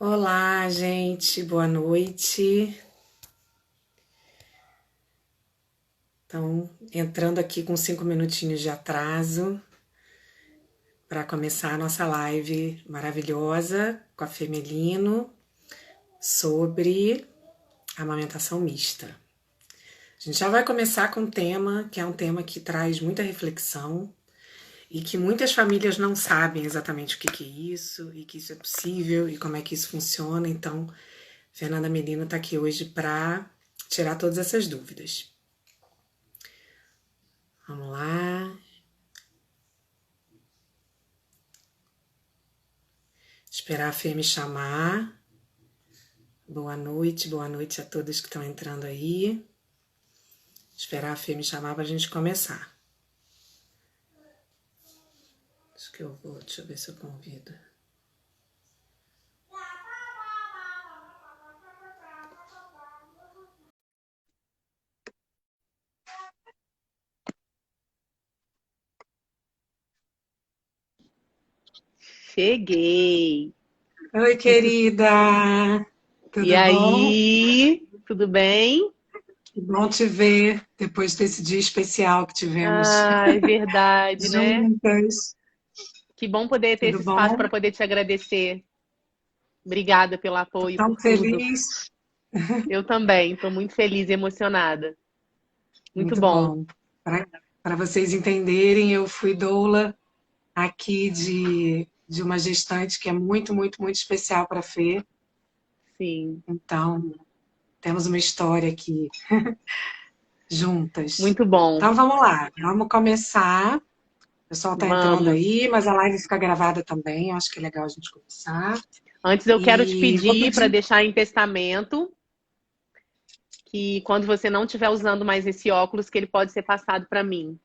Olá, gente, boa noite. Então, entrando aqui com 5 minutinhos de atraso para começar a nossa live maravilhosa com a Femelino sobre amamentação mista. A gente já vai começar com um tema que é um tema que traz muita reflexão e que muitas famílias não sabem exatamente o que que é isso e que isso é possível e como é que isso funciona. Então, Fernanda Melino está aqui hoje para tirar todas essas dúvidas. Vamos lá. Esperar a Fê me chamar. Boa noite a todos que estão entrando aí. Esperar a Fê me chamar para a gente começar. Acho que eu vou, deixa eu ver se eu convido. Cheguei. Oi, querida! E Tudo bom? aí, tudo bem? Que bom te ver depois desse dia especial que tivemos Ah, é verdade, né? juntas. Que bom poder ter Tudo esse espaço bom? para poder te agradecer. Obrigada pelo Tô apoio, tão por tudo. feliz. Eu também, estou muito feliz e emocionada. Muito Muito bom. bom. Para vocês entenderem, eu fui doula aqui de uma gestante que é muito especial para a Fê. Sim, Então, temos uma história aqui juntas. muito bom. Então, vamos lá. Vamos começar. O pessoal está entrando Vamos. aí, mas a live fica gravada também. Acho que é legal a gente começar. Antes eu quero te E vou pedir para pedir. deixar em testamento que quando você não estiver usando mais esse óculos, que ele pode ser passado para mim.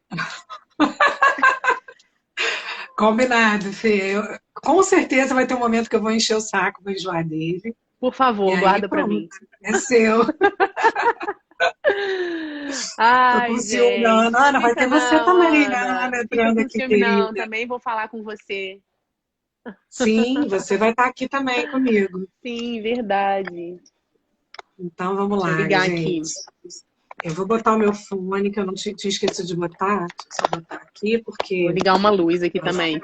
Combinado, Fê. Com certeza vai ter um momento que eu vou encher o saco, vou enjoar dele. Por E favor, aí, guarda para pronto. mim. É seu. Tô com Ai, ciúme, não. gente, não Ana, vai fica ter você não, também, né, Ana. Ana, Fica entrando com aqui, ciúme não, querida. também vou falar com você. Sim, você vai estar aqui também comigo. Sim, verdade. Então, vamos Deixa eu lá, ligar gente. aqui. Eu vou botar o meu fone, que eu não tinha esquecido de botar. Deixa eu só botar aqui, Vou porque ligar uma luz aqui também.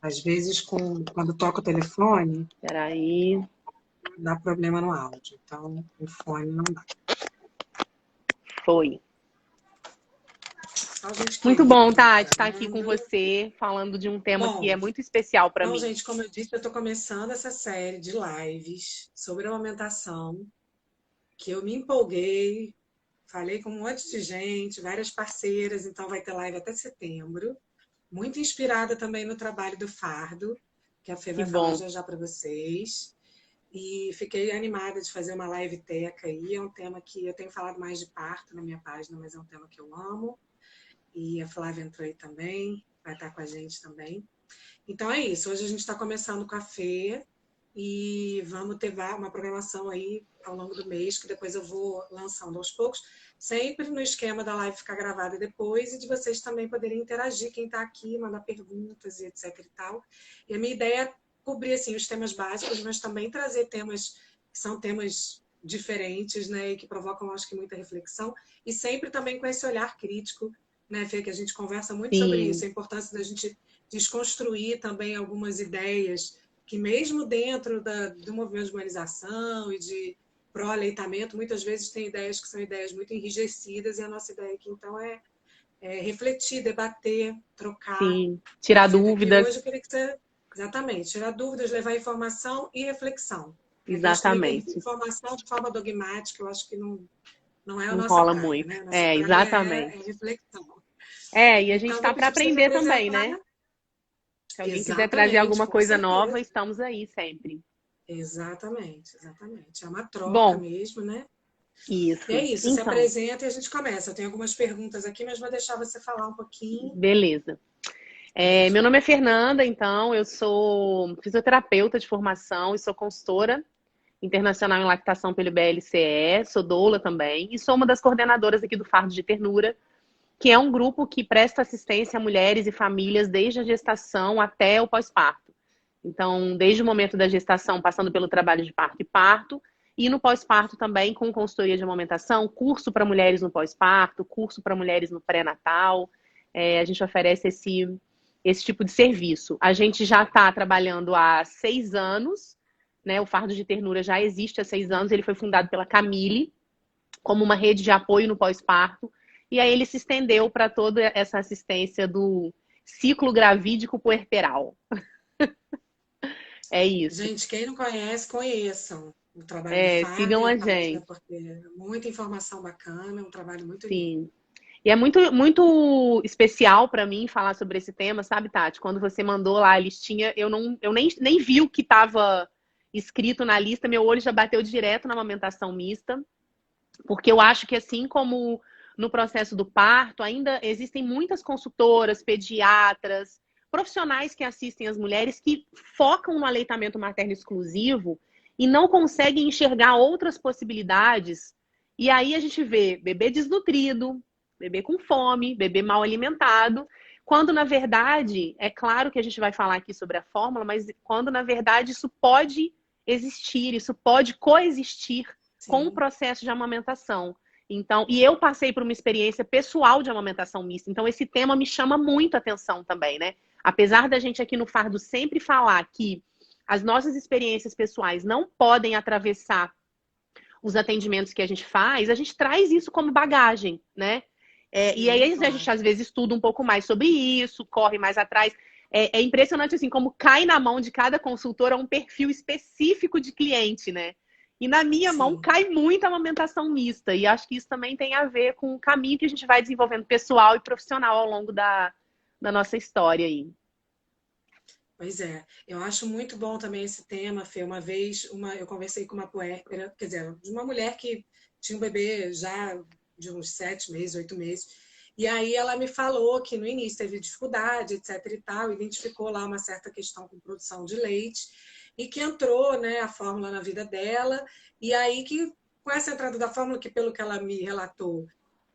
às vezes, quando toca o telefone, Peraí. dá problema no áudio. Então, o fone não dá. Foi. Então, gente Muito querida bom, que está Tati, estar aqui com entrando. você, falando de um tema que Bom, é muito especial para então, mim. gente, como eu disse, eu estou começando essa série de lives sobre a amamentação, que eu me empolguei, falei com um monte de gente, várias parceiras, então vai ter live até setembro. Muito inspirada também no trabalho do Fardo, que a Fê Que vai falar bom. já já para vocês. E fiquei animada de fazer uma live teca aí. É um tema que eu tenho falado mais de parto na minha página, mas é um tema que eu amo. E a Flávia entrou aí também, vai estar com a gente também. Então é isso. Hoje a gente está começando com a Fê e vamos ter uma programação aí ao longo do mês, que depois eu vou lançando aos poucos, sempre no esquema da live ficar gravada depois e de vocês também poderem interagir, quem está aqui, mandar perguntas e etc e tal. E a minha ideia é cobrir assim, os temas básicos, mas também trazer temas que são temas diferentes, né, e que provocam, acho que, muita reflexão, e sempre também com esse olhar crítico, né, Fê, que a gente conversa muito sobre isso, Sim, a importância da gente desconstruir também algumas ideias que mesmo dentro do movimento de humanização e de pró-aleitamento, muitas vezes tem ideias que são ideias muito enrijecidas, e a nossa ideia aqui, então, é refletir, debater, trocar. sim. Né, Tirar Fê? Aqui hoje eu dúvidas. queria que você, exatamente, tirar dúvidas, levar informação e reflexão. Porque a gente também tem Exatamente. informação de forma dogmática, eu acho que não é a Não nossa rola praia, muito. né? A nossa É, praia é exatamente. reflexão. É, e a gente Então, tá vou para pedir para você se aprender também, apresentar. né? Se alguém quiser trazer Exatamente, alguma com coisa nova, certeza. estamos aí sempre. Exatamente. É uma troca Bom, mesmo, né? E é isso. isso, se Então, apresenta e a gente começa. Eu tenho algumas perguntas aqui, mas vou deixar você falar um pouquinho beleza. e a gente Meu vai. nome é Fernanda, então eu sou fisioterapeuta de formação e sou consultora internacional em lactação pelo IBLCE, sou doula também e sou uma das coordenadoras aqui do Fardo de Ternura, que é um grupo que presta assistência a mulheres e famílias desde a gestação até o pós-parto. Então, desde o momento da gestação, passando pelo trabalho de parto e parto, e no pós-parto também, com consultoria de amamentação, curso para mulheres no pós-parto, curso para mulheres no pré-natal. A gente oferece esse tipo de serviço. A gente já está trabalhando há 6 anos, né? O Fardo de Ternura já existe há 6 anos, ele foi fundado pela Camille, como uma rede de apoio no pós-parto, e aí ele se estendeu para toda essa assistência do ciclo gravídico puerperal. É isso. Gente, quem não conhece, conheçam o trabalho do Fardo Sigam e a a palestra, gente. porque é muita informação bacana, é um trabalho muito lindo. Sim. E é muito, muito especial para mim falar sobre esse tema, sabe, Tati? Quando você mandou lá a listinha, eu nem vi o que estava escrito na lista, meu olho já bateu direto na amamentação mista, porque eu acho que assim como no processo do parto, ainda existem muitas consultoras, pediatras, profissionais que assistem as mulheres que focam no aleitamento materno exclusivo e não conseguem enxergar outras possibilidades. E aí a gente vê bebê desnutrido, bebê com fome, bebê mal alimentado, quando na verdade, é claro que a gente vai falar aqui sobre a fórmula, mas quando na verdade isso pode existir, isso pode coexistir com o processo de amamentação. Então, e eu passei por uma experiência pessoal de amamentação mista, então esse tema me chama muito a atenção também, né? Apesar da gente aqui no Fardo sempre falar que as nossas experiências pessoais não podem atravessar os atendimentos que a gente faz, a gente traz isso como bagagem, né? E aí a gente às vezes estuda um pouco mais sobre isso, corre mais atrás. É impressionante assim como cai na mão de cada consultora um perfil específico de cliente, né? E na minha mão cai muita amamentação mista. E acho que isso também tem a ver com o caminho que a gente vai desenvolvendo pessoal e profissional ao longo da nossa história aí. Pois é, eu acho muito bom também esse tema, Fê. Uma vez eu conversei com uma puérpera, quer dizer, de uma mulher que tinha um bebê já de uns 7 meses, 8 meses. E aí ela me falou que no início teve dificuldade, etc e tal, identificou lá uma certa questão com produção de leite e que entrou, né, a fórmula na vida dela. E aí que com essa entrada da fórmula, que pelo que ela me relatou,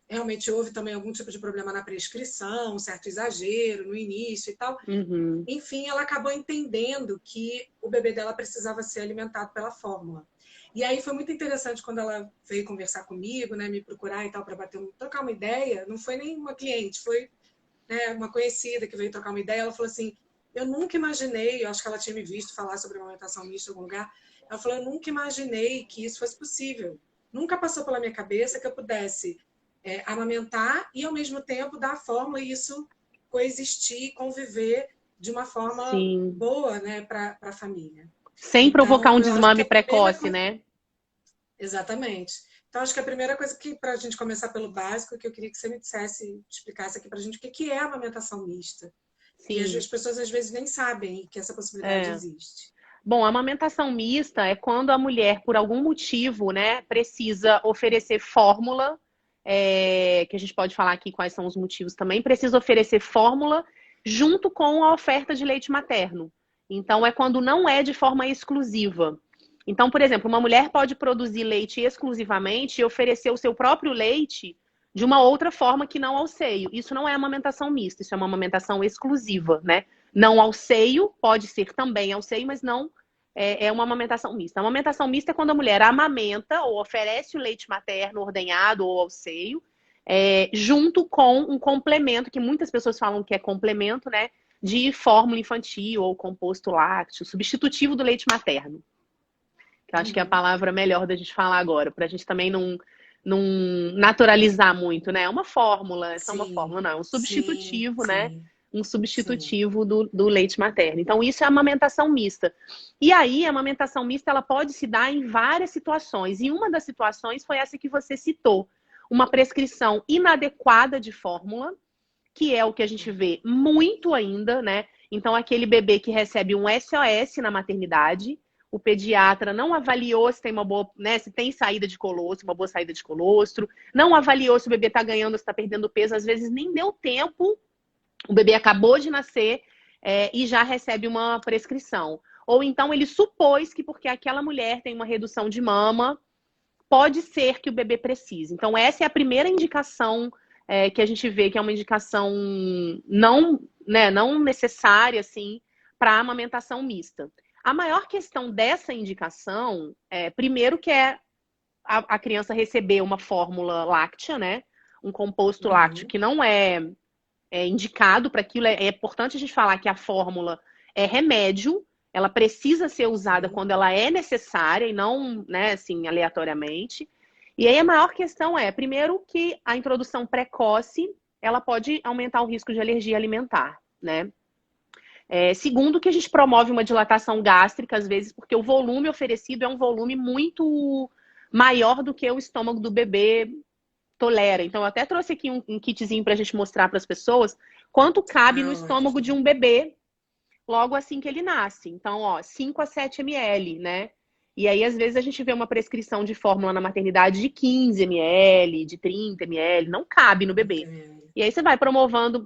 realmente houve também algum tipo de problema na prescrição, um certo exagero no início e tal. Uhum. Enfim, ela acabou entendendo que o bebê dela precisava ser alimentado pela fórmula. E aí foi muito interessante quando ela veio conversar comigo, né, me procurar e tal, para trocar uma ideia. Não foi nem uma cliente, foi, né, uma conhecida que veio trocar uma ideia. Ela falou assim: eu nunca imaginei, eu acho que ela tinha me visto falar sobre amamentação mista em algum lugar. Ela falou: eu nunca imaginei que isso fosse possível. Nunca passou pela minha cabeça que eu pudesse amamentar e, ao mesmo tempo, dar a fórmula e isso coexistir, conviver de uma forma boa, né, para a família. Sem provocar um Então, eu acho que desmame precoce, né? Exatamente. Então, acho que a primeira coisa que, para a gente começar pelo básico, que eu queria que você me explicasse aqui para a gente, o que é a amamentação mista. Sim. E as pessoas, às vezes, nem sabem que essa possibilidade existe. Bom, a amamentação mista é quando a mulher, por algum motivo, né, precisa oferecer fórmula, que a gente pode falar aqui quais são os motivos também, precisa oferecer fórmula junto com a oferta de leite materno. Então, é quando não é de forma exclusiva. Então, por exemplo, uma mulher pode produzir leite exclusivamente e oferecer o seu próprio leite de uma outra forma que não ao seio. Isso não é amamentação mista, isso é uma amamentação exclusiva, né? Não ao seio, pode ser também ao seio, mas não é uma amamentação mista. A amamentação mista é quando a mulher amamenta ou oferece o leite materno ordenhado ou ao seio, junto com um complemento, que muitas pessoas falam que é complemento, né? De fórmula infantil ou composto lácteo, substitutivo do leite materno. Que eu acho que é a palavra melhor da gente falar agora, para a gente também não naturalizar muito, né? É uma fórmula, é só uma fórmula, não, é um substitutivo, né? Um substitutivo do leite materno. Então, isso é a amamentação mista. E aí, a amamentação mista, ela pode se dar em várias situações. E uma das situações foi essa que você citou. Uma prescrição inadequada de fórmula, que é o que a gente vê muito ainda, né? Então, aquele bebê que recebe um SOS na maternidade, o pediatra não avaliou se tem uma boa, né, se tem saída de colostro, uma boa saída de colostro, não avaliou se o bebê está ganhando ou se está perdendo peso, às vezes nem deu tempo, o bebê acabou de nascer e já recebe uma prescrição. Ou então ele supôs que porque aquela mulher tem uma redução de mama, pode ser que o bebê precise. Então essa é a primeira indicação que a gente vê que é uma indicação não necessária, assim, para a amamentação mista. A maior questão dessa indicação primeiro, que é a criança receber uma fórmula láctea, né? Um composto lácteo que não é indicado para aquilo. É importante a gente falar que a fórmula é remédio, ela precisa ser usada quando ela é necessária e não, né, assim, aleatoriamente. E aí a maior questão primeiro, que a introdução precoce, ela pode aumentar o risco de alergia alimentar, né? Segundo, que a gente promove uma dilatação gástrica, às vezes, porque o volume oferecido é um volume muito maior do que o estômago do bebê tolera. Então, eu até trouxe aqui um kitzinho para a gente mostrar para as pessoas quanto cabe no estômago de um bebê logo assim que ele nasce. Então, 5 a 7 ml, né? E aí, às vezes, a gente vê uma prescrição de fórmula na maternidade de 15 ml, de 30 ml, não cabe no bebê. E aí você vai promovendo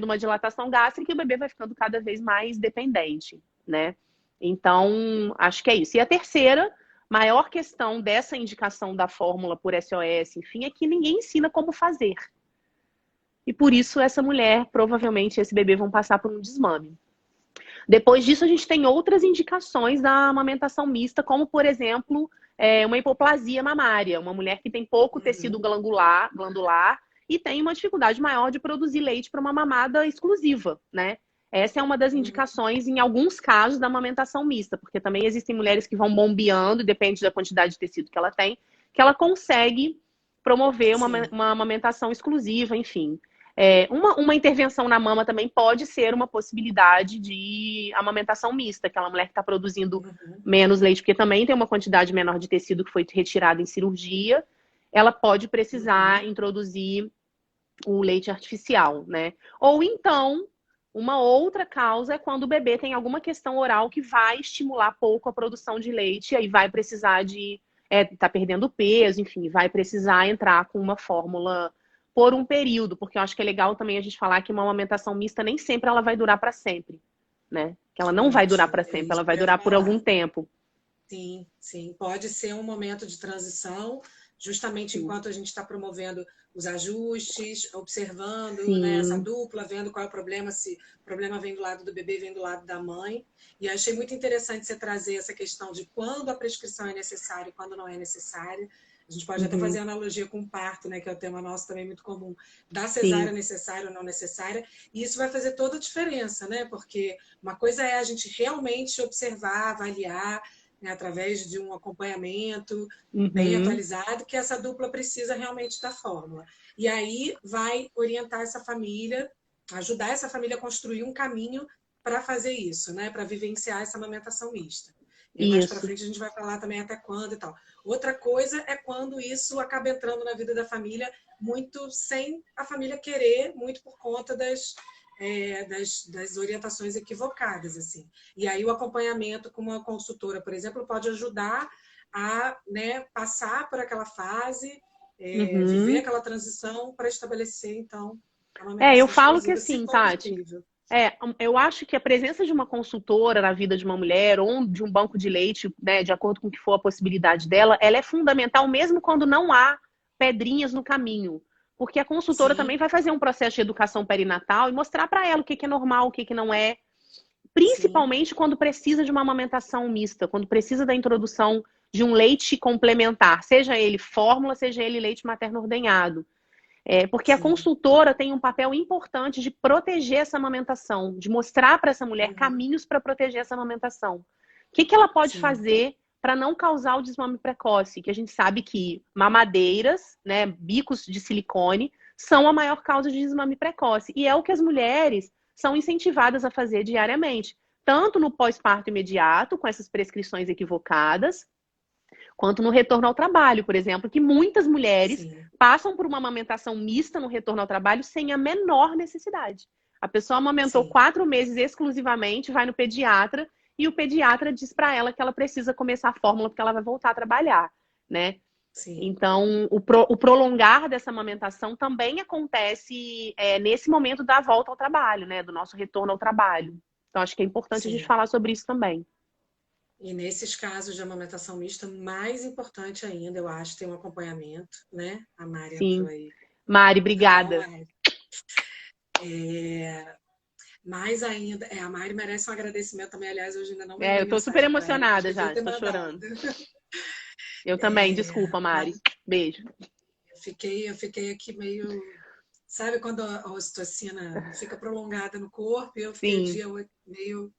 uma dilatação gástrica e o bebê vai ficando cada vez mais dependente, né? Então, acho que é isso. E a terceira, maior questão dessa indicação da fórmula por SOS, enfim, é que ninguém ensina como fazer. E por isso essa mulher, provavelmente, esse bebê vão passar por um desmame. Depois disso, a gente tem outras indicações da amamentação mista, como, por exemplo, uma hipoplasia mamária, uma mulher que tem pouco tecido glandular e tem uma dificuldade maior de produzir leite para uma mamada exclusiva, né? Essa é uma das indicações, em alguns casos, da amamentação mista, porque também existem mulheres que vão bombeando, depende da quantidade de tecido que ela tem, que ela consegue promover uma amamentação exclusiva, enfim. Uma intervenção na mama também pode ser uma possibilidade de amamentação mista, aquela mulher que está produzindo menos leite, porque também tem uma quantidade menor de tecido que foi retirado em cirurgia, ela pode precisar introduzir o leite artificial, né? Ou então, uma outra causa é quando o bebê tem alguma questão oral que vai estimular pouco a produção de leite, e aí vai precisar tá perdendo peso, enfim, vai precisar entrar com uma fórmula por um período, porque eu acho que é legal também a gente falar que uma amamentação mista nem sempre ela vai durar para sempre, né? Que ela não vai durar para sempre, ela vai durar por algum tempo. Sim, sim. Pode ser um momento de transição, justamente enquanto a gente está promovendo os ajustes, observando, né, essa dupla, vendo qual é o problema, se o problema vem do lado do bebê, vem do lado da mãe. E achei muito interessante você trazer essa questão de quando a prescrição é necessária e quando não é necessária. A gente pode até fazer analogia com o parto, né, que é o tema nosso também muito comum, da cesárea necessária ou não necessária. E isso vai fazer toda a diferença, né? Porque uma coisa é a gente realmente observar, avaliar, né, através de um acompanhamento bem atualizado, que essa dupla precisa realmente da fórmula. E aí vai orientar essa família, ajudar essa família a construir um caminho para fazer isso, né, para vivenciar essa amamentação mista. E mais para frente a gente vai falar também até quando e tal. Outra coisa é quando isso acaba entrando na vida da família muito sem a família querer, muito por conta das orientações equivocadas, assim. E aí o acompanhamento com uma consultora, por exemplo, pode ajudar a, né, passar por aquela fase, viver aquela transição para estabelecer, então, a amamentação eu falo que exclusiva, assim, se for Tati, possível. eu acho que a presença de uma consultora na vida de uma mulher ou de um banco de leite, né, de acordo com o que for a possibilidade dela, ela é fundamental mesmo quando não há pedrinhas no caminho. Porque a consultora também vai fazer um processo de educação perinatal e mostrar para ela o que é normal, o que não é. Principalmente quando precisa de uma amamentação mista, quando precisa da introdução de um leite complementar, seja ele fórmula, seja ele leite materno ordenhado. Porque a consultora tem um papel importante de proteger essa amamentação, de mostrar para essa mulher caminhos para proteger essa amamentação. O que ela pode fazer para não causar o desmame precoce? Que a gente sabe que mamadeiras, né, bicos de silicone, são a maior causa de desmame precoce. E é o que as mulheres são incentivadas a fazer diariamente. Tanto no pós-parto imediato, com essas prescrições equivocadas, quanto no retorno ao trabalho, por exemplo, que muitas mulheres passam por uma amamentação mista no retorno ao trabalho sem a menor necessidade. A pessoa amamentou 4 meses exclusivamente, vai no pediatra e o pediatra diz para ela que ela precisa começar a fórmula porque ela vai voltar a trabalhar, né? Então, o prolongar dessa amamentação também acontece nesse momento da volta ao trabalho, né? Do nosso retorno ao trabalho. Então, acho que é importante a gente falar sobre isso também. E nesses casos de amamentação mista, mais importante ainda, eu acho, tem um acompanhamento, né? A Mari entrou aí. Mari, obrigada. Mari. mais ainda, a Mari merece um agradecimento também, aliás, hoje ainda não Eu mandei tô super mensagem para ela, mas emocionada já, devia ter estou mandado. chorando. Eu também, desculpa, Mari. Mas Beijo. eu fiquei aqui meio, sabe quando a ocitocina fica prolongada no corpo, e eu fiquei o Sim. dia meio,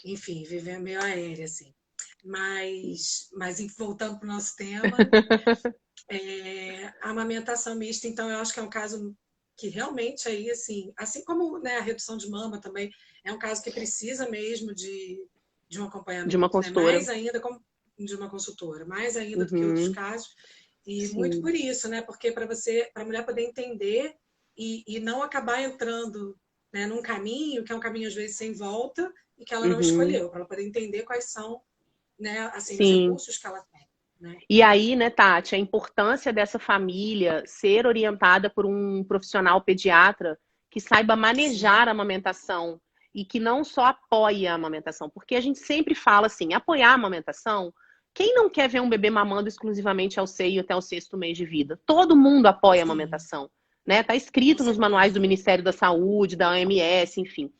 enfim, vivendo meio aérea, assim. Mas voltando para o nosso tema, a amamentação mista, então, eu acho que é um caso que realmente aí, assim como, né, a redução de mama também, é um caso que precisa mesmo de um De uma acompanhamento, né? consultora. Mais ainda como de uma consultora, mais ainda do que outros Uhum. casos. E muito Sim. por isso, né? Porque para a mulher poder entender e não acabar entrando, né, num caminho que é um caminho às vezes sem volta e que ela não Uhum. escolheu, para ela poder entender quais são, né, assim, os Sim. recursos que ela tem, né? E aí, né, Tati, a importância dessa família ser orientada por um profissional pediatra que saiba manejar Sim, a amamentação e que não só apoie a amamentação, porque a gente sempre fala assim, apoiar a amamentação, quem não quer ver um bebê mamando exclusivamente ao seio até o 6º mês de vida? Todo mundo apoia a sim, amamentação, né? Tá com escrito nos manuais do certeza. Ministério da Saúde, da OMS, enfim.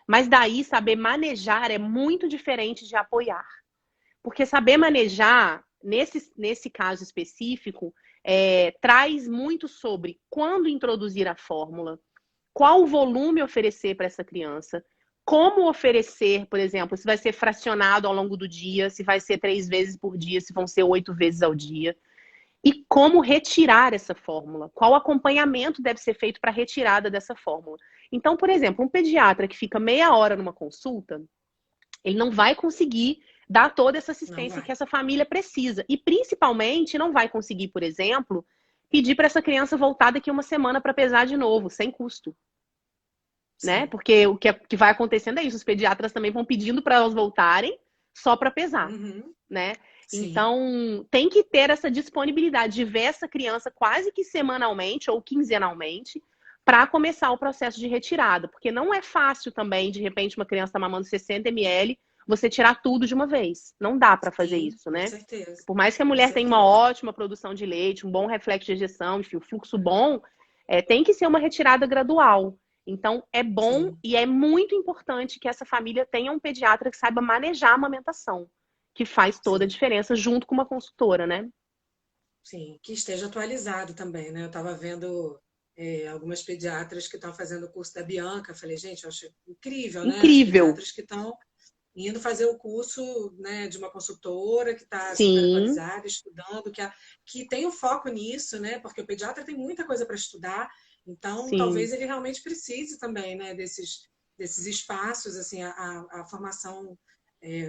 Mas daí saber manejar é muito diferente de apoiar. Porque saber manejar, nesse caso específico, traz muito sobre quando introduzir a fórmula, qual volume oferecer para essa criança, como oferecer, por exemplo, se vai ser fracionado ao longo do dia, se vai ser 3 vezes por dia, se vão ser 8 vezes ao dia, e como retirar essa fórmula, qual acompanhamento deve ser feito para a retirada dessa fórmula. Então, por exemplo, um pediatra que fica meia hora numa consulta, ele não vai conseguir dar toda essa Não assistência que vai. essa família precisa. E, principalmente, não vai conseguir, por exemplo, pedir para essa criança voltar daqui uma semana para pesar de novo, sem custo. Né? Sim. Porque o que vai acontecendo é isso, os pediatras também vão pedindo para elas voltarem só para pesar, Uhum. né? Sim. Então, tem que ter essa disponibilidade de ver essa criança quase que semanalmente ou quinzenalmente para começar o processo de retirada, porque não é fácil também, de repente, uma criança tá mamando 60 ml, você tirar tudo de uma vez. Não dá para fazer Sim, isso, com né? certeza. Por mais que a Com mulher tenha uma certeza. ótima produção de leite, um bom reflexo de ejeção, enfim, o fluxo bom, tem que ser uma retirada gradual. Então, é bom Sim. e é muito importante que essa família tenha um pediatra que saiba manejar a amamentação, que faz toda a Sim. diferença junto com uma consultora, né? Sim. Que esteja atualizado também, né? Eu estava vendo algumas pediatras que estão fazendo o curso da Bianca. Falei, gente, eu acho incrível, né? As Incrível. pediatras que estão indo fazer o curso, né, de uma consultora que está super Sim, atualizada, estudando, que tem um foco nisso, né? Porque o pediatra tem muita coisa para estudar, então sim. talvez ele realmente precise também, né, desses espaços, assim, a formação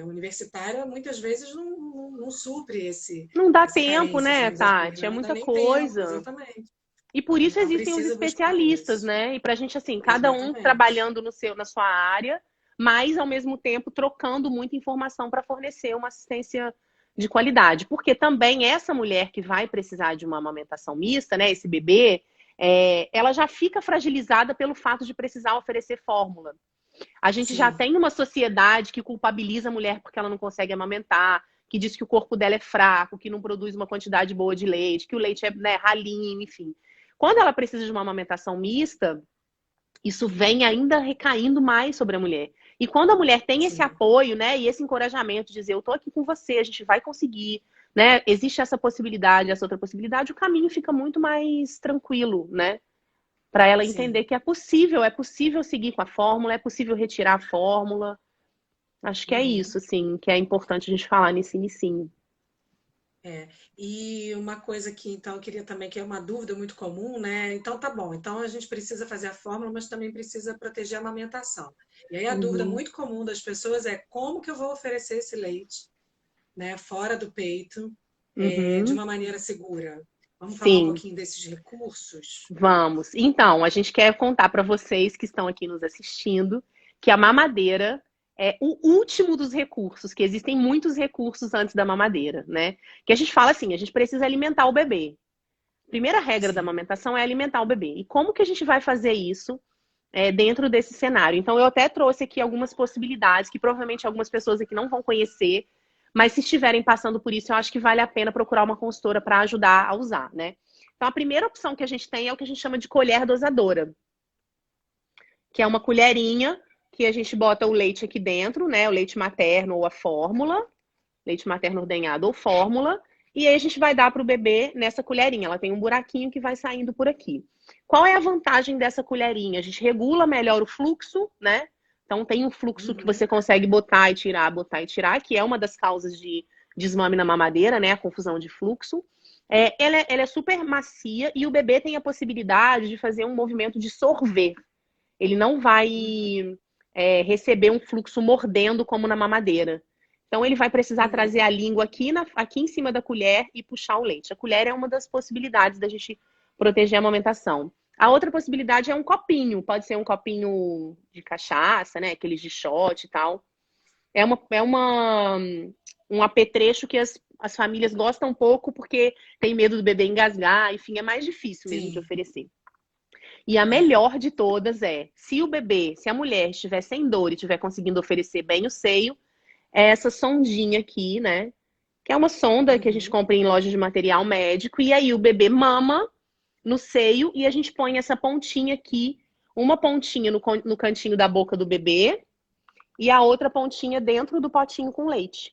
universitária muitas vezes não supre Não dá essa tempo, carência, né, digamos assim, Tati? né? É Não dá muita nem tempo, coisa. exatamente. E por isso Então existem os precisa buscar especialistas, isso. né? E pra gente, assim, cada um Exatamente. trabalhando na sua área, mas ao mesmo tempo trocando muita informação para fornecer uma assistência de qualidade. Porque também essa mulher que vai precisar de uma amamentação mista, né? Esse bebê, ela já fica fragilizada pelo fato de precisar oferecer fórmula. A gente já Sim, tem uma sociedade que culpabiliza a mulher porque ela não consegue amamentar, que diz que o corpo dela é fraco, que não produz uma quantidade boa de leite, que o leite é, né, ralinho, enfim. Quando ela precisa de uma amamentação mista, isso vem ainda recaindo mais sobre a mulher. E quando a mulher tem esse sim. apoio, né, e esse encorajamento de dizer, eu tô aqui com você, a gente vai conseguir, né, existe essa possibilidade, essa outra possibilidade, o caminho fica muito mais tranquilo, né? Para ela entender Sim. que é possível seguir com a fórmula, é possível retirar a fórmula. Acho que é Uhum. isso, assim, que é importante a gente falar nesse inicinho. É. E uma coisa que então eu queria também, que é uma dúvida muito comum, né? Então tá bom, então a gente precisa fazer a fórmula, mas também precisa proteger a amamentação. E aí a dúvida Uhum. muito comum das pessoas é como que eu vou oferecer esse leite, né, fora do peito, de Uhum. uma maneira segura? Vamos falar um Sim, pouquinho desses recursos? vamos. Então, a gente quer contar para vocês que estão aqui nos assistindo que a mamadeira é o último dos recursos, que existem muitos recursos antes da mamadeira, né? Que a gente fala assim, a gente precisa alimentar o bebê. Primeira regra da Sim, amamentação é alimentar o bebê. E como que a gente vai fazer isso dentro desse cenário? Então, eu até trouxe aqui algumas possibilidades que provavelmente algumas pessoas aqui não vão conhecer, mas se estiverem passando por isso, eu acho que vale a pena procurar uma consultora para ajudar a usar, né? Então, a primeira opção que a gente tem é o que a gente chama de colher dosadora. que é uma colherinha que a gente bota o leite aqui dentro, né? O leite materno ou a fórmula, leite materno ordenhado ou fórmula, e aí a gente vai dar para o bebê nessa colherinha. Ela tem um buraquinho que vai saindo por aqui. Qual é a vantagem dessa colherinha? A gente regula melhor o fluxo, né? Então tem um fluxo que você consegue botar e tirar, que é uma das causas de desmame na mamadeira, né? A confusão de fluxo. Ela é super macia e o bebê tem a possibilidade de fazer um movimento de sorver. Ele não vai receber um fluxo mordendo como na mamadeira. Então ele vai precisar trazer a língua aqui em cima da colher e puxar o leite. A colher é uma das possibilidades da gente proteger a amamentação. A outra possibilidade é um copinho. Pode ser um copinho de cachaça, né? Aqueles de shot e tal. Um apetrecho que as famílias gostam um pouco porque tem medo do bebê engasgar. Enfim, é mais difícil mesmo de oferecer. E a melhor de todas se a mulher estiver sem dor e estiver conseguindo oferecer bem o seio, é essa sondinha aqui, né? Que é uma sonda que a gente compra em loja de material médico. E aí o bebê mama no seio e a gente põe essa pontinha aqui, uma pontinha no cantinho da boca do bebê e a outra pontinha dentro do potinho com leite.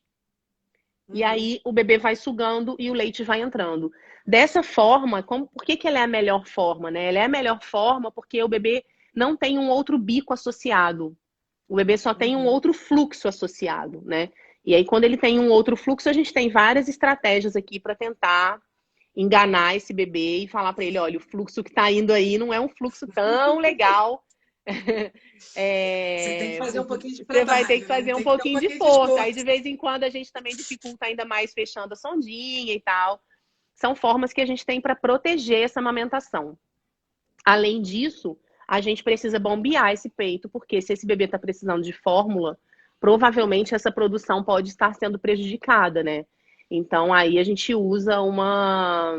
E aí o bebê vai sugando e o leite vai entrando. Dessa forma, por que ela é a melhor forma, né? Ela é a melhor forma porque o bebê não tem um outro bico associado. O bebê só tem um outro fluxo associado, né? E aí, quando ele tem um outro fluxo, a gente tem várias estratégias aqui para tentar enganar esse bebê e falar para ele, olha, o fluxo que está indo aí não é um fluxo tão legal. Você tem que fazer um pouquinho de Você vai ter que trabalho, né? fazer um pouquinho de força. Aí, de vez em quando, a gente também dificulta ainda mais fechando a sondinha e tal. São formas que a gente tem para proteger essa amamentação. Além disso, a gente precisa bombear esse peito, porque se esse bebê está precisando de fórmula, provavelmente essa produção pode estar sendo prejudicada, né? Então, aí a gente usa uma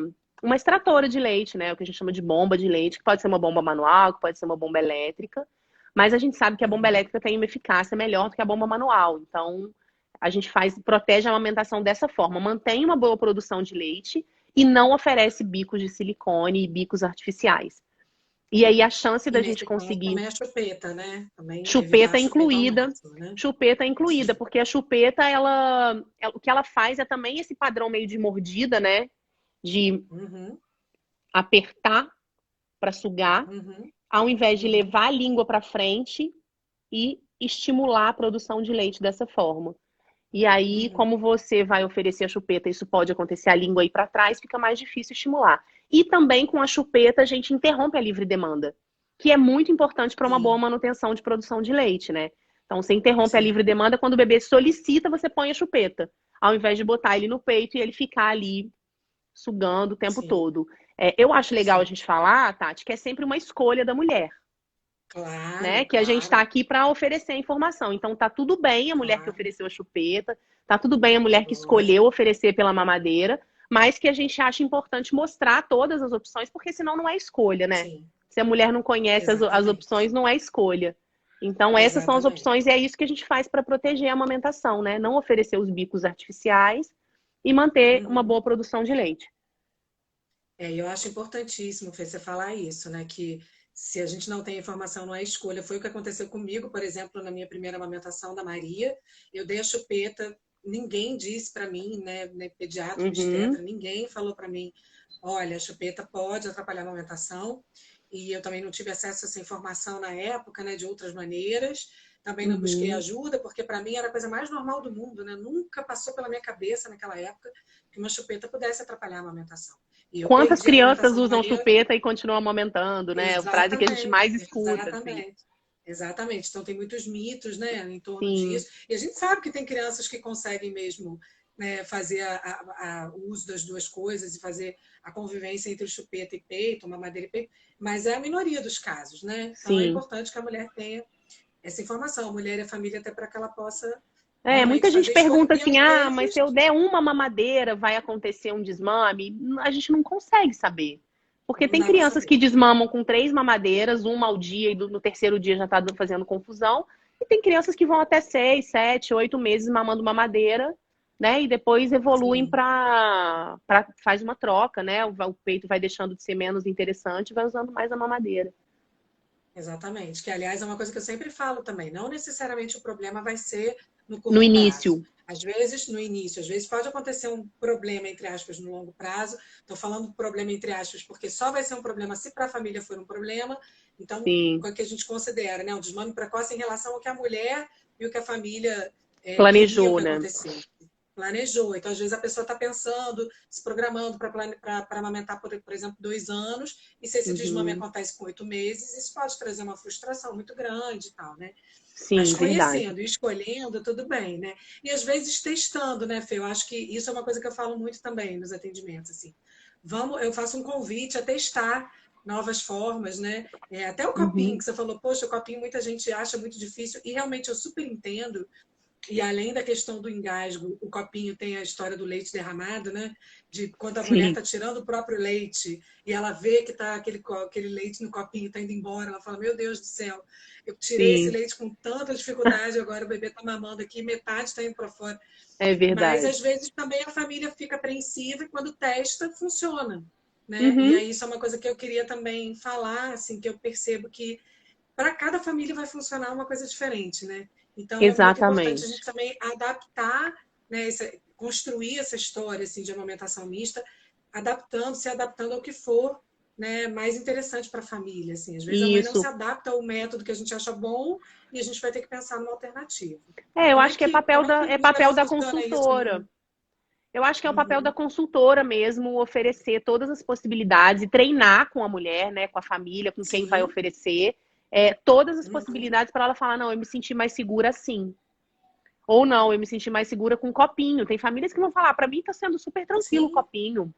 extratora de leite, né? O que a gente chama de bomba de leite, que pode ser uma bomba manual, que pode ser uma bomba elétrica. Mas a gente sabe que a bomba elétrica tem uma eficácia melhor do que a bomba manual. Então, a gente protege a amamentação dessa forma. Mantém uma boa produção de leite e não oferece bicos de silicone e bicos artificiais. E aí a chance da gente conseguir... Também a chupeta, né? Também chupeta incluída. Máximo, né? Chupeta incluída, porque a chupeta, o que ela faz é também esse padrão meio de mordida, né? De apertar para sugar, ao invés de levar a língua para frente e estimular a produção de leite dessa forma. E aí, como você vai oferecer a chupeta, isso pode acontecer a língua aí para trás, fica mais difícil estimular. E também com a chupeta a gente interrompe a livre demanda, que é muito importante para uma boa manutenção de produção de leite, né? Então, você interrompe a livre demanda quando o bebê solicita, você põe a chupeta, ao invés de botar ele no peito e ele ficar ali sugando o tempo todo. Eu acho legal a gente falar, Tati, que é sempre uma escolha da mulher. Claro, né? Que a gente está aqui para oferecer a informação. Então, tá tudo bem a mulher que ofereceu a chupeta, tá tudo bem a mulher que escolheu oferecer pela mamadeira, mas que a gente acha importante mostrar todas as opções, porque senão não é escolha, né? Sim. Se a mulher não conhece as opções, não é escolha. Então, essas são as opções e é isso que a gente faz para proteger a amamentação, né? Não oferecer os bicos artificiais e manter uma boa produção de leite. Eu acho importantíssimo, Fê, você falar isso, né? Que se a gente não tem informação, não é escolha. Foi o que aconteceu comigo, por exemplo, na minha primeira amamentação da Maria. Eu dei a chupeta, ninguém disse para mim, né? Pediatra, obstetra, ninguém falou para mim, olha, a chupeta pode atrapalhar a amamentação. E eu também não tive acesso a essa informação na época, né? De outras maneiras. Também não busquei ajuda, porque para mim era a coisa mais normal do mundo, né? Nunca passou pela minha cabeça naquela época que uma chupeta pudesse atrapalhar a amamentação. Quantas crianças usam chupeta e continuam amamentando, né? A frase que a gente mais escuta. Exatamente. Assim. Exatamente. Então tem muitos mitos, né, em torno disso. E a gente sabe que tem crianças que conseguem mesmo, né, fazer o uso das duas coisas e fazer a convivência entre chupeta e peito, mamadeira e peito, mas é a minoria dos casos, né? Então é importante que a mulher tenha essa informação, a mulher e a família, até para que ela possa... muita gente pergunta assim, mas se eu der uma mamadeira, vai acontecer um desmame? A gente não consegue saber. Porque tem crianças que desmamam com 3 mamadeiras, uma ao dia, e no terceiro dia já está fazendo confusão. E tem crianças que vão até 6, 7, 8 meses mamando mamadeira, né? E depois evoluem para faz uma troca, né? O peito vai deixando de ser menos interessante e vai usando mais a mamadeira. Exatamente. Que, aliás, é uma coisa que eu sempre falo também. Não necessariamente o problema vai ser no No curto prazo. início. Às vezes, no início, às vezes pode acontecer um problema, entre aspas, no longo prazo. Estou falando problema, entre aspas, porque só vai ser um problema se para a família for um problema. Então, Sim. o que a gente considera, né? Um desmame precoce em relação ao que a mulher e o que a família queria Planejou, que né? acontecesse. Planejou. Então, às vezes, a pessoa está pensando, se programando para amamentar, por exemplo, 2 anos, e se esse desmame Uhum. acontece com 8 meses, isso pode trazer uma frustração muito grande e tal, né? Mas Sim, verdade. conhecendo e escolhendo, tudo bem, né? E às vezes testando, né, Fê? Eu acho que isso é uma coisa que eu falo muito também nos atendimentos, assim. Eu faço um convite a testar novas formas, né? Até o copinho Uhum. que você falou, poxa, o copinho muita gente acha muito difícil, e realmente eu super entendo. E além da questão do engasgo, o copinho tem a história do leite derramado, né? De quando a mulher Sim, está tirando o próprio leite e ela vê que tá aquele leite no copinho está indo embora, ela fala: Meu Deus do céu, eu tirei esse sim, leite com tanta dificuldade, agora o bebê está mamando aqui, metade está indo para fora. é Mas verdade. às vezes também a família fica apreensiva e quando testa, funciona. Né? E Uhum. aí isso é uma coisa que eu queria também falar, assim, que eu percebo que para cada família vai funcionar uma coisa diferente, né? Então é muito importante a gente Exatamente. também adaptar, né, construir essa história assim de amamentação mista, se adaptando ao que for, né, mais interessante para a família. Assim, às vezes a mãe não se Isso. adapta ao método que a gente acha bom e a gente vai ter que pensar numa alternativa. É, eu acho que Como é que é em papel geral da funciona isso consultora. Eu acho que é o papel da Uhum, consultora mesmo oferecer todas as possibilidades e treinar com a mulher, né, com a família, com quem vai sim, oferecer, todas as uhum, possibilidades para ela falar, não, eu me senti mais segura assim. Ou não, eu me senti mais segura com o copinho. Tem famílias que vão falar, para mim tá sendo super tranquilo o sim, copinho.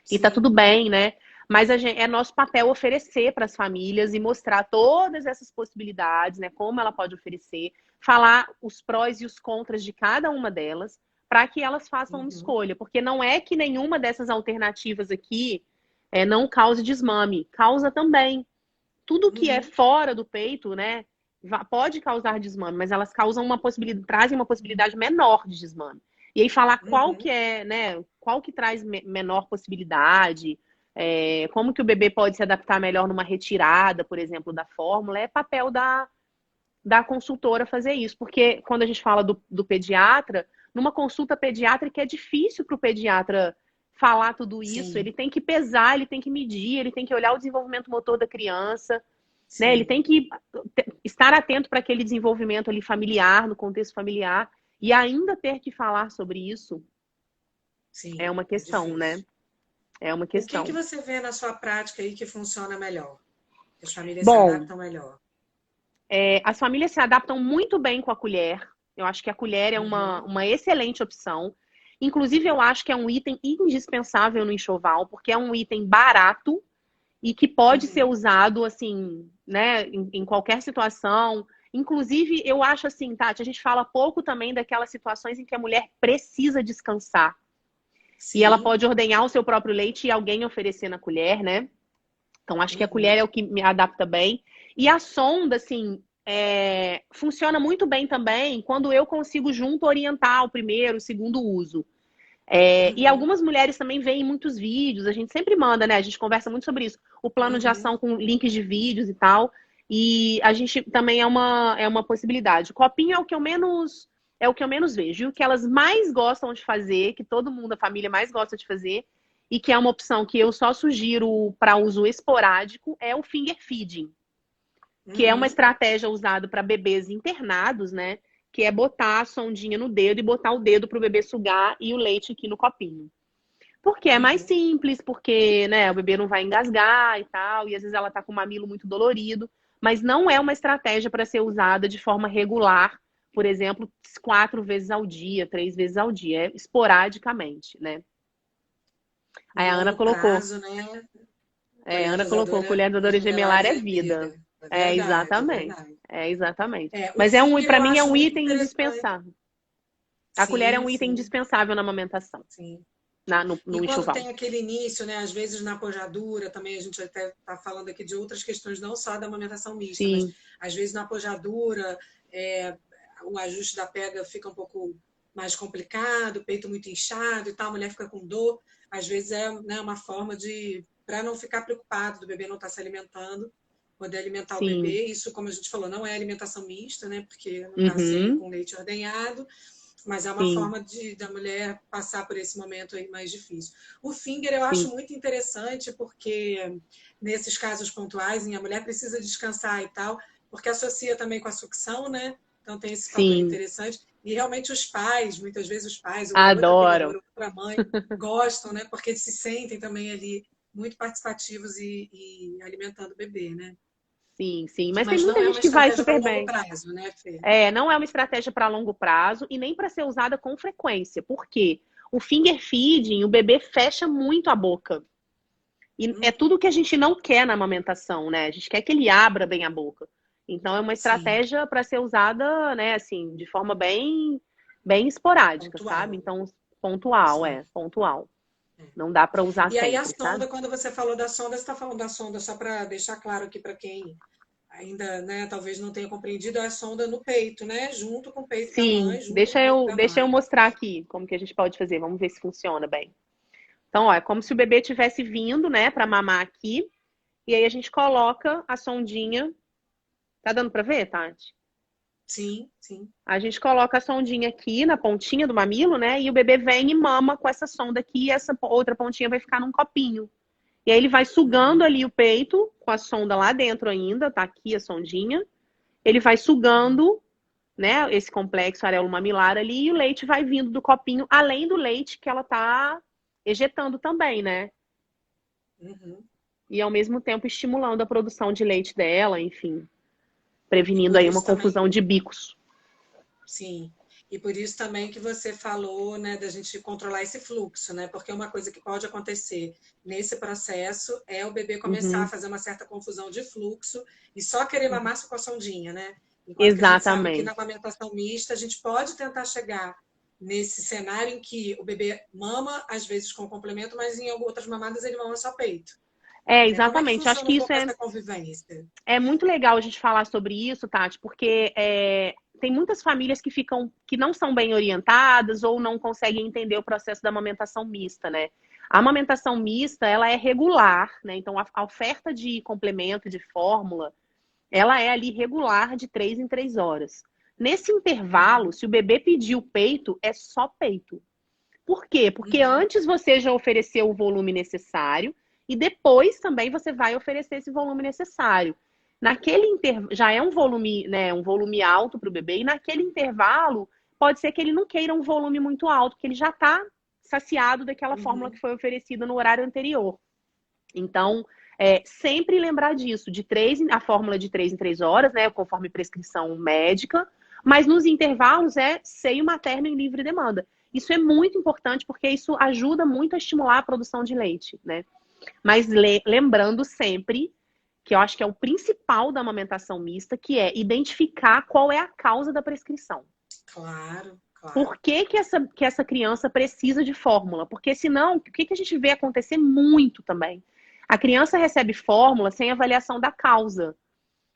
E tá tudo sim, bem, né? Mas é nosso papel oferecer para as famílias e mostrar todas essas possibilidades, né? Como ela pode oferecer, falar os prós e os contras de cada uma delas, para que elas façam uma uhum, escolha. Porque não é que nenhuma dessas alternativas aqui não cause desmame, causa também. Tudo que é uhum, fora do peito, né? Pode causar desmame, mas elas causam uma possibilidade, trazem uma possibilidade menor de desmame. E aí falar qual que uhum, é, né? Qual que traz menor possibilidade, como que o bebê pode se adaptar melhor numa retirada, por exemplo, da fórmula, é papel da consultora fazer isso. Porque quando a gente fala do pediatra, numa consulta pediátrica é difícil para o pediatra falar tudo isso. sim, Ele tem que pesar, ele tem que medir, ele tem que olhar o desenvolvimento motor da criança, né? Ele sim, tem que estar atento para aquele desenvolvimento ali familiar, no contexto familiar, e ainda ter que falar sobre isso é sim, uma é questão, né? difícil. É uma O que que questão. você vê na sua prática aí que funciona melhor? Que as famílias se Bom, adaptam melhor? as famílias se adaptam muito bem com a colher. Eu acho que a colher é Uhum, uma excelente opção. Inclusive, eu acho que é um item indispensável no enxoval, porque é um item barato e que pode ser uhum, usado, assim, né, em qualquer situação. Inclusive, eu acho assim, Tati, a gente fala pouco também daquelas situações em que a mulher precisa descansar. E ela sim, pode ordenhar o seu próprio leite e alguém oferecer na colher, né? Então, acho que a colher uhum, é o que me adapta bem. E a sonda, assim, funciona muito bem também quando eu consigo junto orientar o primeiro, o segundo uso. E uhum, algumas mulheres também veem muitos vídeos, a gente sempre manda, né? A gente conversa muito sobre isso. O plano de uhum, ação com links de vídeos e tal. E a gente também é uma possibilidade. O copinho é o que eu menos vejo. E o que elas mais gostam de fazer, que todo mundo, a família mais gosta de fazer, e que é uma opção que eu só sugiro para uso esporádico, é o finger feeding, que é uma uhum, estratégia usada para bebês internados, né? Que é botar a sondinha no dedo e botar o dedo para o bebê sugar e o leite aqui no copinho. Porque é mais uhum. simples, porque, né, o bebê não vai engasgar e tal, e às vezes ela tá com o mamilo muito dolorido, mas não é uma estratégia para ser usada de forma regular, por exemplo, 4 vezes ao dia, 3 vezes ao dia, é esporadicamente, né? Aí No a Ana longo colocou, prazo, né? a Ana colocou, colher da dor Gemelar gemelar é é vida. vida. É É, verdade, é exatamente. verdade. É, exatamente. O Mas finger para eu mim é acho um muito item interessante. indispensável. A colher é Sim, um item sim, indispensável na amamentação, sim. no E quando enxoval. tem aquele início, né, às vezes na pojadura, também a gente até está falando aqui de outras questões, não só da amamentação mista, mas Sim. às vezes na pojadura é, o ajuste da pega fica um pouco mais complicado, o peito muito inchado e tal, a mulher fica com dor. Às vezes é, né, uma forma de, para não ficar preocupado do bebê não estar se alimentando, poder alimentar o Sim. bebê. Isso, como a gente falou, não é alimentação mista, né? Porque não está sendo Uhum. com leite ordenhado, mas é uma Sim, forma da mulher passar por esse momento aí mais difícil. O finger eu acho sim, muito interessante, porque nesses casos pontuais, a mulher precisa descansar e tal, porque associa também com a sucção, né? Então tem esse fator sim. interessante. E realmente os pais, muitas vezes os pais, ou a outra Adoro. cuidadora, ou outra mãe, gostam, né? Porque se sentem também ali muito participativos e alimentando o bebê, né? Sim, sim. Mas tem Mas não muita é gente uma que vai estratégia para super longo bem. prazo, né, Fê? Não é uma estratégia para longo prazo e nem para ser usada com frequência. Por quê? O finger feeding, o bebê fecha muito a boca. E é Uhum, tudo que a gente não quer na amamentação, né? A gente quer que ele abra bem a boca. Então é uma sim, estratégia para ser usada, né, assim, de forma bem esporádica, sabe? pontual, Então pontual, sim. pontual. É. Não dá para usar E aí a sempre, sonda, sabe? quando você falou da sonda, você está falando da sonda, só para deixar claro aqui para quem ainda, né, talvez não tenha compreendido, é a sonda no peito, né? Junto com o peito da Sim, mãe, junto com o deixa corpo eu, da deixa eu mãe. mostrar aqui como que a gente pode fazer. Vamos ver se funciona bem. Então, ó, é como se o bebê tivesse vindo, né, para mamar aqui. E aí a gente coloca a sondinha. Tá dando para ver, Tati? Sim, sim. A gente coloca a sondinha aqui na pontinha do mamilo, né? E o bebê vem e mama com essa sonda aqui. E essa outra pontinha vai ficar num copinho. E aí ele vai sugando Uhum, ali o peito com a sonda lá dentro ainda. Tá aqui a sondinha. Ele vai uhum, sugando, né, esse complexo areolo mamilar ali, e o leite vai vindo do copinho, além do leite que ela tá ejetando também, né? uhum. E ao mesmo tempo estimulando a produção de leite dela, enfim, E prevenindo por aí uma isso também, confusão de bicos. sim. E por isso também que você falou, né, da gente controlar esse fluxo, né? Porque uma coisa que pode acontecer nesse processo é o bebê começar a Uhum, fazer uma certa confusão de fluxo e só querer uhum. mamar só com a sondinha, né? Enquanto que a gente sabe que na Exatamente. amamentação mista a gente pode tentar chegar nesse cenário em que o bebê mama, às vezes com complemento, mas em outras mamadas ele mama só peito. Né? Como é que Exatamente. Acho funciona que um isso pouco é, essa convivência? é muito legal a gente falar sobre isso, Tati, porque tem muitas famílias que ficam, que não são bem orientadas ou não conseguem entender o processo da amamentação mista, né? A amamentação mista, ela é regular, né? Então, a oferta de complemento, de fórmula, ela é ali regular de 3 em 3 horas. Nesse intervalo, Uhum, se o bebê pedir o peito, é só peito. Por quê? Porque uhum, antes você já ofereceu o volume necessário e depois também você vai oferecer esse volume necessário. Naquele já é um volume, né, um volume alto para o bebê, e naquele intervalo pode ser que ele não queira um volume muito alto, que ele já está saciado daquela fórmula que uhum, foi oferecida no horário anterior. Então, sempre lembrar disso, a fórmula de 3 em 3 horas, né, conforme prescrição médica, mas nos intervalos é seio materno em livre demanda. Isso é muito importante porque isso ajuda muito a estimular a produção de leite, né? Mas lembrando sempre que eu acho que é o principal da amamentação mista, que é identificar qual é a causa da prescrição. claro, claro. Por que essa criança precisa de fórmula? Porque senão, o que a gente vê acontecer muito também? A criança recebe fórmula sem avaliação da causa.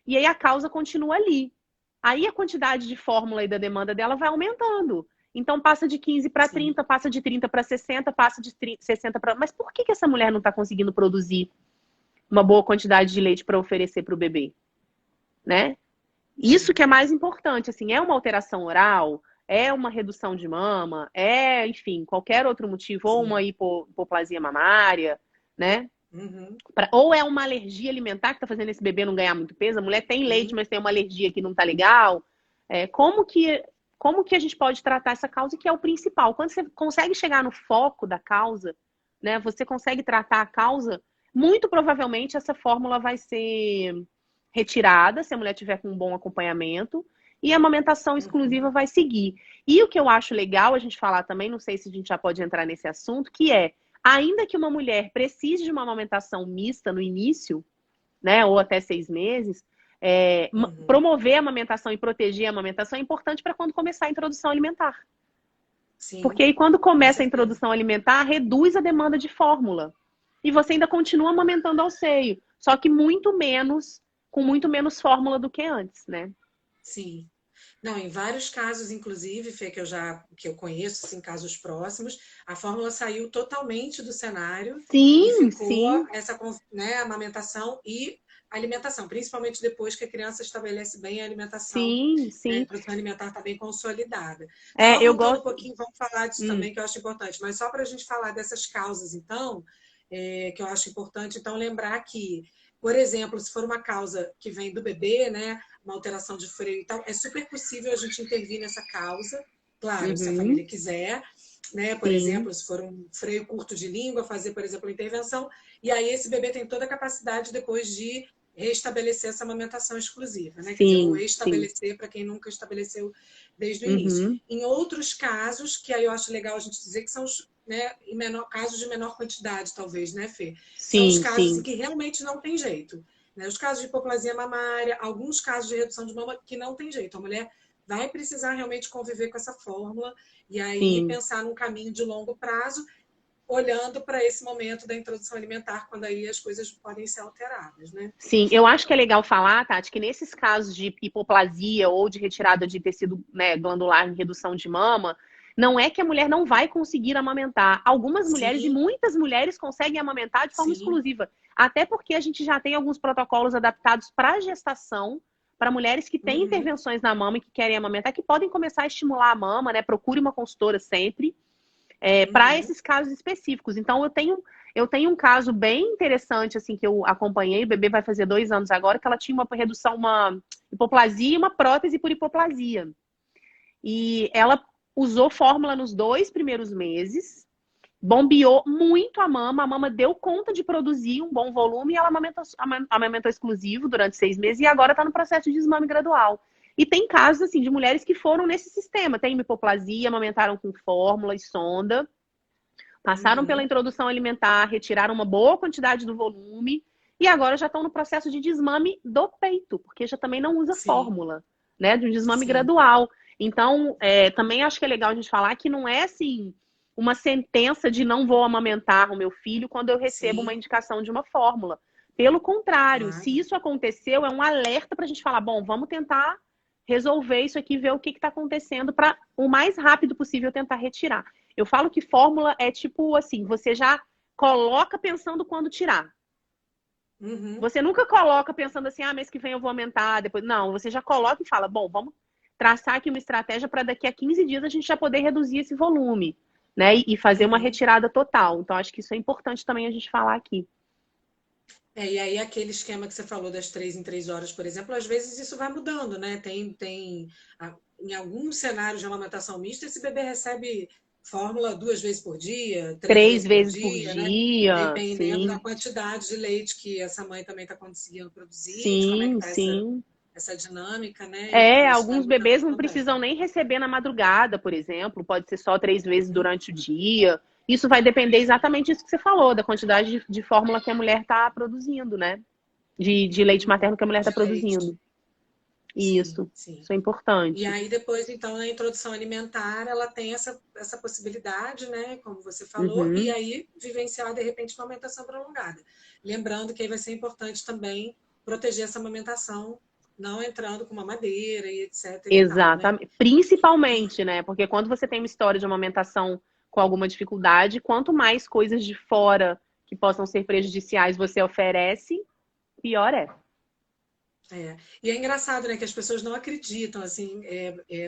E aí a causa continua ali. Aí a quantidade de fórmula e da demanda dela vai aumentando. Então passa de 15 para Sim. 30, passa de 30 para 60, passa de 60 para. Mas por que essa mulher não está conseguindo produzir uma boa quantidade de leite para oferecer para o bebê? Né? Isso Sim. que é mais importante, assim, é uma alteração oral, é uma redução de mama, enfim, qualquer outro motivo, ou uma Sim. hipoplasia mamária, né? Uhum. Ou é uma alergia alimentar que tá fazendo esse bebê não ganhar muito peso, a mulher tem leite, Sim. mas tem uma alergia que não tá legal. Como que a gente pode tratar essa causa, que é o principal? Quando você consegue chegar no foco da causa, né? Você consegue tratar a causa, muito provavelmente essa fórmula vai ser retirada, se a mulher tiver com um bom acompanhamento, e a amamentação Uhum. exclusiva vai seguir. E o que eu acho legal a gente falar também, não sei se a gente já pode entrar nesse assunto, que é, ainda que uma mulher precise de uma amamentação mista no início, né, ou até 6 meses, Uhum. promover a amamentação e proteger a amamentação é importante para quando começar a introdução alimentar. Porque Sim, aí, quando com começa a certeza. introdução alimentar, reduz a demanda de fórmula. E você ainda continua amamentando ao seio, só que com muito menos fórmula do que antes, né? Sim. Não, em vários casos, inclusive, Fê, que eu conheço, assim, casos próximos, a fórmula saiu totalmente do cenário e Sim, ficou sim, essa, né, amamentação e alimentação, principalmente depois que a criança estabelece bem a alimentação, Sim, né? A sim. introdução alimentar está bem consolidada. Só É, eu voltando um gosto. pouquinho, vamos falar disso Hum, também, que eu acho importante, mas só para a gente falar dessas causas, então, que eu acho importante, então, lembrar que, por exemplo, se for uma causa que vem do bebê, né, uma alteração de freio e tal, é super possível a gente intervir nessa causa, claro, se a família uhum, quiser, né? Por sim, exemplo, se for um freio curto de língua, fazer, por exemplo, uma intervenção, e aí esse bebê tem toda a capacidade depois de restabelecer essa amamentação exclusiva, né? Quer dizer, ou sim, sim. restabelecer para quem nunca estabeleceu desde o início. Uhum, Em outros casos, que aí eu acho legal a gente dizer que são os, né, em menor, casos de menor quantidade, talvez, né, Fê? São os sim, casos em sim, que realmente não tem jeito. Né? Os casos de hipoplasia mamária, alguns casos de redução de mama que não tem jeito. A mulher vai precisar realmente conviver com essa fórmula e aí sim. pensar num caminho de longo prazo, olhando para esse momento da introdução alimentar, quando aí as coisas podem ser alteradas, né? Sim, eu acho que é legal falar, Tati, que nesses casos de hipoplasia ou de retirada de tecido, né, glandular em redução de mama, não é que a mulher não vai conseguir amamentar. Algumas mulheres e Sim, muitas mulheres conseguem amamentar de forma sim. exclusiva. Até porque a gente já tem alguns protocolos adaptados para gestação, para mulheres que têm Uhum, intervenções na mama e que querem amamentar, que podem começar a estimular a mama, né? Procure uma consultora sempre para uhum, esses casos específicos. Então, eu tenho um caso bem interessante, assim, que eu acompanhei, o bebê vai fazer 2 anos agora, que ela tinha uma redução, uma hipoplasia e uma prótese por hipoplasia. E ela usou fórmula nos 2 primeiros meses, bombeou muito a mama deu conta de produzir um bom volume e ela amamentou exclusivo durante 6 meses e agora está no processo de desmame gradual. E tem casos, assim, de mulheres que foram nesse sistema, tem hipoplasia, amamentaram com fórmula e sonda, passaram pela uhum. introdução alimentar, retiraram uma boa quantidade do volume e agora já estão no processo de desmame do peito, porque já também não usa Sim, fórmula, né? De um desmame sim, gradual. Então, também acho que é legal a gente falar que não é assim uma sentença de não vou amamentar o meu filho quando eu recebo uma sim, indicação de uma fórmula. Pelo contrário, se claro. isso aconteceu, é um alerta para a gente falar, bom, vamos tentar resolver isso aqui, ver o que está acontecendo para o mais rápido possível tentar retirar. Eu falo que fórmula é tipo assim, você já coloca pensando quando tirar. Uhum. Você nunca coloca pensando assim, mês que vem eu vou aumentar, depois. Não, você já coloca e fala, bom, vamos traçar aqui uma estratégia para daqui a 15 dias a gente já poder reduzir esse volume, né? E fazer uma Uhum. retirada total. Então, acho que isso é importante também a gente falar aqui. E aí aquele esquema que você falou das 3 em 3 horas, por exemplo, às vezes isso vai mudando, né? Em alguns cenários de amamentação mista, esse bebê recebe fórmula 2 vezes por dia, três Três vezes por vezes por dia, né? dia, Dependendo da sim. quantidade de leite que essa mãe também está conseguindo produzir, de como é que Sim, está sim. essa dinâmica, né? Então isso vai Alguns mudando bebês não também. precisam nem receber na madrugada, por exemplo, pode ser só 3 vezes durante o dia. Isso vai depender exatamente disso que você falou, da quantidade de fórmula que a mulher está produzindo, né? De leite Uhum. materno que a mulher está De leite. produzindo. Sim, Isso, sim. isso é E importante. aí depois, então, na introdução alimentar, ela tem essa possibilidade, né, como você falou, e Uhum. aí vivenciar, de repente, uma amamentação prolongada. Lembrando que aí vai ser importante também proteger essa amamentação, não entrando com mamadeira e etc e tal, né? Exatamente. Principalmente, né? Porque quando você tem uma história de amamentação com alguma dificuldade, quanto mais coisas de fora que possam ser prejudiciais você oferece, pior é. E é engraçado, né, que as pessoas não acreditam, assim,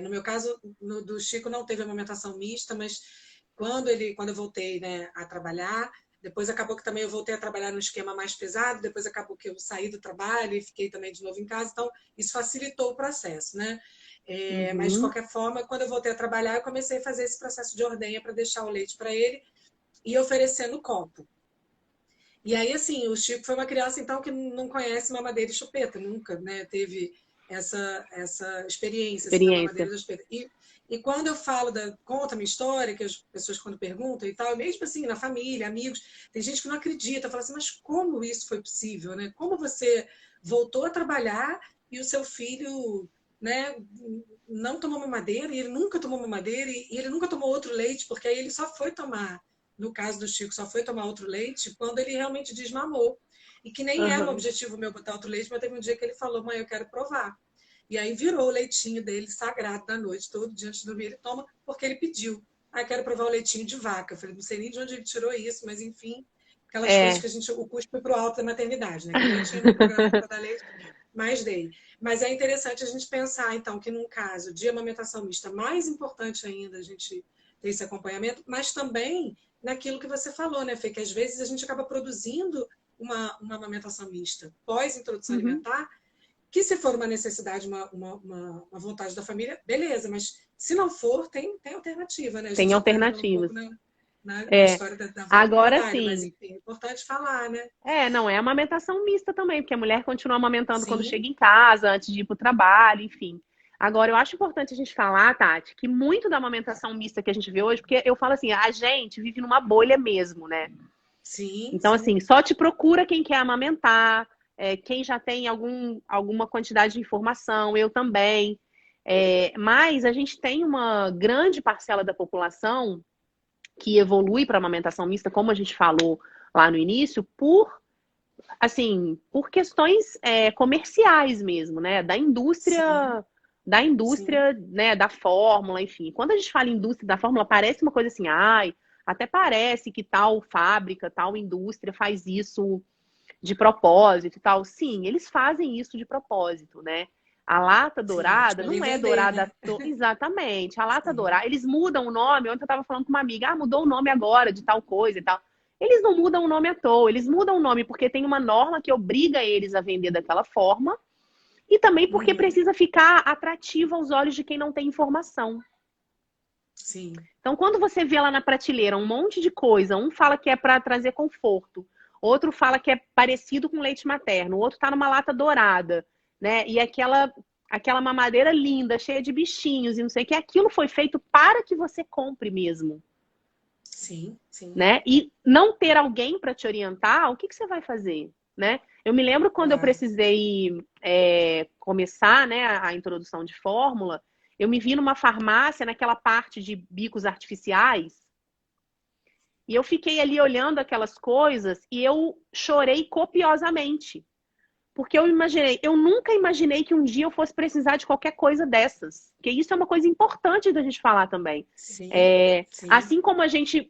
no meu caso, do Chico não teve amamentação mista, mas quando eu voltei, né, a trabalhar, depois acabou que também eu voltei a trabalhar num esquema mais pesado, depois acabou que eu saí do trabalho e fiquei também de novo em casa, então isso facilitou o processo, né? Mas de Uhum. qualquer forma, quando eu voltei a trabalhar, eu comecei a fazer esse processo de ordenha para deixar o leite para ele e oferecendo copo. E aí, assim, o Chico foi uma criança, então, que não conhece mamadeira e chupeta, nunca, né? Teve essa experiência, assim, da mamadeira Experiência. e da chupeta. E quando eu falo, conta a minha história, que as pessoas quando perguntam e tal, mesmo assim, na família, amigos, tem gente que não acredita, fala assim, mas como isso foi possível, né? Como você voltou a trabalhar e o seu filho, né, não tomou mamadeira, e ele nunca tomou mamadeira, e ele nunca tomou outro leite, porque aí ele só foi tomar, no caso do Chico, só foi tomar outro leite quando ele realmente desmamou. E que nem era um Aham. objetivo meu botar outro leite, mas teve um dia que ele falou, mãe, eu quero provar. E aí virou o leitinho dele sagrado da noite, todo dia antes de dormir ele toma, porque ele pediu. Ah, quero provar o leitinho de vaca. Eu falei, não sei nem de onde ele tirou isso, mas enfim, aquelas coisas que a gente, o cuspe pro alto da maternidade, né? Que eu tinha no programa para dar leite, mas dei. Mas é interessante a gente pensar, então, que num caso de amamentação mista, mais importante ainda a gente ter esse acompanhamento, mas também naquilo que você falou, né, Fê? Que às vezes a gente acaba produzindo uma amamentação mista pós-introdução alimentar, que se for uma necessidade, uma vontade da família, beleza, mas se não for, tem alternativa, né? A Tem gente está entrando um alternativas. pouco na história da volta da Agora medalha, mas sim. enfim, é importante falar, né? Não é amamentação mista também, porque a mulher continua amamentando quando Sim, chega em casa, antes de ir para o trabalho, enfim. Agora, eu acho importante a gente falar, Tati, que muito da amamentação mista que a gente vê hoje, porque eu falo assim, a gente vive numa bolha mesmo, né? sim, Então, assim, só te procura quem quer amamentar, quem já tem alguma quantidade de informação, eu também. Mas a gente tem uma grande parcela da população que evolui para a amamentação mista, como a gente falou lá no início, por questões comerciais mesmo, né? sim, Da sim. indústria, né? Da fórmula, enfim. Quando a gente fala em indústria da fórmula, parece uma coisa assim, ai, até parece que tal fábrica, tal indústria faz isso de propósito e tal. Sim, eles fazem isso de propósito, né? A lata Sim, eles dourada querem não é vender, dourada. né? Exatamente. A lata Sim. dourada, eles mudam o nome. Ontem eu estava falando com uma amiga, mudou o nome agora de tal coisa e tal. Eles não mudam o nome à toa, eles mudam o nome porque tem uma norma que obriga eles a vender daquela forma e também porque Uhum. precisa ficar atrativo aos olhos de quem não tem informação. Sim. Então, quando você vê lá na prateleira um monte de coisa, um fala que é para trazer conforto, outro fala que é parecido com leite materno, o outro está numa lata dourada, né? E aquela mamadeira linda, cheia de bichinhos e não sei o que, aquilo foi feito para que você compre mesmo, Sim, sim. né? E não ter alguém para te orientar, o que você vai fazer, né? Eu me lembro quando eu Claro. precisei começar, né, a introdução de fórmula, eu me vi numa farmácia, naquela parte de bicos artificiais, e eu fiquei ali olhando aquelas coisas e eu chorei copiosamente. Porque eu nunca imaginei que um dia eu fosse precisar de qualquer coisa dessas. Porque isso é uma coisa importante da gente falar também. Sim, sim. Assim como a gente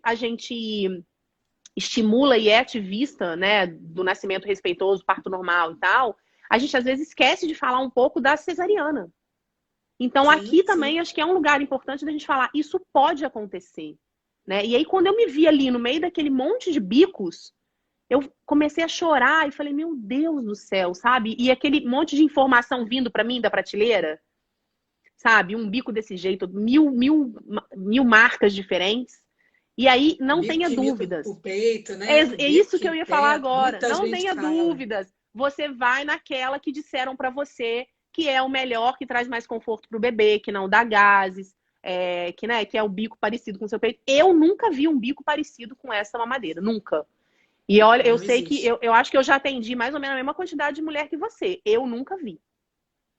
estimula e é ativista, né, do nascimento respeitoso, parto normal e tal, a gente às vezes esquece de falar um pouco da cesariana. Então, Sim, aqui sim. também acho que é um lugar importante da gente falar, isso pode acontecer, né? E aí, quando eu me vi ali no meio daquele monte de bicos, eu comecei a chorar e falei, meu Deus do céu, sabe? E aquele monte de informação vindo para mim da prateleira, sabe? Um bico desse jeito, mil marcas diferentes. E aí, não Bico tenha que imita dúvidas. o peito, É, né? O é bico isso que que eu ia falar pega. agora. Muita Não gente tenha fala. dúvidas. Você vai naquela que disseram para você que é o melhor, que traz mais conforto para o bebê, que não dá gases, que é o bico parecido com o seu peito. Eu nunca vi um bico parecido com essa mamadeira. Nunca. E olha, eu Não sei que existe. eu acho que eu já atendi mais ou menos a mesma quantidade de mulher que você. Eu nunca vi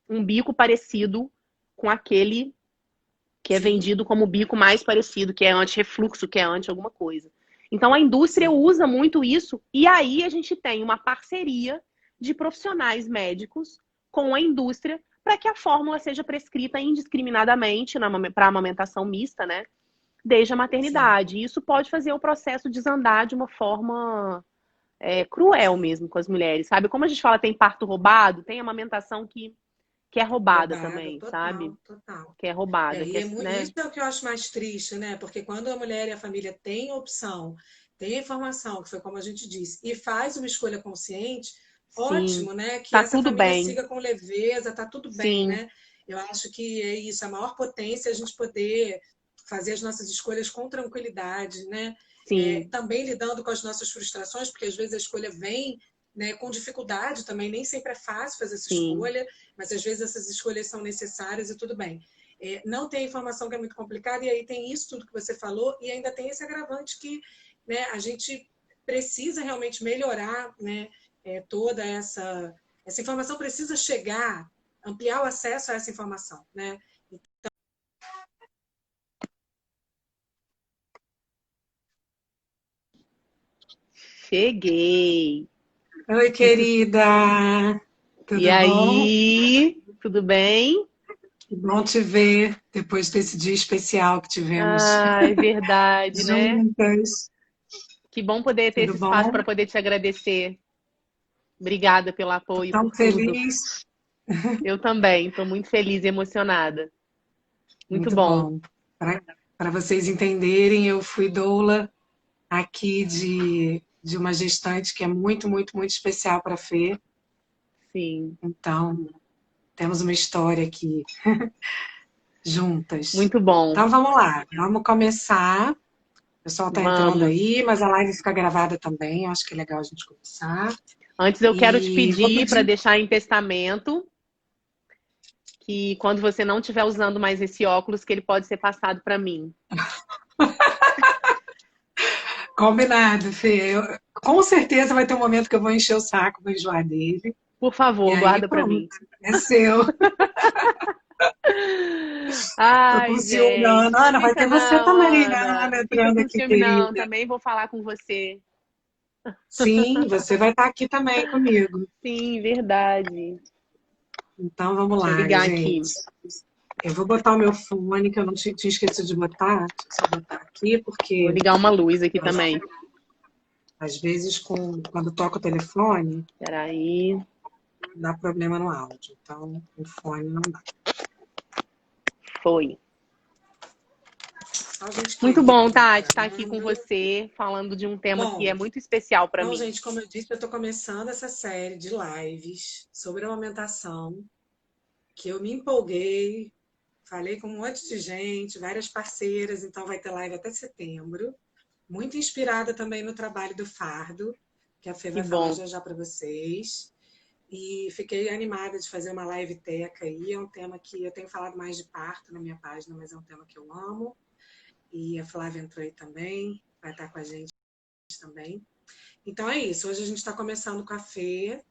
um bico parecido com aquele que é Sim, vendido como o bico mais parecido, que é anti-refluxo, que é anti alguma coisa. Então a indústria sim. usa muito isso, e aí a gente tem uma parceria de profissionais médicos com a indústria para que a fórmula seja prescrita indiscriminadamente para amamentação mista, né? Desde a Sim, maternidade. E isso pode fazer o processo desandar de uma forma cruel sim. mesmo com as mulheres, sabe? Como a gente fala, tem parto roubado, tem amamentação que é roubada Roubada, também, sabe? total, total. Que é roubada, que E é, né? isso é o que eu acho mais triste, né? Porque quando a mulher e a família têm a opção, têm a informação, que foi como a gente disse, e faz uma escolha consciente, Sim, ótimo, né? Que tá essa tudo família bem. siga com leveza, tá tudo bem, Sim, né? Eu acho que é isso, a maior potência é a gente poder fazer as nossas escolhas com tranquilidade, né? sim, Também lidando com as nossas frustrações, porque às vezes a escolha vem, né, com dificuldade também, nem sempre é fácil fazer essa sim. escolha, mas às vezes essas escolhas são necessárias e tudo bem. Não tem informação que é muito complicada, e aí tem isso tudo que você falou, e ainda tem esse agravante que, né, a gente precisa realmente melhorar, né, toda essa informação precisa chegar, ampliar o acesso a essa informação, né? Cheguei. Oi, querida, E tudo bom? aí, tudo bem? Que bom te ver depois desse dia especial que tivemos Ah, é verdade, né? juntas. Que bom poder ter Tudo esse espaço bom? para poder te agradecer. Obrigada pelo Tô apoio, tão por tudo. feliz. Eu também, estou muito feliz e emocionada. Muito Muito bom. bom. Para vocês entenderem, eu fui doula aqui de uma gestante que é muito, muito, muito especial para a Fê. Sim, Então, temos uma história aqui juntas. muito bom. Então, vamos lá. Vamos começar. O pessoal está entrando Vamos. aí, mas a live fica gravada também. Acho que é legal a gente começar. Antes eu quero te E vou pedir para pedir. deixar em testamento que quando você não estiver usando mais esse óculos, que ele pode ser passado para mim. Combinado, Fê. Com certeza vai ter um momento que eu vou encher o saco, vou enjoar dele. Por E favor, aí, guarda para pronto. mim. É seu. Tô com Ai, ciúme, não. gente, não Ana, vai fica ter você não, também, né, Ana. Ana, Não fica entrando com aqui, ciúme, não. querida. Também vou falar com você. Sim, você vai estar aqui também comigo. Sim, verdade. Então, vamos Deixa eu lá, ligar aqui. gente. Eu vou botar o meu fone, que eu não tinha esquecido de botar. Deixa eu só botar aqui, Vou porque ligar uma luz aqui também. às vezes, quando toca o telefone, Peraí. dá problema no áudio. Então, o fone não dá. Foi. Só gente Muito querida bom, que Tati, estar aqui com entrando. você, falando de um tema que é Bom, muito especial para então, mim. gente, como eu disse, eu estou começando essa série de lives sobre a amamentação, que eu me empolguei, falei com um monte de gente, várias parceiras, então vai ter live até setembro. Muito inspirada também no trabalho do Fardo, que a Fê Que vai falar bom. já já para vocês. E fiquei animada de fazer uma live teca aí. É um tema que eu tenho falado mais de parto na minha página, mas é um tema que eu amo. E a Flávia entrou aí também, vai estar com a gente também. Então é isso. Hoje a gente está começando com a Fê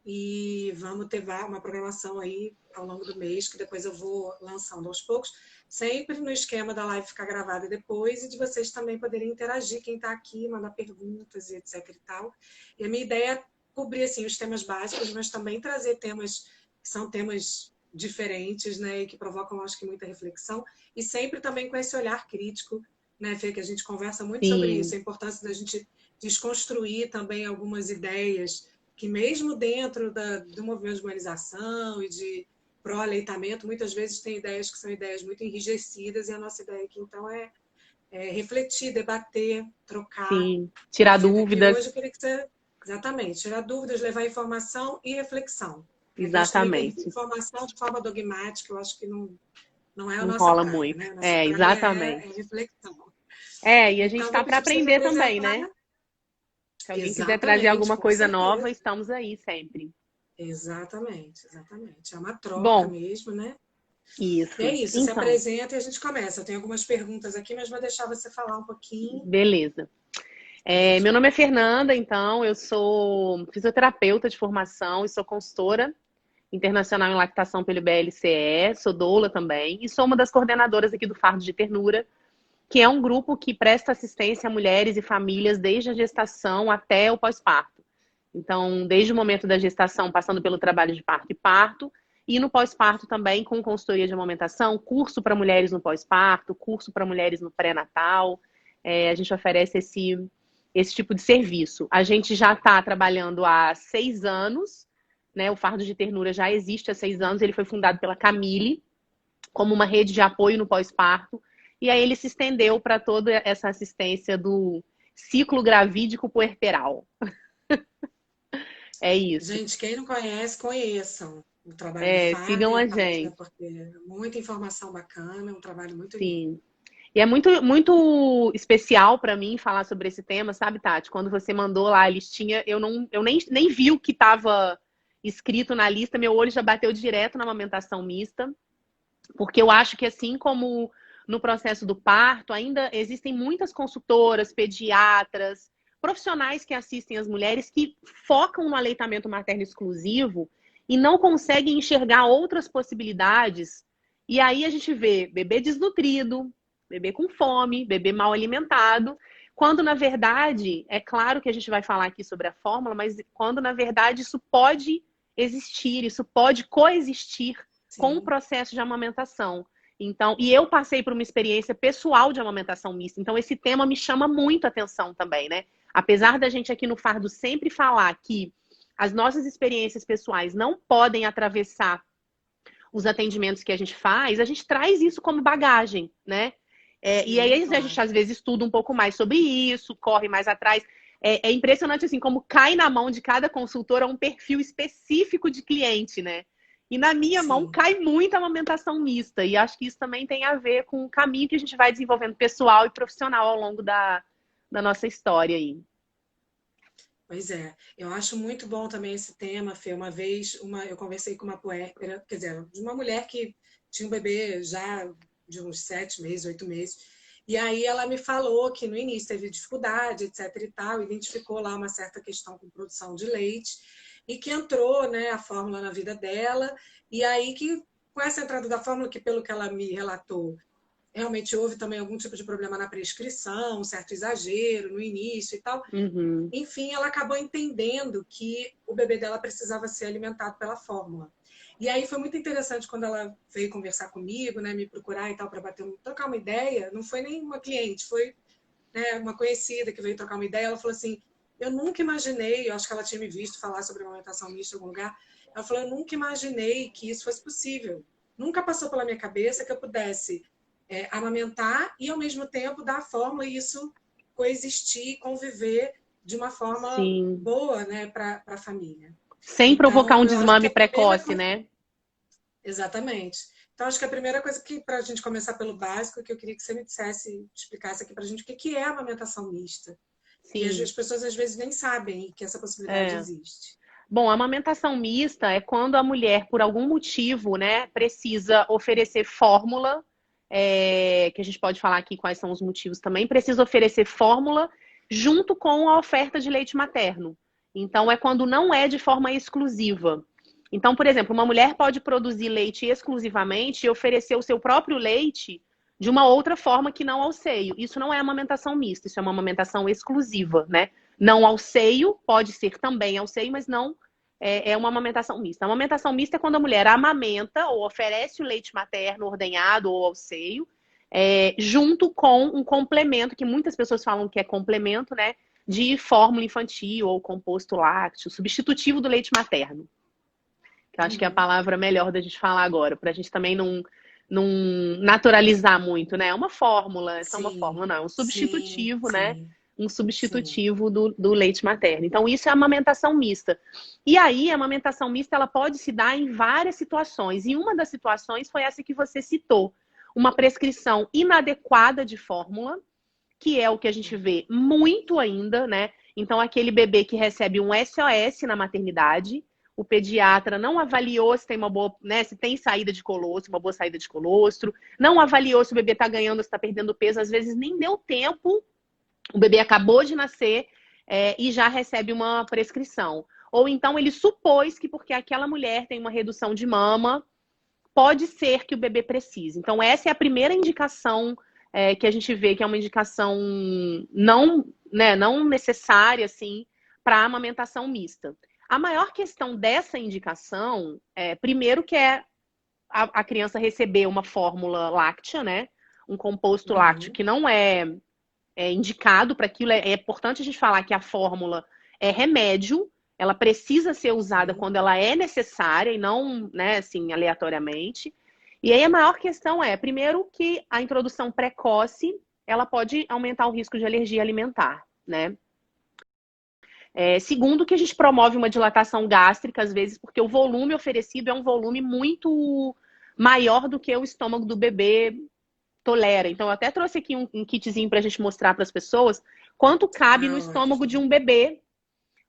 e vamos ter uma programação aí ao longo do mês, que depois eu vou lançando aos poucos, sempre no esquema da live ficar gravada depois e de vocês também poderem interagir, quem está aqui, mandar perguntas e etc e tal. E a minha ideia é cobrir assim, os temas básicos, mas também trazer temas que são temas diferentes, né, e que provocam, acho que, muita reflexão, e sempre também com esse olhar crítico, né, Fê, que a gente conversa muito sobre Sim, isso, a importância da gente desconstruir também algumas ideias que mesmo dentro do movimento de humanização e de pró-aleitamento, muitas vezes tem ideias que são ideias muito enrijecidas, e a nossa ideia aqui, então, é refletir, debater, trocar. sim. Né, Tirar Fê? Aqui hoje dúvidas. eu queria que você, exatamente, tirar dúvidas, levar informação e reflexão. A gente também tem Exatamente. informação de forma dogmática, eu acho que não é a Não nossa rola praia, muito. né? A nossa É, praia é exatamente. reflexão. É, e a gente Então, está vou para pedir para você se aprender também, apresentar. né? Se alguém quiser trazer Exatamente, alguma com coisa nova, certeza. estamos aí sempre. Exatamente, exatamente. É uma troca Bom, mesmo, né? E é isso. isso, se Então, apresenta e a gente começa. Eu tenho algumas perguntas aqui, mas vou deixar você falar um pouquinho beleza. e a gente Meu nome é começa. Fernanda, então, eu sou fisioterapeuta de formação e sou consultora internacional em lactação pelo IBLCE, sou doula também, e sou uma das coordenadoras aqui do Fardo de Ternura, que é um grupo que presta assistência a mulheres e famílias desde a gestação até o pós-parto. Então, desde o momento da gestação, passando pelo trabalho de parto e parto, e no pós-parto também com consultoria de amamentação, curso para mulheres no pós-parto, curso para mulheres no pré-natal. A gente oferece esse tipo de serviço. A gente já está trabalhando há 6 anos, né? O Fardo de Ternura já existe há 6 anos, ele foi fundado pela Camille, como uma rede de apoio no pós-parto, e aí ele se estendeu para toda essa assistência do ciclo gravídico puerperal. É isso. Gente, quem não conhece, conheçam o trabalho do Fardo Sigam e a a página, gente. porque é muita informação bacana, é um trabalho muito lindo. Sim. E é muito, muito especial para mim falar sobre esse tema, sabe, Tati? Quando você mandou lá a listinha, eu nem vi o que estava escrito na lista, meu olho já bateu direto na amamentação mista, porque eu acho que assim como no processo do parto, ainda existem muitas consultoras, pediatras, profissionais que assistem as mulheres que focam no aleitamento materno exclusivo e não conseguem enxergar outras possibilidades. E aí a gente vê bebê desnutrido, bebê com fome, bebê mal alimentado, quando na verdade, é claro que a gente vai falar aqui sobre a fórmula, mas quando na verdade isso pode existir, isso pode coexistir com o Sim. processo de amamentação. Então, e eu passei por uma experiência pessoal de amamentação mista, então esse tema me chama muito a atenção também, né? Apesar da gente aqui no Fardo sempre falar que as nossas experiências pessoais não podem atravessar os atendimentos que a gente faz, a gente traz isso como bagagem, né? Sim, e aí a claro. gente às vezes estuda um pouco mais sobre isso, corre mais atrás. É impressionante assim como cai na mão de cada consultora um perfil específico de cliente, né? E na minha mão Sim. cai muita amamentação mista. E acho que isso também tem a ver com o caminho que a gente vai desenvolvendo pessoal e profissional ao longo da nossa história aí. Pois é, eu acho muito bom também esse tema, Fê. Uma vez eu conversei com uma puérpera, quer dizer, de uma mulher que tinha um bebê já de uns 7 meses, 8 meses, e aí ela me falou que no início teve dificuldade, etc e tal, identificou lá uma certa questão com produção de leite, e que entrou, né, a fórmula na vida dela, e aí que com essa entrada da fórmula, que pelo que ela me relatou, realmente houve também algum tipo de problema na prescrição, um certo exagero no início e tal. Uhum. Enfim, ela acabou entendendo que o bebê dela precisava ser alimentado pela fórmula. E aí foi muito interessante quando ela veio conversar comigo, né, me procurar e tal, para trocar uma ideia. Não foi nem uma cliente, foi, né, uma conhecida que veio trocar uma ideia. Ela falou assim: eu nunca imaginei, eu acho que ela tinha me visto falar sobre amamentação mista em algum lugar. Ela falou: eu nunca imaginei que isso fosse possível. Nunca passou pela minha cabeça que eu pudesse amamentar e, ao mesmo tempo, dar a fórmula e isso coexistir, conviver de uma forma Sim. boa, né, para a família. Sem provocar um Então, eu acho que desmame a primeira precoce, coisa... né? Exatamente. Então, acho que a primeira coisa que, para a gente começar pelo básico, que eu queria que você me dissesse, explicasse aqui para a gente, o que é a amamentação mista? Que Sim. as pessoas, às vezes, nem sabem que essa possibilidade É. existe. Bom, a amamentação mista é quando a mulher, por algum motivo, né, precisa oferecer fórmula, que a gente pode falar aqui quais são os motivos também, precisa oferecer fórmula junto com a oferta de leite materno. Então, é quando não é de forma exclusiva. Então, por exemplo, uma mulher pode produzir leite exclusivamente e oferecer o seu próprio leite de uma outra forma que não ao seio. Isso não é amamentação mista, isso é uma amamentação exclusiva, né? Não ao seio, pode ser também ao seio, mas não é uma amamentação mista. A amamentação mista é quando a mulher amamenta ou oferece o leite materno ordenhado ou ao seio, junto com um complemento, que muitas pessoas falam que é complemento, né? De fórmula infantil ou composto lácteo, substitutivo do leite materno. Que eu acho que é a palavra melhor da gente falar agora, para a gente também não naturalizar muito, né? É uma fórmula, é só uma Sim, fórmula, não, é um sim, substitutivo, né? sim, Um sim. substitutivo do leite materno. Então, isso é a amamentação mista. E aí, a amamentação mista, ela pode se dar em várias situações. E uma das situações foi essa que você citou. Uma prescrição inadequada de fórmula, que é o que a gente vê muito ainda, né? Então, aquele bebê que recebe um SOS na maternidade, o pediatra não avaliou se tem uma boa, né, se tem saída de colostro, uma boa saída de colostro, não avaliou se o bebê está ganhando ou se está perdendo peso, às vezes nem deu tempo, o bebê acabou de nascer e já recebe uma prescrição. Ou então ele supôs que porque aquela mulher tem uma redução de mama, pode ser que o bebê precise. Então, essa é a primeira indicação que a gente vê que é uma indicação não, né, não necessária, assim, para a amamentação mista. A maior questão dessa indicação primeiro, que é a criança receber uma fórmula láctea, né? Um composto lácteo que não é indicado para aquilo. É importante a gente falar que a fórmula é remédio, ela precisa ser usada quando ela é necessária e não, né, assim, aleatoriamente. E aí a maior questão primeiro, que a introdução precoce, ela pode aumentar o risco de alergia alimentar, né? Segundo, que a gente promove uma dilatação gástrica, às vezes, porque o volume oferecido é um volume muito maior do que o estômago do bebê tolera. Então, eu até trouxe aqui um kitzinho para a gente mostrar para as pessoas quanto cabe no estômago de Ótimo. um bebê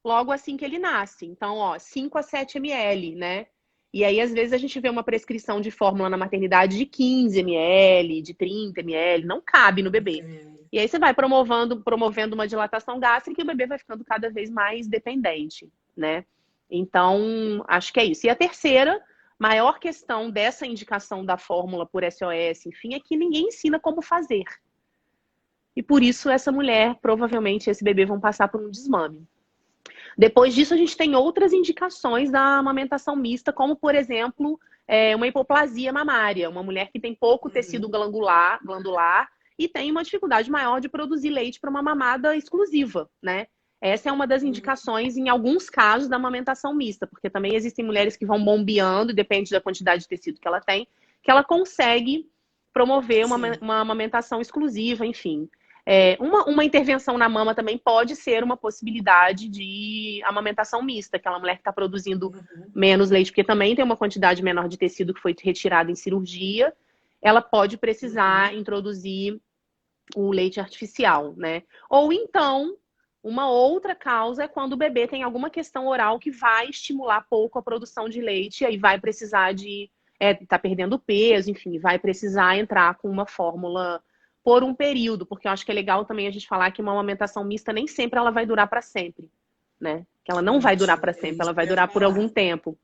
logo assim que ele nasce. Então, 5 a 7 ml, né? E aí, às vezes, a gente vê uma prescrição de fórmula na maternidade de 15 ml, de 30 ml, não cabe no bebê. E aí você vai promovendo uma dilatação gástrica e o bebê vai ficando cada vez mais dependente, né? Então, acho que é isso. E a terceira, maior questão dessa indicação da fórmula por SOS, enfim, é que ninguém ensina como fazer. E por isso essa mulher, provavelmente, esse bebê vão passar por um desmame. Depois disso, a gente tem outras indicações da amamentação mista, como, por exemplo, uma hipoplasia mamária, uma mulher que tem pouco tecido glandular e tem uma dificuldade maior de produzir leite para uma mamada exclusiva, né? Essa é uma das Uhum. indicações em alguns casos da amamentação mista, porque também existem mulheres que vão bombeando, depende da quantidade de tecido que ela tem, que ela consegue promover Sim. uma amamentação exclusiva, enfim. Uma intervenção na mama também pode ser uma possibilidade de amamentação mista, aquela mulher que está produzindo Uhum. menos leite, porque também tem uma quantidade menor de tecido que foi retirado em cirurgia, ela pode precisar Uhum. introduzir o leite artificial, né? Ou então, uma outra causa é quando o bebê tem alguma questão oral que vai estimular pouco a produção de leite, e aí vai precisar de tá perdendo peso, enfim, vai precisar entrar com uma fórmula por um período, porque eu acho que é legal também a gente falar que uma amamentação mista nem sempre ela vai durar para sempre, né? Que ela não vai durar Ótimo. para É sempre, isso ela que vai eu ia durar por algum falar. tempo.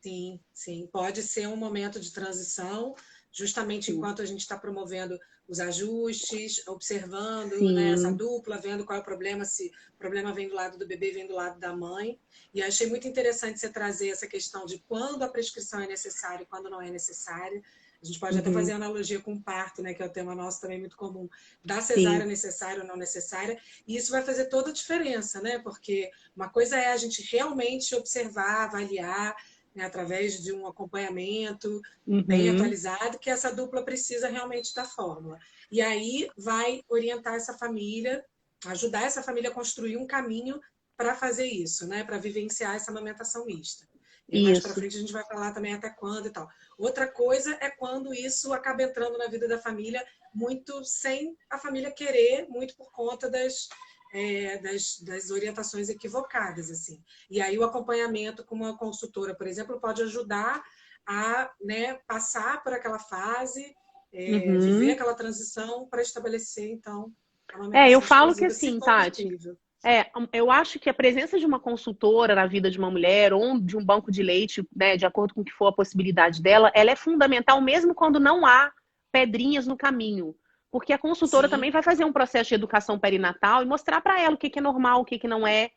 Sim, sim. Pode ser um momento de transição, justamente Sim. enquanto a gente está promovendo os ajustes, observando, né, essa Sim. dupla, vendo qual é o problema, se o problema vem do lado do bebê, vem do lado da mãe. E achei muito interessante você trazer essa questão de quando a prescrição é necessária e quando não é necessária. A gente pode até fazer Uhum. analogia com o parto, né, que é o tema nosso também muito comum, da Sim. cesárea necessária ou não necessária. E isso vai fazer toda a diferença, né? Porque uma coisa é a gente realmente observar, avaliar, né, através de um acompanhamento bem Uhum. atualizado, que essa dupla precisa realmente da fórmula. E aí vai orientar essa família, ajudar essa família a construir um caminho para fazer isso, né, para vivenciar essa amamentação mista. E mais para Isso. frente a gente vai falar também até quando e tal. Outra coisa é quando isso acaba entrando na vida da família muito sem a família querer, muito por conta das orientações equivocadas, assim. E aí o acompanhamento com uma consultora, por exemplo, pode ajudar a, né, passar por aquela fase, viver Uhum. aquela transição para estabelecer, então, a Eu amamentação falo que exclusiva, se assim, for Tati, possível. eu acho que a presença de uma consultora na vida de uma mulher ou de um banco de leite, né, de acordo com o que for a possibilidade dela, ela é fundamental mesmo quando não há pedrinhas no caminho. Porque a consultora também Sim, vai fazer um processo de educação perinatal e mostrar para ela o que é normal, o que não é. sim,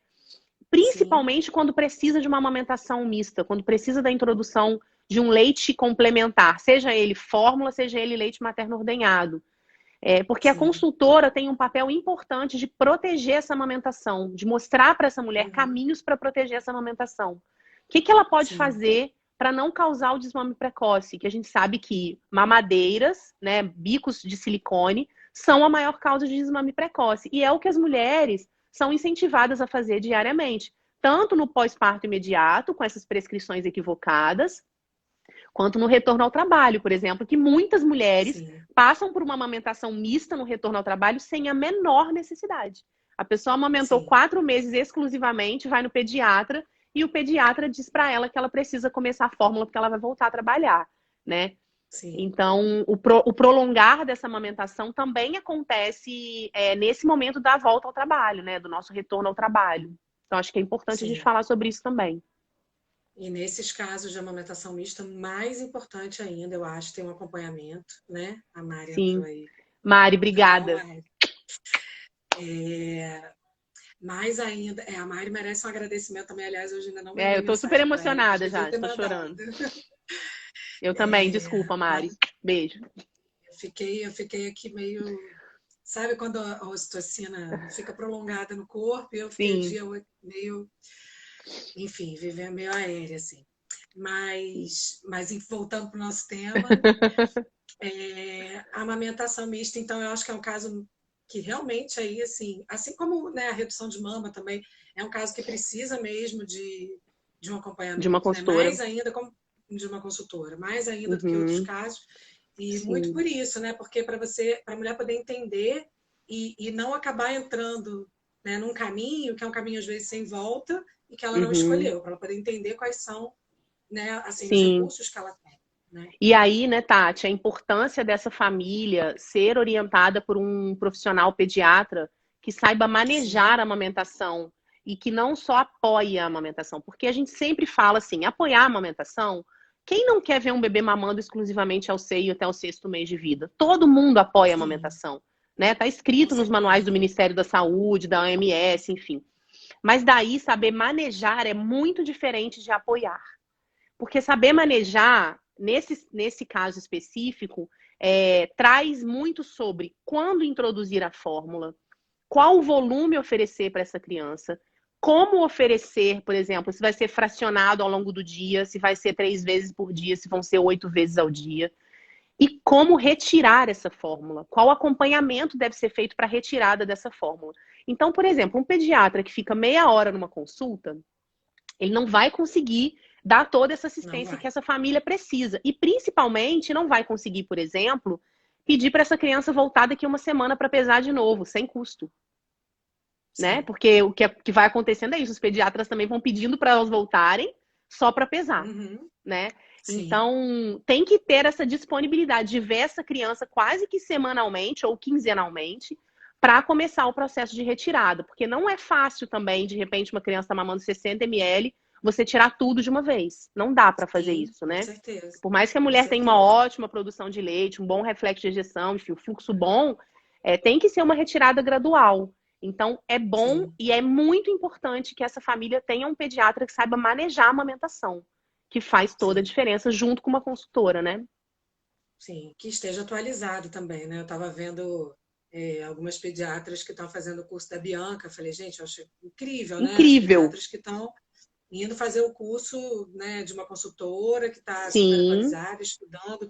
Principalmente quando precisa de uma amamentação mista, quando precisa da introdução de um leite complementar, seja ele fórmula, seja ele leite materno ordenhado. Porque a sim. consultora tem um papel importante de proteger essa amamentação, de mostrar para essa mulher Uhum, caminhos para proteger essa amamentação. O que ela pode sim, fazer para não causar o desmame precoce? Que a gente sabe que mamadeiras, né, bicos de silicone, são a maior causa de desmame precoce. E é o que as mulheres são incentivadas a fazer diariamente, tanto no pós-parto imediato, com essas prescrições equivocadas, quanto no retorno ao trabalho, por exemplo, que muitas mulheres sim, passam por uma amamentação mista no retorno ao trabalho sem a menor necessidade. A pessoa amamentou sim, 4 meses exclusivamente, vai no pediatra e o pediatra diz para ela que ela precisa começar a fórmula porque ela vai voltar a trabalhar, né? sim, Então, o prolongar dessa amamentação também acontece nesse momento da volta ao trabalho, né? Do nosso retorno ao trabalho. Então, acho que é importante a gente sim. falar sobre isso também. E nesses casos de amamentação mista, mais importante ainda, eu acho, tem um acompanhamento, né? A Mari entrou Sim. aí. Mari, Tá bom, obrigada. Mari? É, mais ainda, a Mari merece um agradecimento também. Aliás, hoje ainda não mandei Eu tô super mensagem para ela, mas emocionada já, devia ter estou mandado. chorando. Eu também, desculpa, Mas Mari. Beijo. eu fiquei aqui meio. Sabe quando a ocitocina fica prolongada no corpo e eu fiquei o Sim, dia meio, enfim, vivendo meio aérea, assim. Mas voltando para o nosso tema, a amamentação mista, então, eu acho que é um caso que realmente aí, assim como, né, a redução de mama também, é um caso que precisa mesmo de um de uma acompanhamento, né? consultora. Mais ainda como de uma consultora, mais ainda do que outros Uhum, casos, e muito sim. por isso, né? Porque para a mulher poder entender e não acabar entrando, né, num caminho que é um caminho às vezes sem volta e que ela não Uhum, escolheu, para ela poder entender quais são, né, assim, os sim. recursos que ela tem, né? E aí, né, Tati, a importância dessa família ser orientada por um profissional pediatra que saiba manejar Sim, a amamentação e que não só apoie a amamentação, porque a gente sempre fala assim, apoiar a amamentação, quem não quer ver um bebê mamando exclusivamente ao seio até o 6º mês de vida? Todo mundo apoia a sim. amamentação, né? Tá Com escrito nos manuais do certeza. Ministério da Saúde, da OMS, enfim. Mas daí saber manejar é muito diferente de apoiar. Porque saber manejar, nesse caso específico, traz muito sobre quando introduzir a fórmula, qual volume oferecer para essa criança, como oferecer, por exemplo, se vai ser fracionado ao longo do dia, se vai ser 3 vezes por dia, se vão ser 8 vezes ao dia. E como retirar essa fórmula? Qual acompanhamento deve ser feito para a retirada dessa fórmula? Então, por exemplo, um pediatra que fica meia hora numa consulta, ele não vai conseguir dar toda essa assistência que essa família precisa. E, principalmente, não vai conseguir, por exemplo, pedir para essa criança voltar daqui uma semana para pesar de novo, sem custo. Né? Porque o que vai acontecendo é isso. Os pediatras também vão pedindo para elas voltarem só para pesar. Né? Então, tem que ter essa disponibilidade de ver essa criança quase que semanalmente ou quinzenalmente para começar o processo de retirada. Porque não é fácil também, de repente, uma criança está mamando 60 ml, você tirar tudo de uma vez. Não dá para fazer isso, né? Com certeza. Por mais que a mulher tenha uma ótima produção de leite, um bom reflexo de ejeção, enfim, o fluxo bom, tem que ser uma retirada gradual. Então, é bom e é muito importante que essa família tenha um pediatra que saiba manejar a amamentação, que faz toda a diferença junto com uma consultora, né? Sim, que esteja atualizado também, né? Eu estava vendo algumas pediatras que estão fazendo o curso da Bianca. Falei, gente, eu acho incrível, né? As pediatras que estão indo fazer o curso, né, de uma consultora que está super atualizada, estudando,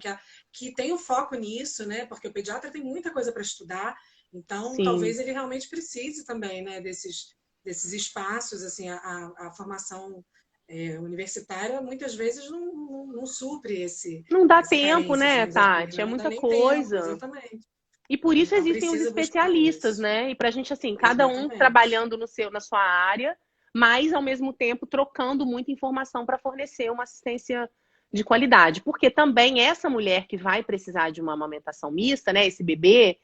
que tem um foco nisso, né? Porque o pediatra tem muita coisa para estudar. Então, talvez ele realmente precise também, né, desses espaços, assim, a formação universitária muitas vezes não supre não dá essa tempo, carência, né, digamos assim, Tati? né? É Não dá muita nem tempo, coisa. exatamente. E por isso Então, existem os precisa buscar especialistas, isso. né? E pra gente, assim, cada um Exatamente. trabalhando na sua área, mas ao mesmo tempo trocando muita informação para fornecer uma assistência de qualidade. Porque também essa mulher que vai precisar de uma amamentação mista, né? Esse bebê,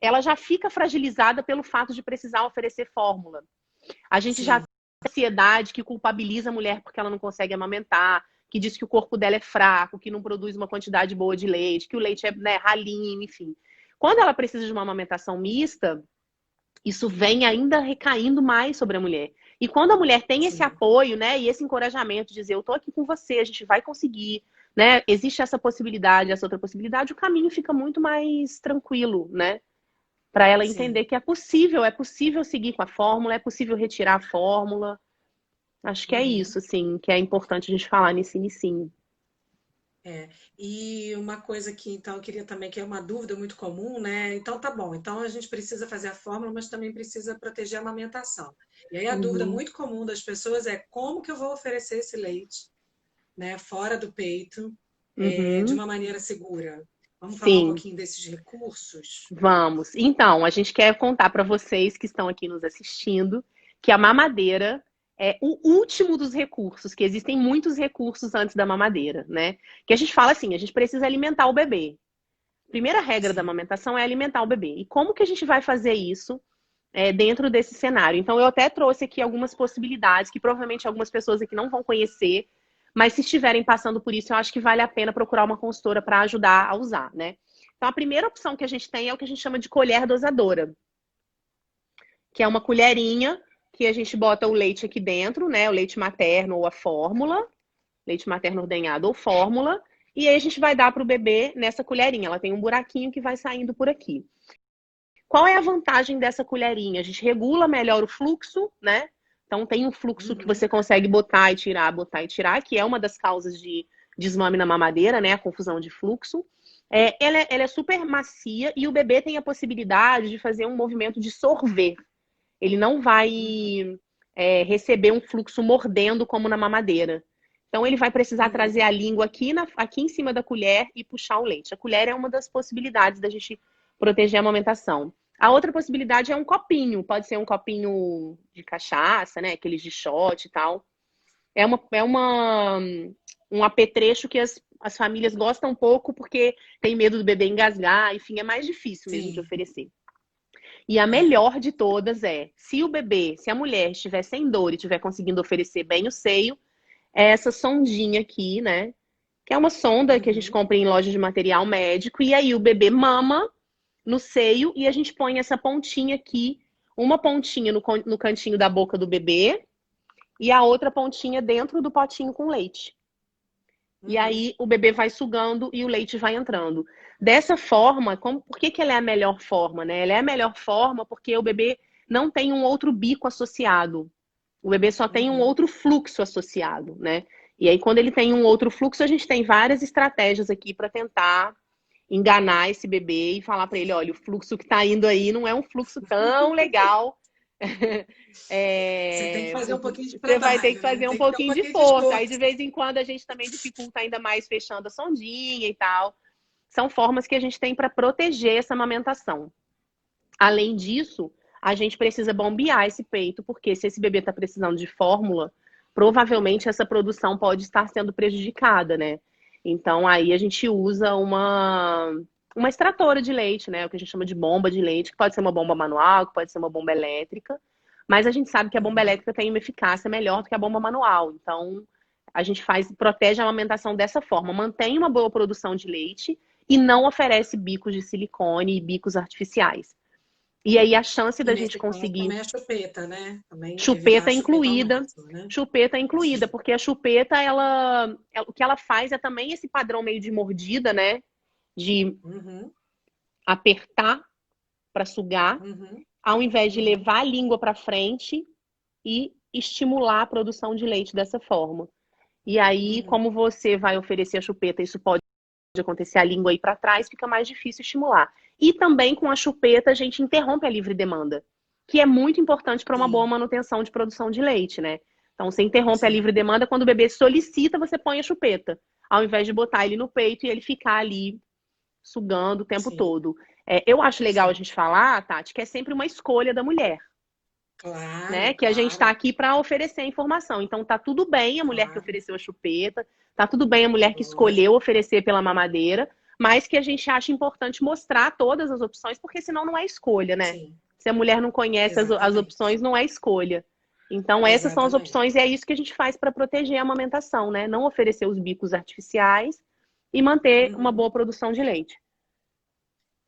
ela já fica fragilizada pelo fato de precisar oferecer fórmula. A gente já tem ansiedade que culpabiliza a mulher porque ela não consegue amamentar, que diz que o corpo dela é fraco, que não produz uma quantidade boa de leite, que o leite é, né, ralinho, enfim. Quando ela precisa de uma amamentação mista, isso vem ainda recaindo mais sobre a mulher. E quando a mulher tem esse apoio, né, e esse encorajamento de dizer, eu tô aqui com você, a gente vai conseguir, né, existe essa possibilidade, essa outra possibilidade, o caminho fica muito mais tranquilo, né? Para ela entender que é possível seguir com a fórmula, é possível retirar a fórmula. Acho que é isso, assim, que é importante a gente falar nesse inicinho. E uma coisa que, então, eu queria também, que é uma dúvida muito comum, né? Então, tá bom, então a gente precisa fazer a fórmula, mas também precisa proteger a amamentação. E aí a dúvida muito comum das pessoas é como que eu vou oferecer esse leite, né, fora do peito, de uma maneira segura? Vamos falar um pouquinho desses recursos? Vamos. Então, a gente quer contar para vocês que estão aqui nos assistindo que a mamadeira é o último dos recursos, que existem muitos recursos antes da mamadeira, né? Que a gente fala assim, a gente precisa alimentar o bebê. Primeira regra da amamentação é alimentar o bebê. E como que a gente vai fazer isso dentro desse cenário? Então, eu até trouxe aqui algumas possibilidades que provavelmente algumas pessoas aqui não vão conhecer, mas se estiverem passando por isso, eu acho que vale a pena procurar uma consultora para ajudar a usar, né? Então, a primeira opção que a gente tem é o que a gente chama de colher dosadora, que é uma colherinha que a gente bota o leite aqui dentro, né? O leite materno ou a fórmula, leite materno ordenhado ou fórmula, e aí a gente vai dar para o bebê nessa colherinha. Ela tem um buraquinho que vai saindo por aqui. Qual é a vantagem dessa colherinha? A gente regula melhor o fluxo, né? Então tem um fluxo que você consegue botar e tirar, que é uma das causas de desmame na mamadeira, né? A confusão de fluxo. Ela é super macia e o bebê tem a possibilidade de fazer um movimento de sorver. Ele não vai receber um fluxo mordendo como na mamadeira. Então ele vai precisar trazer a língua aqui em cima da colher e puxar o leite. A colher é uma das possibilidades da gente proteger a amamentação. A outra possibilidade é um copinho. Pode ser um copinho de cachaça, né? Aqueles de shot e tal. Um apetrecho que as famílias gostam um pouco porque tem medo do bebê engasgar. Enfim, é mais difícil mesmo de oferecer. E a melhor de todas se a mulher estiver sem dor e estiver conseguindo oferecer bem o seio, é essa sondinha aqui, né? Que é uma sonda que a gente compra em loja de material médico. E aí o bebê mama no seio e a gente põe essa pontinha aqui, uma pontinha no cantinho da boca do bebê e a outra pontinha dentro do potinho com leite. E aí o bebê vai sugando e o leite vai entrando. Dessa forma, por que que ela é a melhor forma, né? Ela é a melhor forma porque o bebê não tem um outro bico associado. O bebê só tem um outro fluxo associado, né? E aí, quando ele tem um outro fluxo, a gente tem várias estratégias aqui para tentar enganar esse bebê e falar para ele, olha, o fluxo que está indo aí não é um fluxo tão legal. Você tem que fazer um pouquinho de Você vai ter que trabalho, né? fazer um Tem que ter um pouquinho de pouquinho de força. Aí, de esforço. vez em quando, a gente também dificulta ainda mais fechando a sondinha e tal. São formas que a gente tem para proteger essa amamentação. Além disso, a gente precisa bombear esse peito, porque se esse bebê está precisando de fórmula, provavelmente essa produção pode estar sendo prejudicada, né? Então, aí a gente usa uma extratora de leite, né? O que a gente chama de bomba de leite, que pode ser uma bomba manual, que pode ser uma bomba elétrica. Mas a gente sabe que a bomba elétrica tem uma eficácia melhor do que a bomba manual. Então, a gente protege a amamentação dessa forma, mantém uma boa produção de leite e não oferece bicos de silicone e bicos artificiais. E aí a chance E da gente nesse caso conseguir também a chupeta, né? Também evitar chupeta a chupeta ao incluída, máximo, né? porque a chupeta, o que ela faz é também esse padrão meio de mordida, né? De Uhum, apertar para sugar, uhum, ao invés de uhum, levar a língua para frente e estimular a produção de leite dessa forma. E aí, uhum. como você vai oferecer a chupeta, isso pode acontecer a língua aí para trás, fica mais difícil estimular. E também com a chupeta a gente interrompe a livre demanda, que é muito importante para uma boa Sim, manutenção de produção de leite, né? Então você interrompe a sim. livre demanda quando o bebê solicita, você põe a chupeta, ao invés de botar ele no peito e ele ficar ali sugando o tempo Sim, todo. Eu acho legal a sim. gente falar, Tati, que é sempre uma escolha da mulher, né? Claro, Que a gente está claro, aqui para oferecer a informação. Então tá tudo bem a mulher que claro. ofereceu a chupeta, tá tudo bem a mulher que escolheu Lógico. oferecer pela mamadeira, mas que a gente acha importante mostrar todas as opções, porque senão não é escolha, né? Sim, Se a mulher não conhece as exatamente. opções, não é escolha. Então, essas são as opções Exatamente. e é isso que a gente faz para proteger a amamentação, né? Não oferecer os bicos artificiais e manter uma Uhum. boa produção de leite.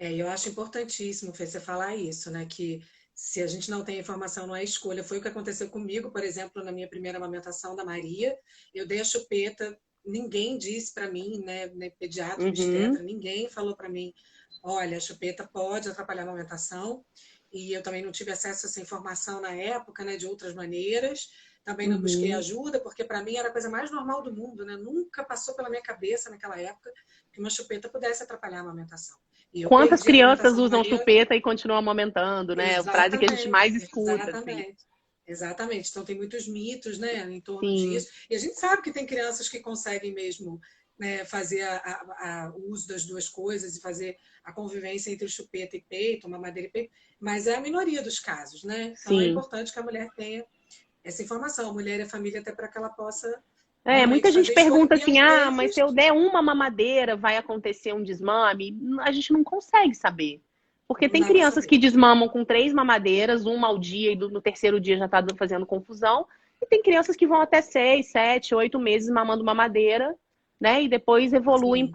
Eu acho importantíssimo, Fê, você falar isso, né? Que se a gente não tem informação, não é escolha. Foi o que aconteceu comigo, por exemplo, na minha primeira amamentação da Maria. Eu dei a chupeta, ninguém disse para mim, né, pediatra, Uhum, obstetra, ninguém falou para mim, olha, a chupeta pode atrapalhar a amamentação. E eu também não tive acesso a essa informação na época, né, de outras maneiras. Também não busquei uhum. ajuda, porque para mim era a coisa mais normal do mundo, né? Nunca passou pela minha cabeça naquela época que uma chupeta pudesse atrapalhar a amamentação. E eu Quantas perdi a crianças alimentação da usam Maria. chupeta e continuam amamentando, né? A frase que a gente Exatamente, mais escuta, assim. exatamente. Exatamente. Então tem muitos mitos, né, em torno Sim, disso. E a gente sabe que tem crianças que conseguem mesmo, né, fazer o uso das duas coisas e fazer a convivência entre chupeta e peito, mamadeira e peito, mas é a minoria dos casos, né? Então é sim. importante que a mulher tenha essa informação, a mulher e a família, até para que ela possa Muita realmente gente fazer escolha. pergunta E assim: às ah, mas se vezes, eu der uma mamadeira, vai acontecer um desmame? A gente não consegue saber. Porque não tem dá para crianças que saber. desmamam com 3 mamadeiras, uma ao dia, e no terceiro dia já está fazendo confusão. E tem crianças que vão até 6, 7, 8 meses mamando mamadeira, né? E depois evoluem Sim.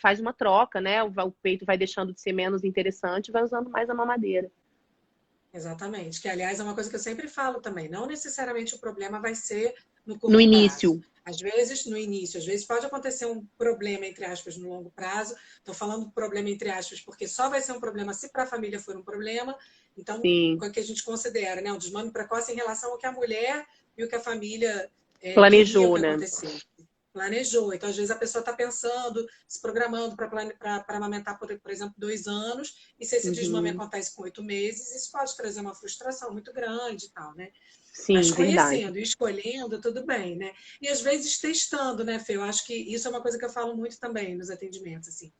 faz uma troca, né? O peito vai deixando de ser menos interessante e vai usando mais a mamadeira. Exatamente, que aliás é uma coisa que eu sempre falo também, não necessariamente o problema vai ser no No curto prazo. início, Às vezes, no início, às vezes pode acontecer um problema, entre aspas, no longo prazo. Estou falando problema, entre aspas, porque só vai ser um problema se para a família for um problema. Então, sim. o que a gente considera, né? Um desmame precoce em relação ao que a mulher e o que a família queria Planejou, que né? acontecesse. Planejou. Então, às vezes, a pessoa está pensando, se programando para amamentar, por exemplo, 2 anos, e se esse desmame Uhum. acontece com 8 meses, isso pode trazer uma frustração muito grande e tal, né? Mas Sim, verdade. conhecendo e escolhendo, tudo bem, né? E às vezes testando, né, Fê? Eu acho que isso é uma coisa que eu falo muito também nos atendimentos, assim.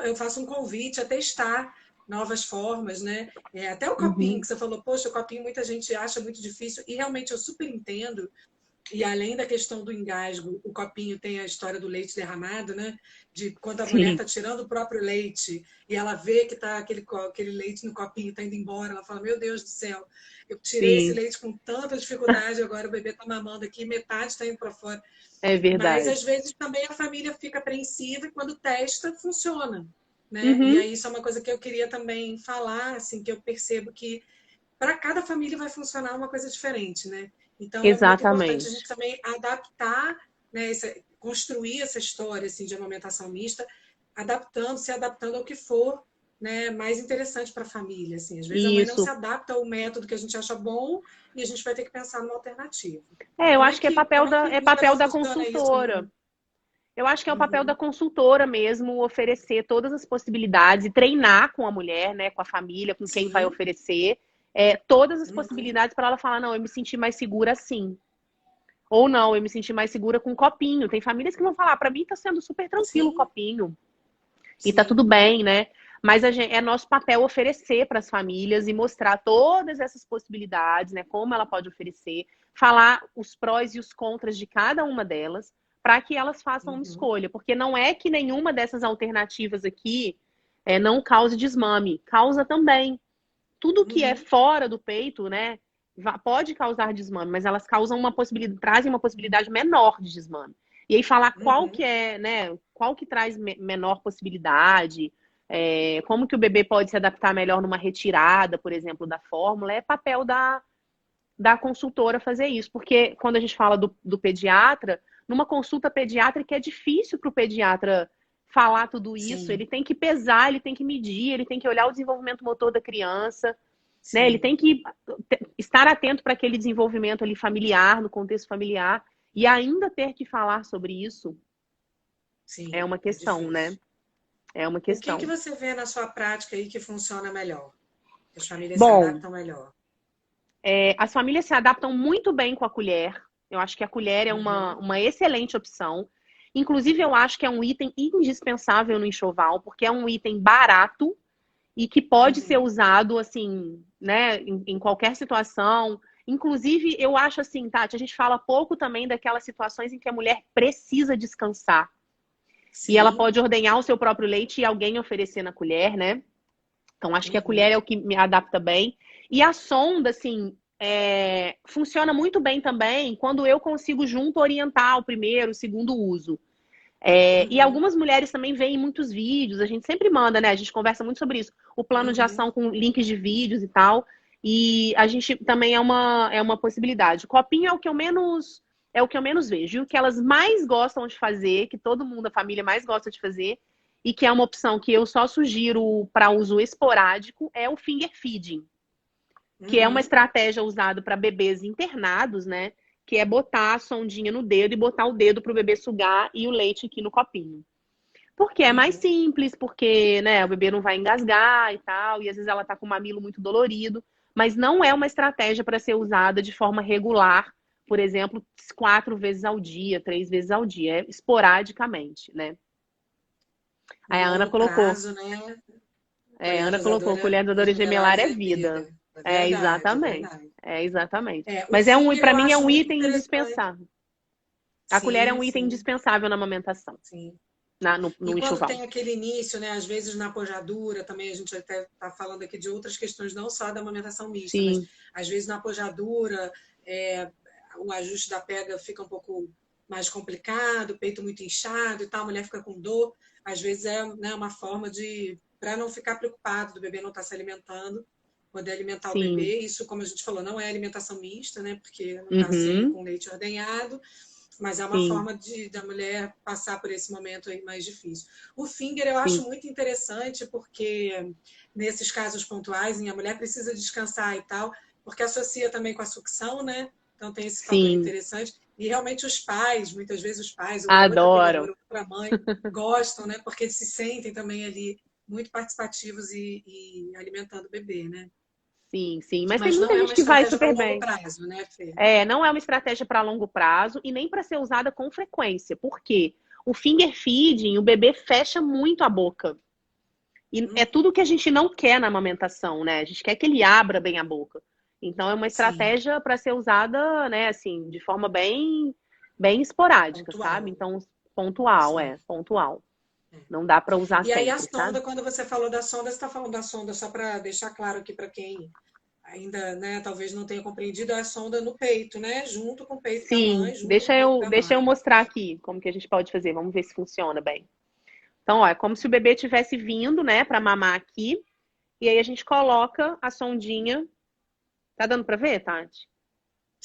Eu faço um convite a testar novas formas, né? Até o copinho Uhum. que você falou, poxa, o copinho muita gente acha muito difícil, e realmente eu super entendo, e além da questão do engasgo, o copinho tem a história do leite derramado, né? De quando a mulher Sim, está tirando o próprio leite e ela vê que tá aquele leite no copinho está indo embora, ela fala: Meu Deus do céu, eu tirei esse sim, leite com tanta dificuldade, agora o bebê está mamando aqui, metade está indo para fora. é Mas verdade. às vezes também a família fica apreensiva e quando testa, funciona. Né? E Uhum. aí isso é uma coisa que eu queria também falar, assim, que eu percebo que para cada família vai funcionar uma coisa diferente, né? Então é muito importante a gente Exatamente. também adaptar né, construir essa história assim, de amamentação mista, se adaptando ao que for, né, mais interessante para a família. Assim. Às vezes a mãe não se Isso. adapta ao método que a gente acha bom e a gente vai ter que pensar numa alternativa. Eu acho que Como é que é no papel geral da funciona isso? consultora. Eu acho que é o papel da Uhum, consultora mesmo oferecer todas as possibilidades e treinar com a mulher, né, com a família, com quem vai sim. oferecer, todas as Uhum, possibilidades para ela falar, não, eu me senti mais segura assim. Ou não, eu me senti mais segura com um copinho. Tem famílias que vão falar, para mim tá sendo super tranquilo o sim, copinho. E tá tudo sim. bem, né? Mas é nosso papel oferecer para as famílias e mostrar todas essas possibilidades, né? Como ela pode oferecer, falar os prós e os contras de cada uma delas, para que elas façam uma Uhum, escolha. Porque não é que nenhuma dessas alternativas aqui não cause desmame, causa também. Tudo que é uhum, fora do peito, né? Pode causar desmame, mas elas causam uma possibilidade, trazem uma possibilidade menor de desmame. E aí falar qual que uhum. é, né? Qual que traz menor possibilidade, como que o bebê pode se adaptar melhor numa retirada, por exemplo, da fórmula, é papel da consultora fazer isso. Porque quando a gente fala do pediatra, numa consulta pediátrica é difícil para o pediatra falar tudo isso. Ele Sim, tem que pesar, ele tem que medir, ele tem que olhar o desenvolvimento motor da criança, né? Ele sim, tem que estar atento para aquele desenvolvimento ali familiar, no contexto familiar, e ainda ter que falar sobre isso é sim. uma É questão, né? difícil. É uma O que que questão. você vê na sua prática aí que funciona melhor? Que as famílias se Bom, adaptam melhor? as famílias se adaptam muito bem com a colher. Eu acho que a colher é Uhum, uma excelente opção. Inclusive, eu acho que é um item indispensável no enxoval, porque é um item barato e que pode ser uhum, usado, assim, né, em qualquer situação. Inclusive, eu acho assim, Tati, a gente fala pouco também daquelas situações em que a mulher precisa descansar. E ela sim, pode ordenhar o seu próprio leite e alguém oferecer na colher, né? Então, acho que a colher uhum, é o que me adapta bem. E a sonda, assim, funciona muito bem também quando eu consigo junto orientar o primeiro, o segundo uso. E uhum, algumas mulheres também veem muitos vídeos, a gente sempre manda, né? A gente conversa muito sobre isso. O plano de uhum, ação com links de vídeos e tal. E a gente também é uma possibilidade. O copinho é o que eu menos vejo. E o que elas mais gostam de fazer, que todo mundo, a família mais gosta de fazer, e que é uma opção que eu só sugiro para uso esporádico, é o finger feeding, que é uma uhum, estratégia usada para bebês internados, né? Que é botar a sondinha no dedo e botar o dedo para o bebê sugar e o leite aqui no copinho. Porque é mais uhum. simples, porque, né, o bebê não vai engasgar e tal, e às vezes ela tá com o mamilo muito dolorido, mas não é uma estratégia para ser usada de forma regular, por exemplo, 4 vezes ao dia, 3 vezes ao dia, esporadicamente, né? Aí No a Ana longo colocou, prazo, né? a Ana colocou, colher da dor gemelar Gemelares é é vida. vida. É É, verdade, é exatamente. verdade. É, exatamente. O Mas finger para eu mim é acho um muito item interessante. indispensável. A colher é Sim, um item sim, indispensável na amamentação, sim. no E quando enxoval. tem aquele início, né, às vezes na pojadura, também a gente até está falando aqui de outras questões, não só da amamentação mista, mas Sim, às vezes na pojadura, o ajuste da pega fica um pouco mais complicado, o peito muito inchado e tal, a mulher fica com dor. Às vezes é, né, uma forma de, para não ficar preocupado do bebê não estar se alimentando, poder alimentar o sim. bebê. Isso, como a gente falou, não é alimentação mista, né, porque não está sendo Uhum, com leite ordenhado, mas é uma sim, forma da mulher passar por esse momento aí mais difícil. O finger eu acho sim. muito interessante porque nesses casos pontuais, a mulher precisa descansar e tal, porque associa também com a sucção, né? Então tem esse fator Sim, interessante. E realmente os pais, muitas vezes os pais, ou outra adoro. criadora, ou outra mãe, gostam, né? Porque eles se sentem também ali muito participativos e alimentando o bebê, né? Sim, sim. Mas tem Mas não muita é gente uma que vai estratégia para super longo bem. prazo, né, Fê? Não é uma estratégia para longo prazo e nem para ser usada com frequência. Por quê? O finger feeding, o bebê fecha muito a boca. E é Uhum, tudo que a gente não quer na amamentação, né? A gente quer que ele abra bem a boca. Então é uma sim, estratégia para ser usada, né, assim, de forma bem esporádica, sabe? pontual. Então, pontual, Sim. pontual. É. Não dá para usar E aí a sempre, sabe? sonda, quando você falou da sonda, você está falando da sonda, só para deixar claro aqui para quem ainda, né, talvez não tenha compreendido, é a sonda no peito, né? Junto com o peito da mãe, Sim, junto com o deixa peito eu, da deixa eu mãe. mostrar aqui como que a gente pode fazer. Vamos ver se funciona bem. Então, ó, é como se o bebê tivesse vindo, né, para mamar aqui. E aí a gente coloca a sondinha. Tá dando para ver, Tati?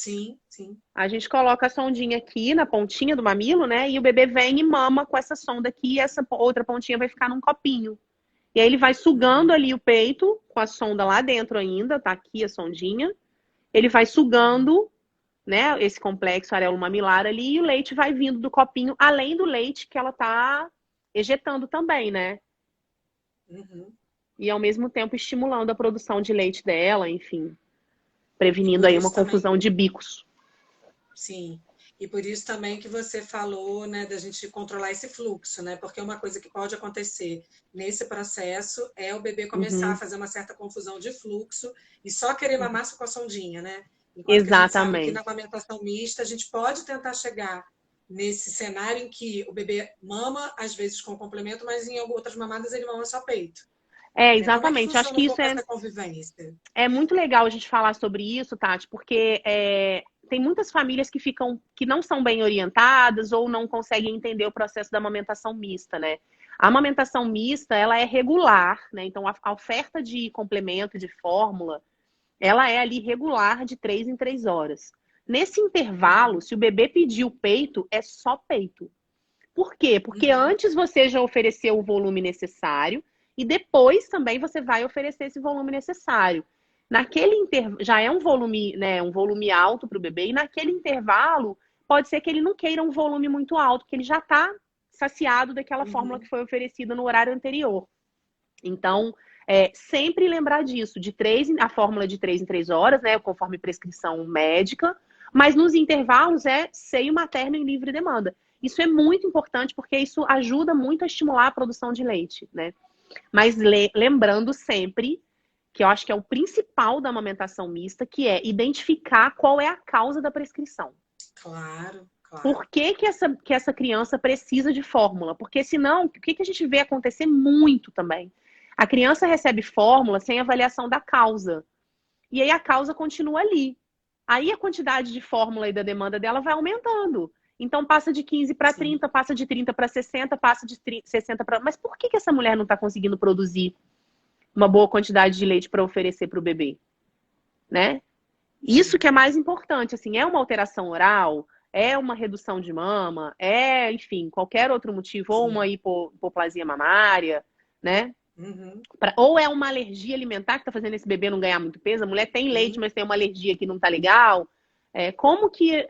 Sim, sim. A gente coloca a sondinha aqui na pontinha do mamilo, né? E o bebê vem e mama com essa sonda aqui, e essa outra pontinha vai ficar num copinho. E aí ele vai sugando ali o peito, com a sonda lá dentro ainda, tá aqui a sondinha. Ele vai sugando, né, esse complexo areolo-mamilar ali, e o leite vai vindo do copinho, além do leite que ela tá ejetando também, né? Uhum. E ao mesmo tempo estimulando a produção de leite dela, enfim, E prevenindo por aí uma isso também, confusão de bicos. sim. E por isso também que você falou, né, da gente controlar esse fluxo, né? Porque uma coisa que pode acontecer nesse processo é o bebê começar a Uhum. fazer uma certa confusão de fluxo e só querer mamar só com a sondinha, né? Enquanto que a gente sabe que na Exatamente. amamentação mista a gente pode tentar chegar nesse cenário em que o bebê mama, às vezes com complemento, mas em outras mamadas ele mama só peito. É, Né? Como é que exatamente. Acho funciona que um isso pouco é, essa convivência? é muito legal a gente falar sobre isso, Tati, porque tem muitas famílias que não são bem orientadas ou não conseguem entender o processo da amamentação mista, né? A amamentação mista, ela é regular, né? Então, a oferta de complemento, de fórmula, ela é ali regular de 3 em 3 horas. Nesse intervalo, Uhum, se o bebê pedir o peito, é só peito. Por quê? Porque uhum, antes você já ofereceu o volume necessário e depois também você vai oferecer esse volume necessário. Naquele intervalo, já é um volume, né, um volume alto para o bebê, e naquele intervalo pode ser que ele não queira um volume muito alto, porque ele já está saciado daquela fórmula que uhum, foi oferecida no horário anterior. Então, sempre lembrar disso, a fórmula de 3 em 3 horas, né, conforme prescrição médica, mas nos intervalos é seio materno em livre demanda. Isso é muito importante porque isso ajuda muito a estimular a produção de leite, né? Mas lembrando sempre que eu acho que é o principal da amamentação mista, que é identificar qual é a causa da prescrição. claro, claro. Por que essa criança precisa de fórmula? Porque senão, o que a gente vê acontecer muito também? A criança recebe fórmula sem avaliação da causa. E aí a causa continua ali. Aí a quantidade de fórmula e da demanda dela vai aumentando. Então passa de 15 para Sim. 30, passa de 30 para 60, passa de 60 para. Mas por que essa mulher não está conseguindo produzir uma boa quantidade de leite para oferecer para o bebê? Né? Isso Sim. que é mais importante, assim, é uma alteração oral, é uma redução de mama, enfim, qualquer outro motivo, ou uma Sim. hipoplasia mamária, né? Uhum. Ou é uma alergia alimentar que tá fazendo esse bebê não ganhar muito peso, a mulher tem leite, Sim. mas tem uma alergia que não tá legal. É, como que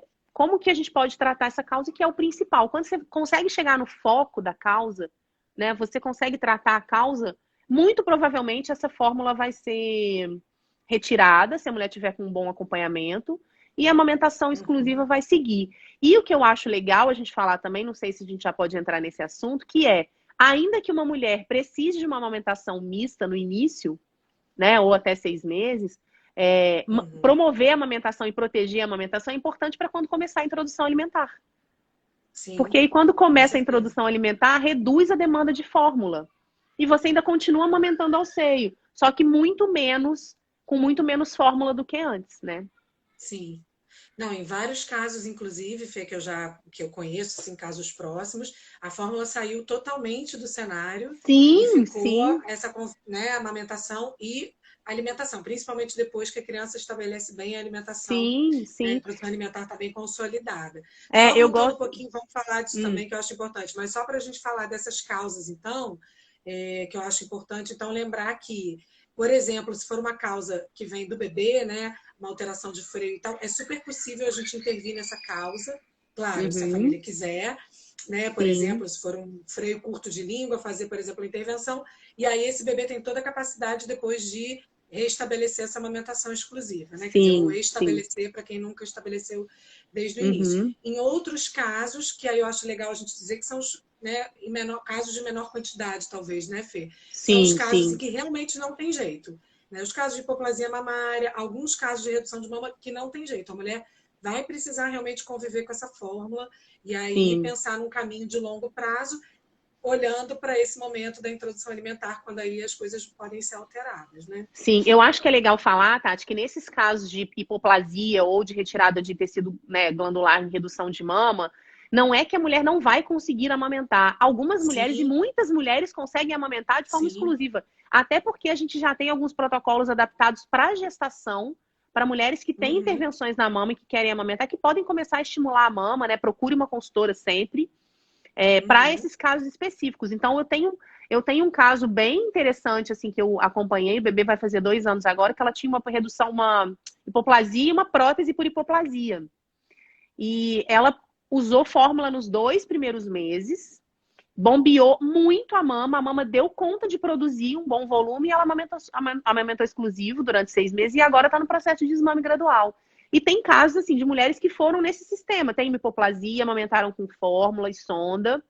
a gente pode tratar essa causa, que é o principal? Quando você consegue chegar no foco da causa, né? Você consegue tratar a causa, muito provavelmente essa fórmula vai ser retirada, se a mulher tiver com um bom acompanhamento, e a amamentação exclusiva Uhum. vai seguir. E o que eu acho legal a gente falar também, não sei se a gente já pode entrar nesse assunto, que é, ainda que uma mulher precise de uma amamentação mista no início, né, ou até 6 meses, Uhum. promover a amamentação e proteger a amamentação é importante para quando começar a introdução alimentar. Porque Sim, aí, quando com começa a certeza. introdução alimentar, reduz a demanda de fórmula. E você ainda continua amamentando ao seio, só que com muito menos fórmula do que antes, né? Sim. Não, em vários casos, inclusive, Fê, que eu conheço, assim, casos próximos, a fórmula saiu totalmente do cenário e Sim, ficou sim, essa, né, amamentação e alimentação, principalmente depois que a criança estabelece bem a alimentação, sim, né, a sim. introdução alimentar está bem consolidada. Só Eu voltando um gosto. pouquinho, vamos falar disso Hum, também, que eu acho importante, mas só para a gente falar dessas causas, então, que eu acho importante, então, lembrar que, por exemplo, se for uma causa que vem do bebê, né, uma alteração de freio e tal, é super possível a gente intervir nessa causa, claro, se a uhum, família quiser, né? Por sim, exemplo, se for um freio curto de língua, fazer, por exemplo, a intervenção, e aí esse bebê tem toda a capacidade depois de restabelecer essa amamentação exclusiva, né? Quer dizer, ou sim, sim. restabelecer para quem nunca estabeleceu desde o início. Uhum, Em outros casos, que aí eu acho legal a gente dizer que são os, né, casos de menor quantidade, talvez, né, Fê? São os sim, casos em sim, que realmente não tem jeito. Né? Os casos de hipoplasia mamária, alguns casos de redução de mama que não tem jeito. A mulher vai precisar realmente conviver com essa fórmula e aí sim. pensar num caminho de longo prazo, olhando para esse momento da introdução alimentar, quando aí as coisas podem ser alteradas, né? Sim, eu acho que é legal falar, Tati, que nesses casos de hipoplasia ou de retirada de tecido, né, glandular em redução de mama, não é que a mulher não vai conseguir amamentar. Algumas mulheres e Sim, muitas mulheres conseguem amamentar de forma sim. exclusiva. Até porque a gente já tem alguns protocolos adaptados para gestação, para mulheres que têm intervenções na mama e que querem amamentar, que podem começar a estimular a mama, né? Procure uma consultora sempre, para esses casos específicos. Então, eu tenho um caso bem interessante, assim, que eu acompanhei, o bebê vai fazer 2 anos agora, que ela tinha uma redução, uma hipoplasia e uma prótese por hipoplasia. E ela usou fórmula nos 2 primeiros meses, bombeou muito a mama deu conta de produzir um bom volume e ela amamentou exclusivo durante 6 meses e agora está no processo de desmame gradual. E tem casos, assim, de mulheres que foram nesse sistema, tem hipoplasia, amamentaram com fórmula e sonda,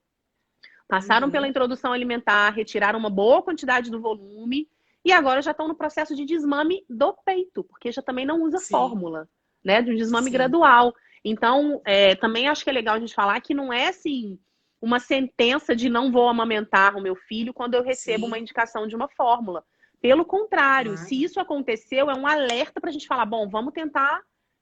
passaram pela introdução alimentar, retiraram uma boa quantidade do volume e agora já estão no processo de desmame do peito, porque já também não usa fórmula, né? De um desmame gradual. Então, também acho que é legal a gente falar que não é, assim, uma sentença de não vou amamentar o meu filho quando eu recebo uma indicação de uma fórmula. Pelo contrário, se isso aconteceu, é um alerta para a gente falar, bom, vamos tentar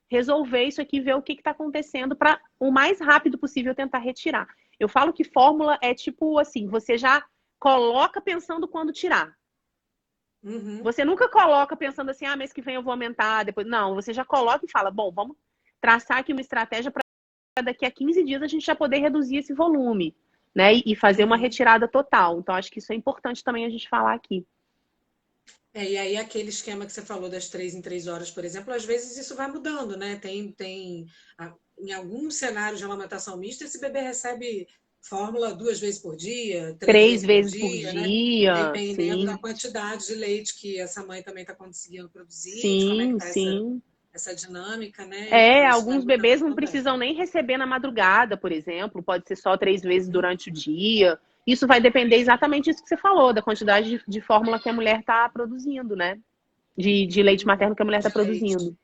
resolver isso aqui, ver o que está acontecendo para o mais rápido possível tentar retirar. Eu falo que fórmula é tipo assim, você já coloca pensando quando tirar. Você nunca coloca pensando assim, mês que vem eu vou aumentar, depois. Não, você já coloca e fala, bom, vamos traçar aqui uma estratégia para daqui a 15 dias a gente já poder reduzir esse volume, né? E fazer uma retirada total. Então, acho que isso é importante também a gente falar aqui. E aí aquele esquema que você falou das 3 em 3 horas, por exemplo, às vezes isso vai mudando, né? Em alguns cenários de amamentação mista, esse bebê recebe fórmula 2 vezes por dia, 3 3 vezes por por dia, né? dia, Dependendo da sim. quantidade de leite que essa mãe também está conseguindo produzir, de como é que Sim, está sim. essa dinâmica, né? Então, isso vai Alguns mudando bebês não também. precisam nem receber na madrugada, por exemplo. Pode ser só 3 vezes durante o dia. Isso vai depender exatamente disso que você falou, da quantidade de fórmula que a mulher está produzindo, né? De leite materno que a mulher está De leite. produzindo.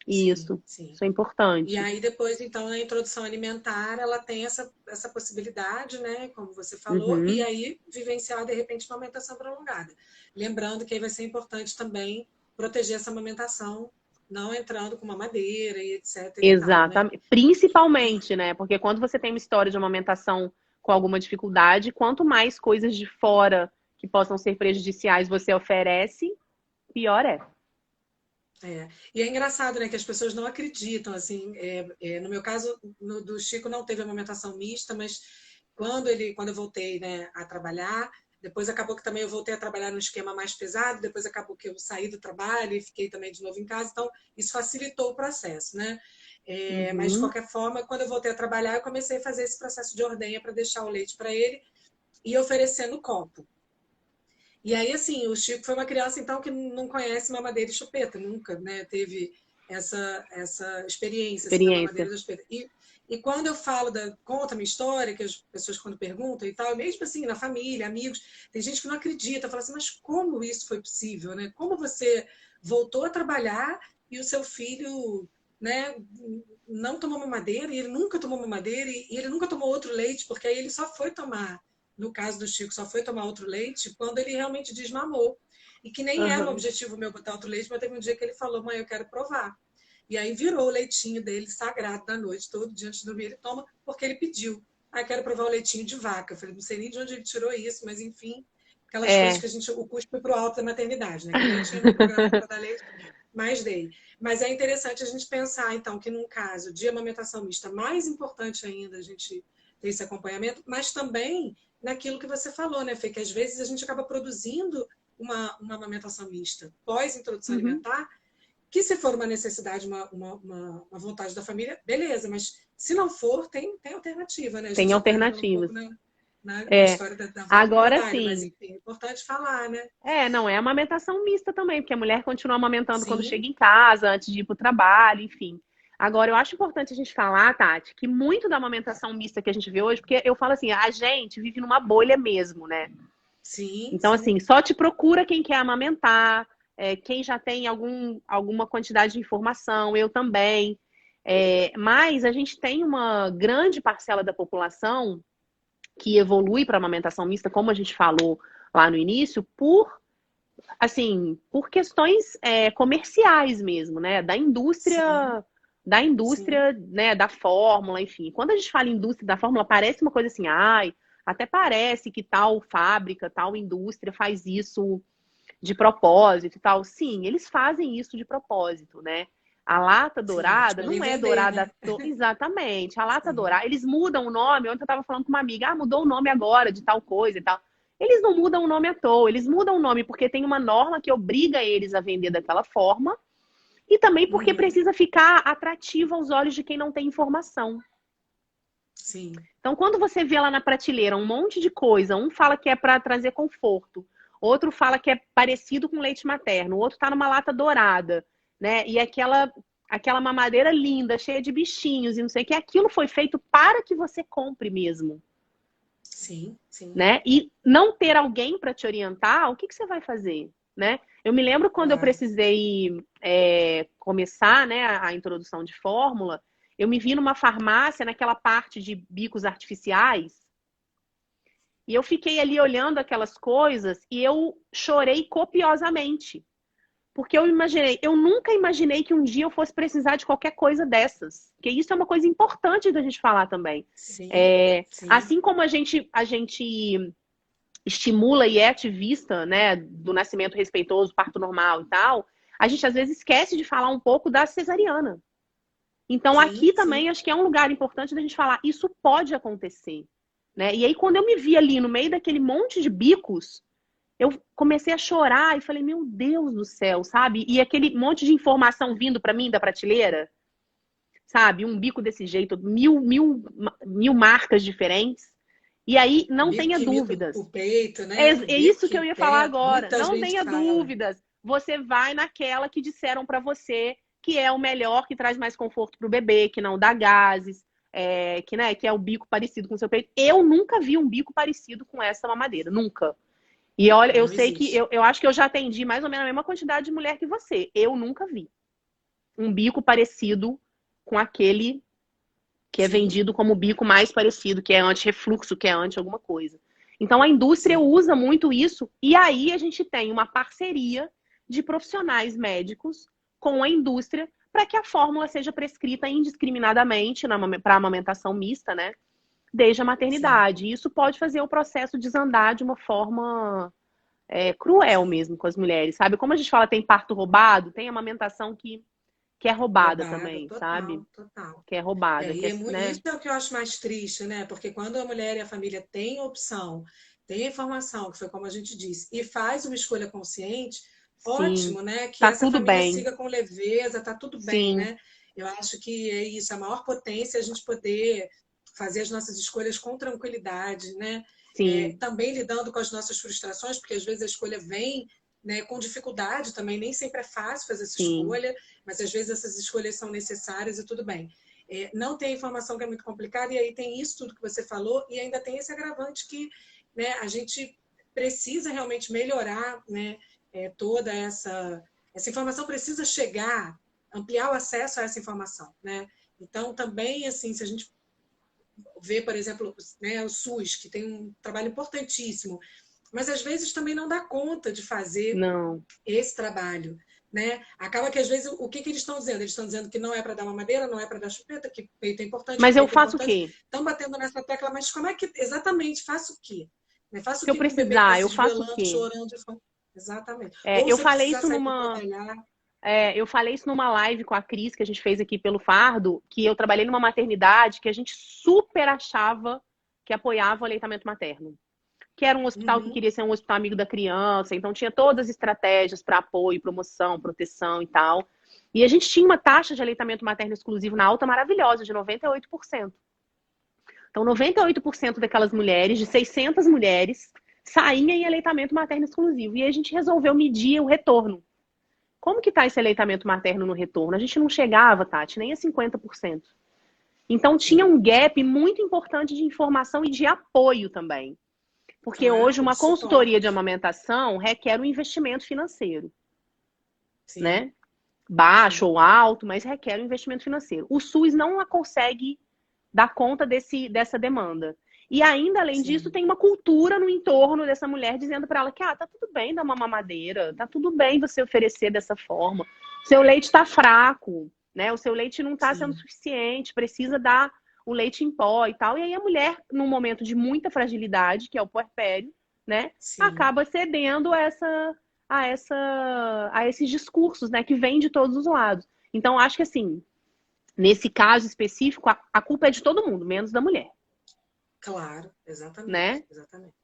Sim, Isso. sim. Isso é E importante. aí depois, então, na introdução alimentar, ela tem essa possibilidade, né, como você falou, e Uhum. aí vivenciar, de repente, uma amamentação prolongada. Lembrando que aí vai ser importante também proteger essa amamentação, não entrando com mamadeira e etc e tal, né? Exatamente. Principalmente, né? Porque quando você tem uma história de amamentação com alguma dificuldade, quanto mais coisas de fora que possam ser prejudiciais você oferece, pior é. E é engraçado, né, que as pessoas não acreditam, assim, no meu caso, do Chico não teve amamentação mista, mas quando eu voltei, né, a trabalhar, depois acabou que também eu voltei a trabalhar no esquema mais pesado, depois acabou que eu saí do trabalho e fiquei também de novo em casa, então isso facilitou o processo, né? Mas de Uhum. qualquer forma, quando eu voltei a trabalhar, eu comecei a fazer esse processo de ordenha para deixar o leite para ele e oferecendo copo. E aí, assim, o Chico foi uma criança, então, que não conhece mamadeira e chupeta, nunca, né, teve essa experiência, assim, da Experiência. mamadeira e da chupeta. E quando eu falo, conta a minha história, que as pessoas quando perguntam e tal, mesmo assim, na família, amigos, tem gente que não acredita, fala assim, mas como isso foi possível, né? Como você voltou a trabalhar e o seu filho, né, não tomou mamadeira, e ele nunca tomou mamadeira, e ele nunca tomou outro leite, porque aí ele só foi tomar, no caso do Chico, só foi tomar outro leite quando ele realmente desmamou. E que nem era o Uhum. objetivo meu botar outro leite, mas teve um dia que ele falou, mãe, eu quero provar. E aí virou o leitinho dele sagrado da noite, todo dia antes de dormir ele toma, porque ele pediu. Ah, quero provar o leitinho de vaca. Eu falei, não sei nem de onde ele tirou isso, mas enfim, aquelas coisas É. que a gente, o cuspe pro alto da maternidade, né? Que nem tinha no programa para dar leite, mas dei. Mas é interessante a gente pensar, então, que num caso de amamentação mista, mais importante ainda a gente ter esse acompanhamento, mas também naquilo que você falou, né, Fê? Que às vezes a gente acaba produzindo uma amamentação mista pós-introdução Uhum. alimentar, que se for uma necessidade, uma vontade da família, beleza, mas se não for, tem alternativa, né? A gente Tem já está entrando um pouco alternativas. na É. história da volta ao Agora trabalho, mas sim. enfim, é importante falar, né? Não é amamentação mista também, porque a mulher continua amamentando quando Sim, chega em casa, antes de ir para o trabalho, enfim. Agora, eu acho importante a gente falar, Tati, que muito da amamentação mista que a gente vê hoje, porque eu falo assim, a gente vive numa bolha mesmo, né? sim, Então, sim. assim, só te procura quem quer amamentar, quem já tem alguma quantidade de informação, eu também. Mas a gente tem uma grande parcela da população que evolui para a amamentação mista, como a gente falou lá no início, por questões comerciais mesmo, né? Sim, Da sim. indústria, né? Da fórmula, enfim. Quando a gente fala indústria da fórmula, parece uma coisa assim, até parece que tal fábrica, tal indústria faz isso de propósito e tal. Sim, eles fazem isso de propósito, né? A lata Sim, dourada querem não é vender, né? dourada. Exatamente. A lata Sim. dourada, eles mudam o nome. Ontem eu estava falando com uma amiga, mudou o nome agora de tal coisa e tal. Eles não mudam o nome à toa, eles mudam o nome porque tem uma norma que obriga eles a vender daquela forma e também porque Uhum. precisa ficar atrativo aos olhos de quem não tem informação. Sim. Então, quando você vê lá na prateleira um monte de coisa, um fala que é para trazer conforto, outro fala que é parecido com leite materno, o outro está numa lata dourada, né? E aquela mamadeira linda, cheia de bichinhos e não sei o que, aquilo foi feito para que você compre mesmo, Sim, sim. né? E não ter alguém para te orientar, o que você vai fazer, né? Eu me lembro quando eu Claro. precisei começar, né, a introdução de fórmula, eu me vi numa farmácia, naquela parte de bicos artificiais, e eu fiquei ali olhando aquelas coisas e eu chorei copiosamente. Porque eu nunca imaginei que um dia eu fosse precisar de qualquer coisa dessas. Porque isso é uma coisa importante da gente falar também. Sim, sim. Assim como a gente estimula e é ativista, né, do nascimento respeitoso, parto normal e tal, a gente às vezes esquece de falar um pouco da cesariana. Então Sim, aqui sim. também acho que é um lugar importante da gente falar, isso pode acontecer, né? E aí quando eu me vi ali no meio daquele monte de bicos, eu comecei a chorar e falei, meu Deus do céu, sabe? E aquele monte de informação vindo para mim da prateleira, sabe? Um bico desse jeito, mil marcas diferentes. E aí, não Bico tenha que imita o dúvidas. peito, É, né? é Bico isso que que eu ia falar pega. agora. Muita Não gente tenha fala. dúvidas. Você vai naquela que disseram para você que é o melhor, que traz mais conforto para o bebê, que não dá gases, que é o bico parecido com o seu peito. Eu nunca vi um bico parecido com essa mamadeira. Nunca. E olha, eu Não sei que existe. eu acho que eu já atendi mais ou menos a mesma quantidade de mulher que você. Eu nunca vi um bico parecido com aquele que é Sim, vendido como o bico mais parecido, que é anti-refluxo, que é anti alguma coisa. Então a indústria sim, usa muito isso, e aí a gente tem uma parceria de profissionais médicos com a indústria para que a fórmula seja prescrita indiscriminadamente para amamentação mista, né? Desde a sim, maternidade. E isso pode fazer o processo desandar de uma forma cruel sim. mesmo com as mulheres, sabe? Como a gente fala, tem parto roubado, tem amamentação que é roubada Roubada, também, sabe? total, total. Que é roubada, E que é, isso né? é o que eu acho mais triste, né? Porque quando a mulher e a família têm opção, têm a informação, que foi como a gente disse, e faz uma escolha consciente, Sim, ótimo, né? Que tá essa tudo família bem. siga com leveza, tá tudo bem, Sim, né? Eu acho que é isso, a maior potência é a gente poder fazer as nossas escolhas com tranquilidade, né? sim, Também lidando com as nossas frustrações, porque às vezes a escolha vem, né, com dificuldade também, nem sempre é fácil fazer essa sim, escolha, mas às vezes essas escolhas são necessárias e tudo bem. Não tem a informação que é muito complicada, e aí tem isso tudo que você falou, e ainda tem esse agravante que, né, a gente precisa realmente melhorar, né, toda essa informação precisa chegar, ampliar o acesso a essa informação, né? Então, também, assim, se a gente vê, por exemplo, né, o SUS, que tem um trabalho importantíssimo, mas às vezes também não dá conta de fazer não. esse trabalho, né? Acaba que às vezes que eles estão dizendo? Eles estão dizendo que não é para dar uma madeira, não é para dar chupeta, que peito é importante, que Mas eu peito é faço o importante. quê? Estão batendo nessa tecla, mas como é que exatamente faço o quê? Né? Faço o Se eu que com um bebê que está precisar, se eu faço o esgoelando, quê? chorando de fome? Exatamente. Ou Eu se eu falei precisar isso sair para numa, trabalhar. eu falei isso numa live com a Cris que a gente fez aqui pelo Fardo, que eu trabalhei numa maternidade que a gente super achava que apoiava o aleitamento materno. Que era um hospital que Uhum, queria ser um hospital amigo da criança, então tinha todas as estratégias para apoio, promoção, proteção e tal. E a gente tinha uma taxa de aleitamento materno exclusivo na alta maravilhosa, de 98%. Então, 98% daquelas mulheres, de 600 mulheres, saíam em aleitamento materno exclusivo. E a gente resolveu medir o retorno. Como que está esse aleitamento materno no retorno? A gente não chegava, Tati, nem a 50%. Então, tinha sim. um gap muito importante de informação e de apoio também. Porque hoje Claro, de uma consultoria de suporte. amamentação requer um investimento financeiro, Sim, né? Baixo sim, ou alto, mas requer um investimento financeiro. O SUS não consegue dar conta dessa demanda. E ainda, além disso, sim, tem uma cultura no entorno dessa mulher dizendo para ela que tá tudo bem dar uma mamadeira, tá tudo bem você oferecer dessa forma. Seu leite está fraco, né? O seu leite não está sendo sim, suficiente, precisa dar o leite em pó e tal. E aí a mulher, num momento de muita fragilidade, que é o puerpério, né, sim. acaba cedendo a esses discursos, né, que vêm de todos os lados. Então, acho que, assim, nesse caso específico, a culpa é de todo mundo, menos da mulher, Claro, exatamente, né? exatamente.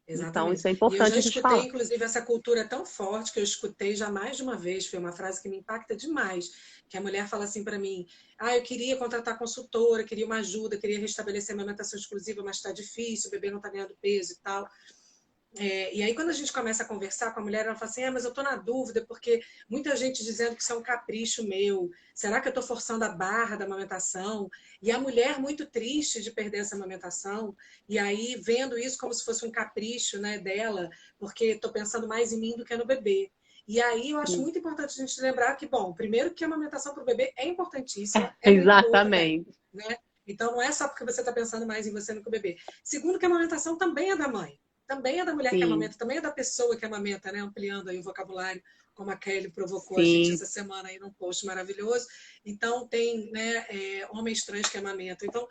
Então, Exatamente. isso é E eu já importante a gente escutei, falar. inclusive, essa cultura tão forte que eu escutei já mais de uma vez, foi uma frase que me impacta demais, que a mulher fala assim para mim, eu queria contratar consultora, queria uma ajuda, queria restabelecer a amamentação exclusiva, mas está difícil, o bebê não está ganhando peso e tal. E aí, quando a gente começa a conversar com a mulher, ela fala assim, mas eu estou na dúvida, porque muita gente dizendo que isso é um capricho meu. Será que eu estou forçando a barra da amamentação? E a mulher muito triste de perder essa amamentação, e aí vendo isso como se fosse um capricho, né, dela, porque estou pensando mais em mim do que no bebê. E aí eu acho Sim. muito importante a gente lembrar que, bom, primeiro que a amamentação para o bebê é importantíssima, é muito boa também, Exatamente. né? Então não é só porque você está pensando mais em você do que o bebê. Segundo que a amamentação também é da mãe. Também é da mulher que Sim, amamenta, também é da pessoa que amamenta, né? Ampliando aí o vocabulário, como a Kelly provocou a gente sim. essa semana aí num post maravilhoso. Então, tem, né, homens trans que amamentam. Então,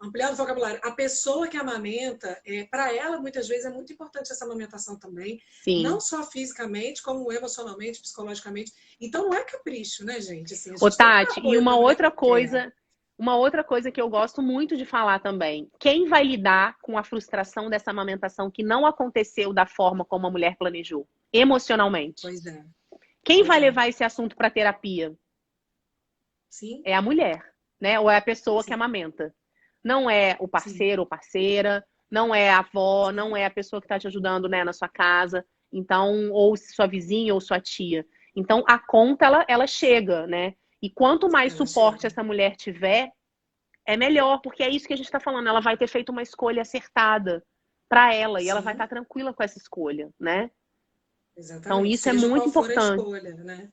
ampliando o vocabulário, a pessoa que amamenta, para ela, muitas vezes, é muito importante essa amamentação também, não Sim. só fisicamente, como emocionalmente, psicologicamente. Então, não é capricho, né, gente? Assim, a Ô, gente tem que dar Tati, e apoio para a mulher que quer. uma outra coisa que eu gosto muito de falar também. Quem vai lidar com a frustração dessa amamentação que não aconteceu da forma como a mulher planejou, emocionalmente? Pois é, Quem pois vai é. levar esse assunto para terapia? Sim, É a mulher, né? Ou é a pessoa que sim, amamenta. Não é o sim, parceiro ou parceira, não é a avó, sim, não é a pessoa que está te ajudando, né, na sua casa. Então, ou sua vizinha ou sua tia. Então, a conta, ela chega, né? E quanto mais ela suporte chega. essa mulher tiver, é melhor, porque é isso que a gente está falando. Ela vai ter feito uma escolha acertada para ela e ela vai Sim. estar tranquila com essa escolha, né? Então, Exatamente. isso é Seja muito qual for a importante. escolha, né?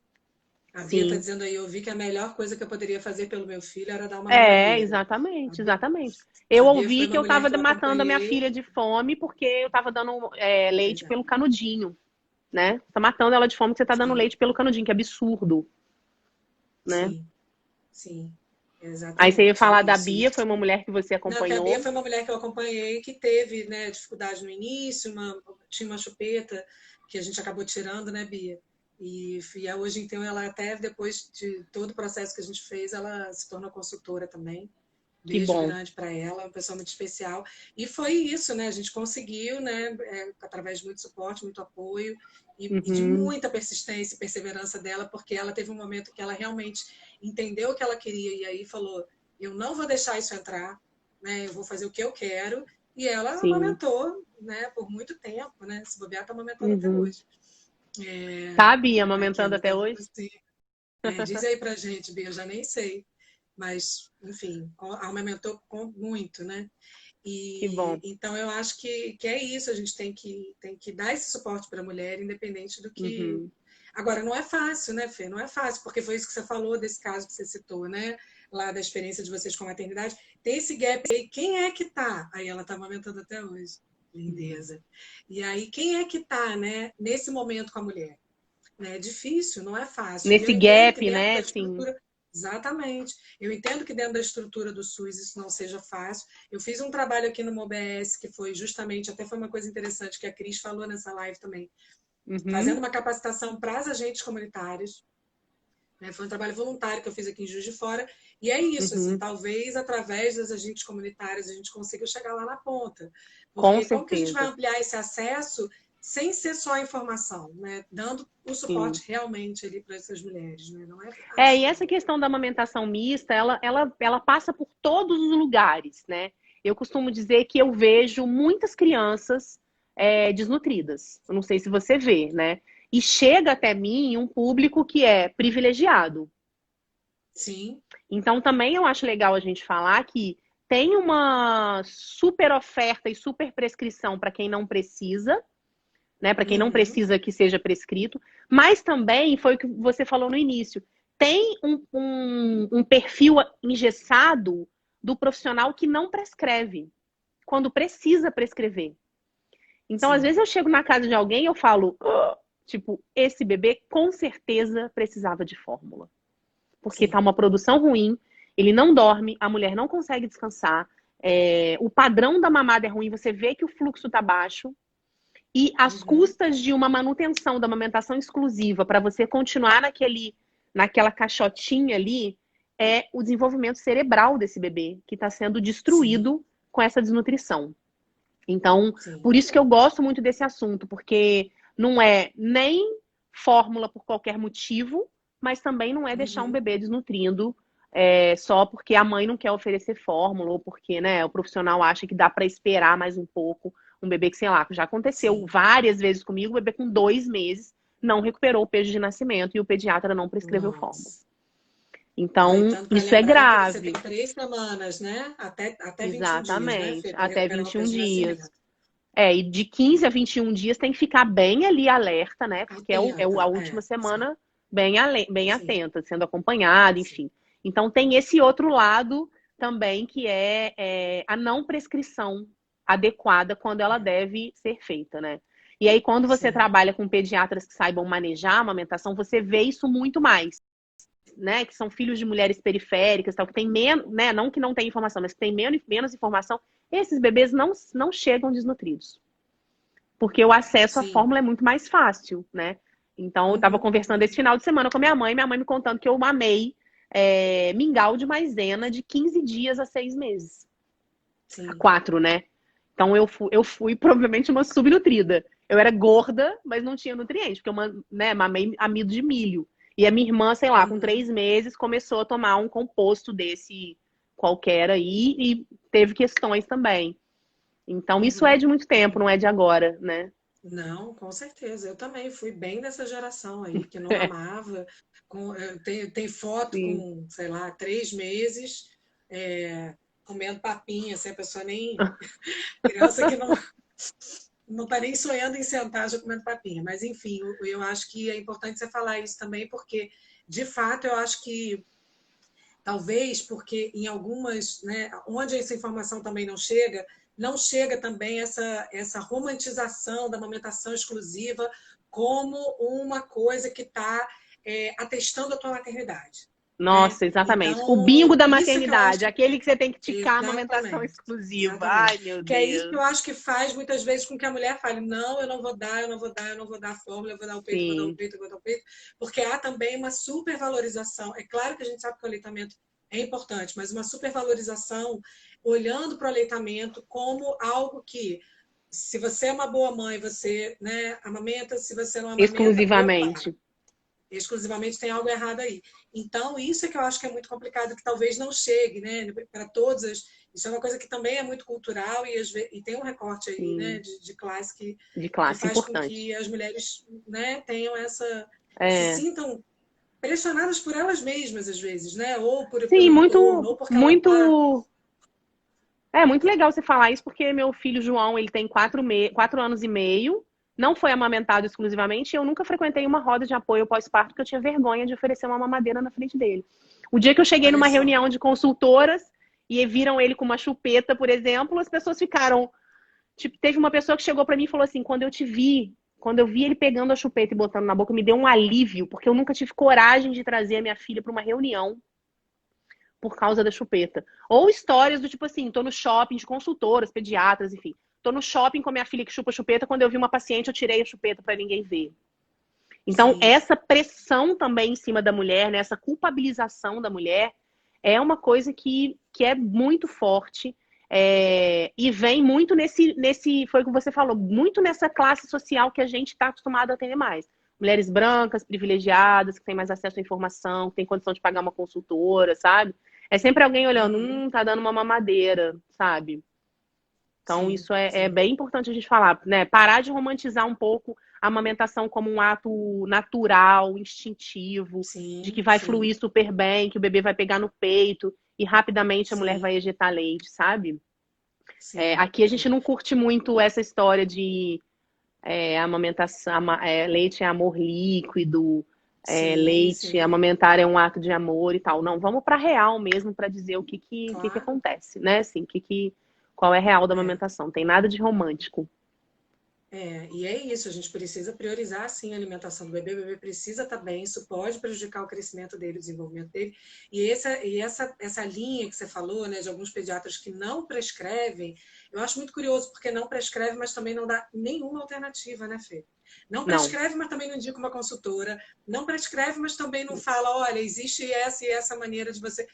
A Bia está Sim. dizendo aí, eu vi que a melhor coisa que eu poderia fazer pelo meu filho era dar uma É, mamadeira. A exatamente, Bia, exatamente. a Eu Bia ouvi foi que uma eu mulher estava que eu matando a minha acompanhei. filha de fome porque eu estava dando Pois leite é, pelo canudinho, né? Tá matando ela de fome porque você tá dando sim, leite pelo canudinho, que absurdo, né? sim, sim, Aí você ia exatamente, é falar da isso. Bia, foi uma mulher que você Não, que a Bia acompanhou. foi uma mulher que eu acompanhei que teve, né, dificuldade no início, tinha uma chupeta que a gente acabou tirando, né, Bia? E hoje, então, ela até depois de todo o processo que a gente fez, ela se tornou consultora também. Que Beijo bom. grande para ela, uma pessoa muito especial. E foi isso, né? A gente conseguiu, né? Através de muito suporte, muito apoio e de Uhum, muita persistência e perseverança dela, porque ela teve um momento que ela realmente entendeu o que ela queria e aí falou: eu não vou deixar isso entrar, né? Eu vou fazer o que eu quero. E ela sim. amamentou, né? Por muito tempo, né? Se bobear, está amamentando até Uhum. hoje. É, Tá, Bia, aqui, amamentando ela até está dizendo hoje? assim. Diz aí pra gente, Bia, eu já nem sei. Mas, enfim, aumentou muito, né? Que E bom. então eu acho que é isso, a gente tem que dar esse suporte para a mulher, independente do que. Uhum. Agora, não é fácil, né, Fê? Não é fácil, porque foi isso que você falou desse caso que você citou, né? Lá da experiência de vocês com a maternidade. Tem esse gap aí, quem é que tá? Aí ela tá amamentando até hoje. Lindeza. E aí, quem é que tá, né, nesse momento com a mulher? É difícil, não é fácil. E eu Nesse entendo que gap, dentro né, da assim. estrutura. Exatamente. Eu entendo que dentro da estrutura do SUS isso não seja fácil. Eu fiz um trabalho aqui no MOBS que foi justamente, até foi uma coisa interessante que a Cris falou nessa live também, fazendo Uhum, uma capacitação para as agentes comunitários. Né? Foi um trabalho voluntário que eu fiz aqui em Juiz de Fora. E é isso, assim, uhum. talvez através das agentes comunitárias a gente consiga chegar lá na ponta. Com Porque como que a gente vai certeza. ampliar esse acesso sem ser só a informação, né? Dando o Sim. suporte realmente ali para essas mulheres, né? Não é E fácil, essa não. questão da amamentação mista, ela passa por todos os lugares, né? Eu costumo dizer que eu vejo muitas crianças desnutridas. Eu não sei se você vê, né? E chega até mim um público que é privilegiado. Sim. Então, também eu acho legal a gente falar que tem uma super oferta e super prescrição para quem não precisa, né? Para quem não Uhum. precisa que seja prescrito, mas também foi o que você falou no início. Tem um perfil engessado do profissional que não prescreve, quando precisa prescrever. Então, às Sim. vezes, eu chego na casa de alguém e eu falo, tipo, esse bebê com certeza precisava de fórmula. Porque tá Sim. uma produção ruim, ele não dorme, a mulher não consegue descansar, o padrão da mamada é ruim, você vê que o fluxo tá baixo. e as custas de uma manutenção da amamentação exclusiva para você continuar naquela caixotinha ali é o desenvolvimento cerebral desse bebê, que está sendo destruído com essa desnutrição. Então, por isso que eu gosto muito desse assunto, porque não é nem fórmula por qualquer motivo, mas também não é deixar um bebê desnutrindo só porque a mãe não quer oferecer fórmula ou porque, né, o profissional acha que dá para esperar mais um pouco. Um bebê que, sei lá, já aconteceu várias vezes comigo, o bebê com 2 meses não recuperou o peso de nascimento e o pediatra não prescreveu fórmula. Então, isso é grave. Você tem 3 semanas, né? Até 21 Exatamente, dias, né? até 21 dias. E de 15 a 21 dias tem que ficar bem ali alerta, né? Porque é a última semana bem atenta, sendo acompanhada, enfim. Então, tem esse outro lado também, que é a não prescrição adequada quando ela deve ser feita, né? E aí, quando você trabalha com pediatras que saibam manejar a amamentação, você vê isso muito mais, né? Que são filhos de mulheres periféricas, tal, que tem menos, né? Não que não tem informação, mas que tem menos informação. Esses bebês não chegam desnutridos. Porque o acesso à fórmula é muito mais fácil, né? Então, eu estava conversando esse final de semana com minha mãe me contando que eu mamei mingau de maisena de 15 dias a 6 meses. A 4, né? Então, eu fui provavelmente uma subnutrida. Eu era gorda, mas não tinha nutriente, porque eu mamei amido de milho. E a minha irmã, sei lá, com 3 meses, começou a tomar um composto desse qualquer aí e teve questões também. Então, isso é de muito tempo, não é de agora, né? Não, com certeza. Eu também fui bem dessa geração aí, que não amava. Tem foto com, sei lá, 3 meses, comendo papinha, assim, a pessoa nem... Criança que não tá nem sonhando em sentar já comendo papinha. Mas, enfim, eu acho que é importante você falar isso também, porque, de fato, eu acho que talvez porque em algumas, né, onde essa informação também não chega também essa romantização da amamentação exclusiva como uma coisa que está atestando a tua maternidade. Nossa, né? exatamente. Então, O bingo da isso que eu maternidade, acho aquele que você tem que ticar a amamentação exatamente, exclusiva. exatamente. Ai, meu Que é isso que Deus. eu acho que faz muitas vezes com que a mulher fale, não, eu não vou dar, eu não vou dar, eu não vou dar a fórmula, eu vou dar o peito, eu vou dar o Sim. peito, eu vou dar o peito, porque há também uma supervalorização. É claro que a gente sabe que o aleitamento é importante, mas uma supervalorização olhando para o aleitamento como algo que, se você é uma boa mãe, você, né, amamenta, se você não amamenta, Exclusivamente. exclusivamente tem algo errado aí. Então, isso é que eu acho que é muito complicado, que talvez não chegue, né, para todas as... Isso é uma coisa que também é muito cultural e tem um recorte aí, né, de classe que faz importante. com que as mulheres, né, tenham se É. sintam pressionadas por elas mesmas, às vezes, né, ou Sim, pelo entorno, ou porque ela tá... É muito legal você falar isso, porque meu filho João, ele tem 4 anos e meio, não foi amamentado exclusivamente, e eu nunca frequentei uma roda de apoio pós-parto, porque eu tinha vergonha de oferecer uma mamadeira na frente dele. O dia que eu cheguei numa reunião de consultoras e viram ele com uma chupeta, por exemplo, as pessoas ficaram... Tipo, teve uma pessoa que chegou pra mim e falou assim, quando eu vi ele pegando a chupeta e botando na boca, me deu um alívio, porque eu nunca tive coragem de trazer a minha filha pra uma reunião por causa da chupeta. Ou histórias do tipo assim, tô no shopping de consultoras, pediatras, enfim. Tô no shopping com a minha filha que chupa chupeta, quando eu vi uma paciente eu tirei a chupeta para ninguém ver. Então, essa pressão também em cima da mulher, né, essa culpabilização da mulher, é uma coisa que é muito forte e vem muito foi o que você falou, muito nessa classe social que a gente está acostumado a ter mais. Mulheres brancas, privilegiadas, que têm mais acesso à informação, que têm condição de pagar uma consultora, sabe? É sempre alguém olhando, tá dando uma mamadeira, sabe? Então, isso é bem importante a gente falar, né? Parar de romantizar um pouco a amamentação como um ato natural, instintivo, de que vai fluir super bem, que o bebê vai pegar no peito e rapidamente a mulher vai ejetar leite, sabe? Aqui a gente não curte muito essa história de amamentação, leite é amor líquido, leite, amamentar é um ato de amor e tal. Não, vamos para real mesmo para dizer o que acontece, né? Assim, qual é real da amamentação. Não tem nada de romântico. E é isso, a gente precisa priorizar, sim, a alimentação do bebê. O bebê precisa estar bem, isso pode prejudicar o crescimento dele, o desenvolvimento dele. Essa linha que você falou, né, de alguns pediatras que não prescrevem, eu acho muito curioso, porque não prescreve, mas também não dá nenhuma alternativa, né, Fê? Não Não. prescreve, mas também não indica uma consultora. Não prescreve, mas também não fala, olha, existe essa e essa maneira de você...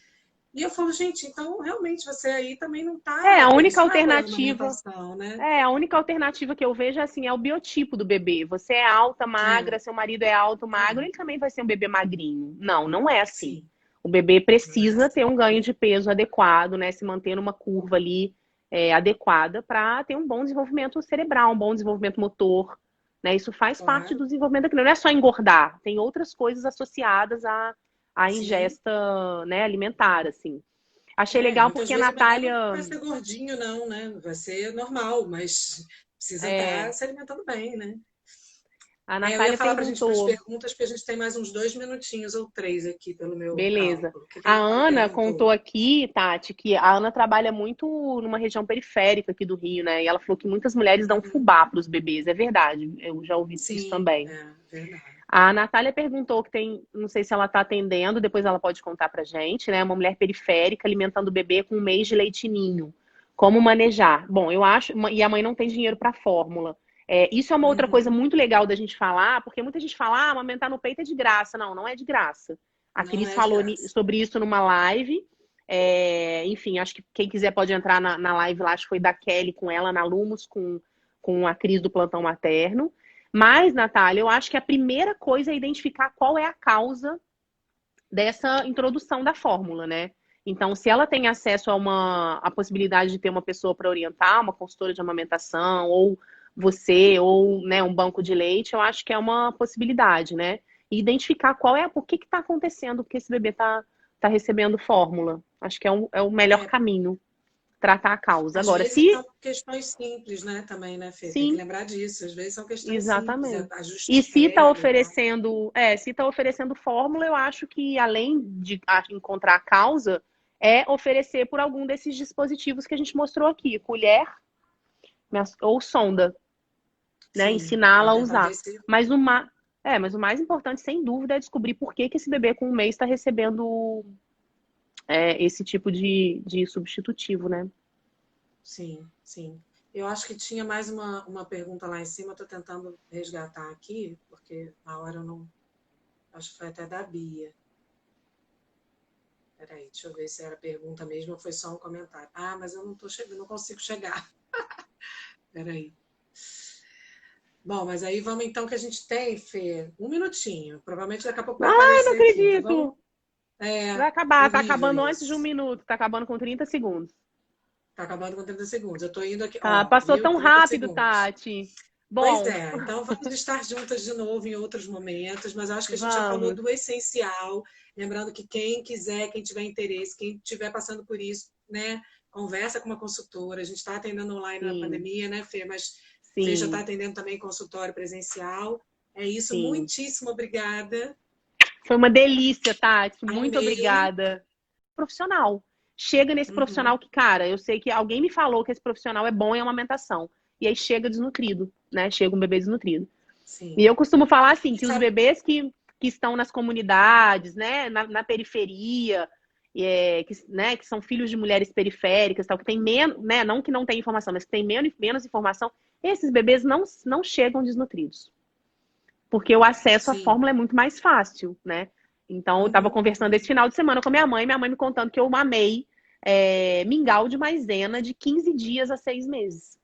E eu falo, gente, então realmente você aí também não está... A única Isso não é uma alternativa. amamentação, né? A única alternativa que eu vejo assim, é o biotipo do bebê. Você é alta, É, magra, seu marido é alto, magro, é, ele também vai ser um bebê magrinho. Não, não é assim. sim. O bebê Não é precisa ter assim. um ganho de peso adequado, né? Se manter numa curva ali adequada para ter um bom desenvolvimento cerebral, um bom desenvolvimento motor, né? Isso faz parte Claro. do desenvolvimento da criança. Não é só engordar, tem outras coisas associadas à Sim. ingesta, né, alimentar, assim. Achei legal Muitas porque a vezes o bebê Natália. não vai ser gordinho, não, né? Vai ser normal, mas precisa estar é, se alimentando bem, né? a Eu ia Natália falar para a gente ir para as perguntou. perguntas, porque a gente tem mais uns 2 minutinhos ou 3 aqui pelo meu Beleza. cálculo. O que que a A Natália Ana contou perguntou? aqui, Tati, que a Ana trabalha muito numa região periférica aqui do Rio, né? E ela falou que muitas mulheres dão Uhum. fubá para os bebês. É verdade, eu já ouvi isso Sim, também. é verdade. A Natália perguntou que tem, não sei se ela está atendendo, depois ela pode contar pra gente, né? Uma mulher periférica alimentando o bebê com 1 mês de leitinho. Como manejar? Bom, eu acho, e a mãe não tem dinheiro para fórmula. Isso é uma outra coisa Uhum. muito legal da gente falar, porque muita gente fala, amamentar no peito é de graça. Não, não é de graça. A Não Cris é de falou graça. sobre isso numa live. Enfim, acho que quem quiser pode entrar na live lá, acho que foi da Kelly com ela, na Lumos, com a Cris do Plantão Materno. Mas, Natália, eu acho que a primeira coisa é identificar qual é a causa dessa introdução da fórmula, né? Então, se ela tem acesso a possibilidade de ter uma pessoa para orientar, uma consultora de amamentação, ou você, ou né, um banco de leite, eu acho que é uma possibilidade, né? E identificar por que está acontecendo, porque esse bebê tá recebendo fórmula. Acho que é o melhor É, caminho, tratar a causa. às Agora, vezes se são questões simples, né? Também, né, Fê? Tem que sim. lembrar disso. Às vezes são questões simples, Exatamente. ajuste E de pele e tal. se está oferecendo fórmula, eu acho que além de encontrar a causa, é oferecer por algum desses dispositivos que a gente mostrou aqui, colher ou sonda, né? Sim, Ensiná-la para a tentar ver usar. se. Mas o mais importante, sem dúvida, é descobrir por que esse bebê com 1 mês está recebendo esse tipo de substitutivo, né? Sim, sim. Eu acho que tinha mais uma pergunta lá em cima, estou tentando resgatar aqui, porque na hora eu não. Acho que foi até da Bia. Peraí, deixa eu ver se era pergunta mesmo ou foi só um comentário. Ah, mas eu não tô chegando, não consigo chegar. Peraí. Bom, mas aí vamos então que a gente tem, Fê, 1 minutinho. Provavelmente daqui a pouco vai Ai, não aparecer aqui. Então vamos. acredito! É Vai acabar, tá horrível acabando antes de um isso. minuto, tá acabando com 30 segundos. Tá acabando com 30 segundos. Eu tô indo aqui, Tá, ó, passou viu? tão 30 rápido, segundos. Tati. Pois Bom, é, então vamos estar juntas de novo em outros momentos, mas acho que a gente já falou vamos. do essencial. Lembrando que quem quiser, quem tiver interesse, quem estiver passando por isso, né, conversa com uma consultora. A gente está atendendo online na Sim, pandemia, né, Fê? Mas Fê já está sim, atendendo também consultório presencial. É isso, sim. muitíssimo obrigada. Foi uma delícia, Tati. Muito Amei. obrigada. Profissional. Chega nesse Uhum, profissional que, cara, eu sei que alguém me falou que esse profissional é bom em amamentação. E aí chega desnutrido, né? Chega um bebê desnutrido. E sim. eu costumo falar assim, E que os sabe, bebês que estão nas comunidades, né, na periferia, que são filhos de mulheres periféricas, tal, que tem menos, né, não que não tem informação, mas que tem menos informação, esses bebês não chegam desnutridos. Porque o acesso à sim. fórmula é muito mais fácil, né? Então, eu estava Uhum, conversando uhum, esse final de semana com minha mãe me contando que eu mamei mingau de maisena de 15 dias a 6 meses.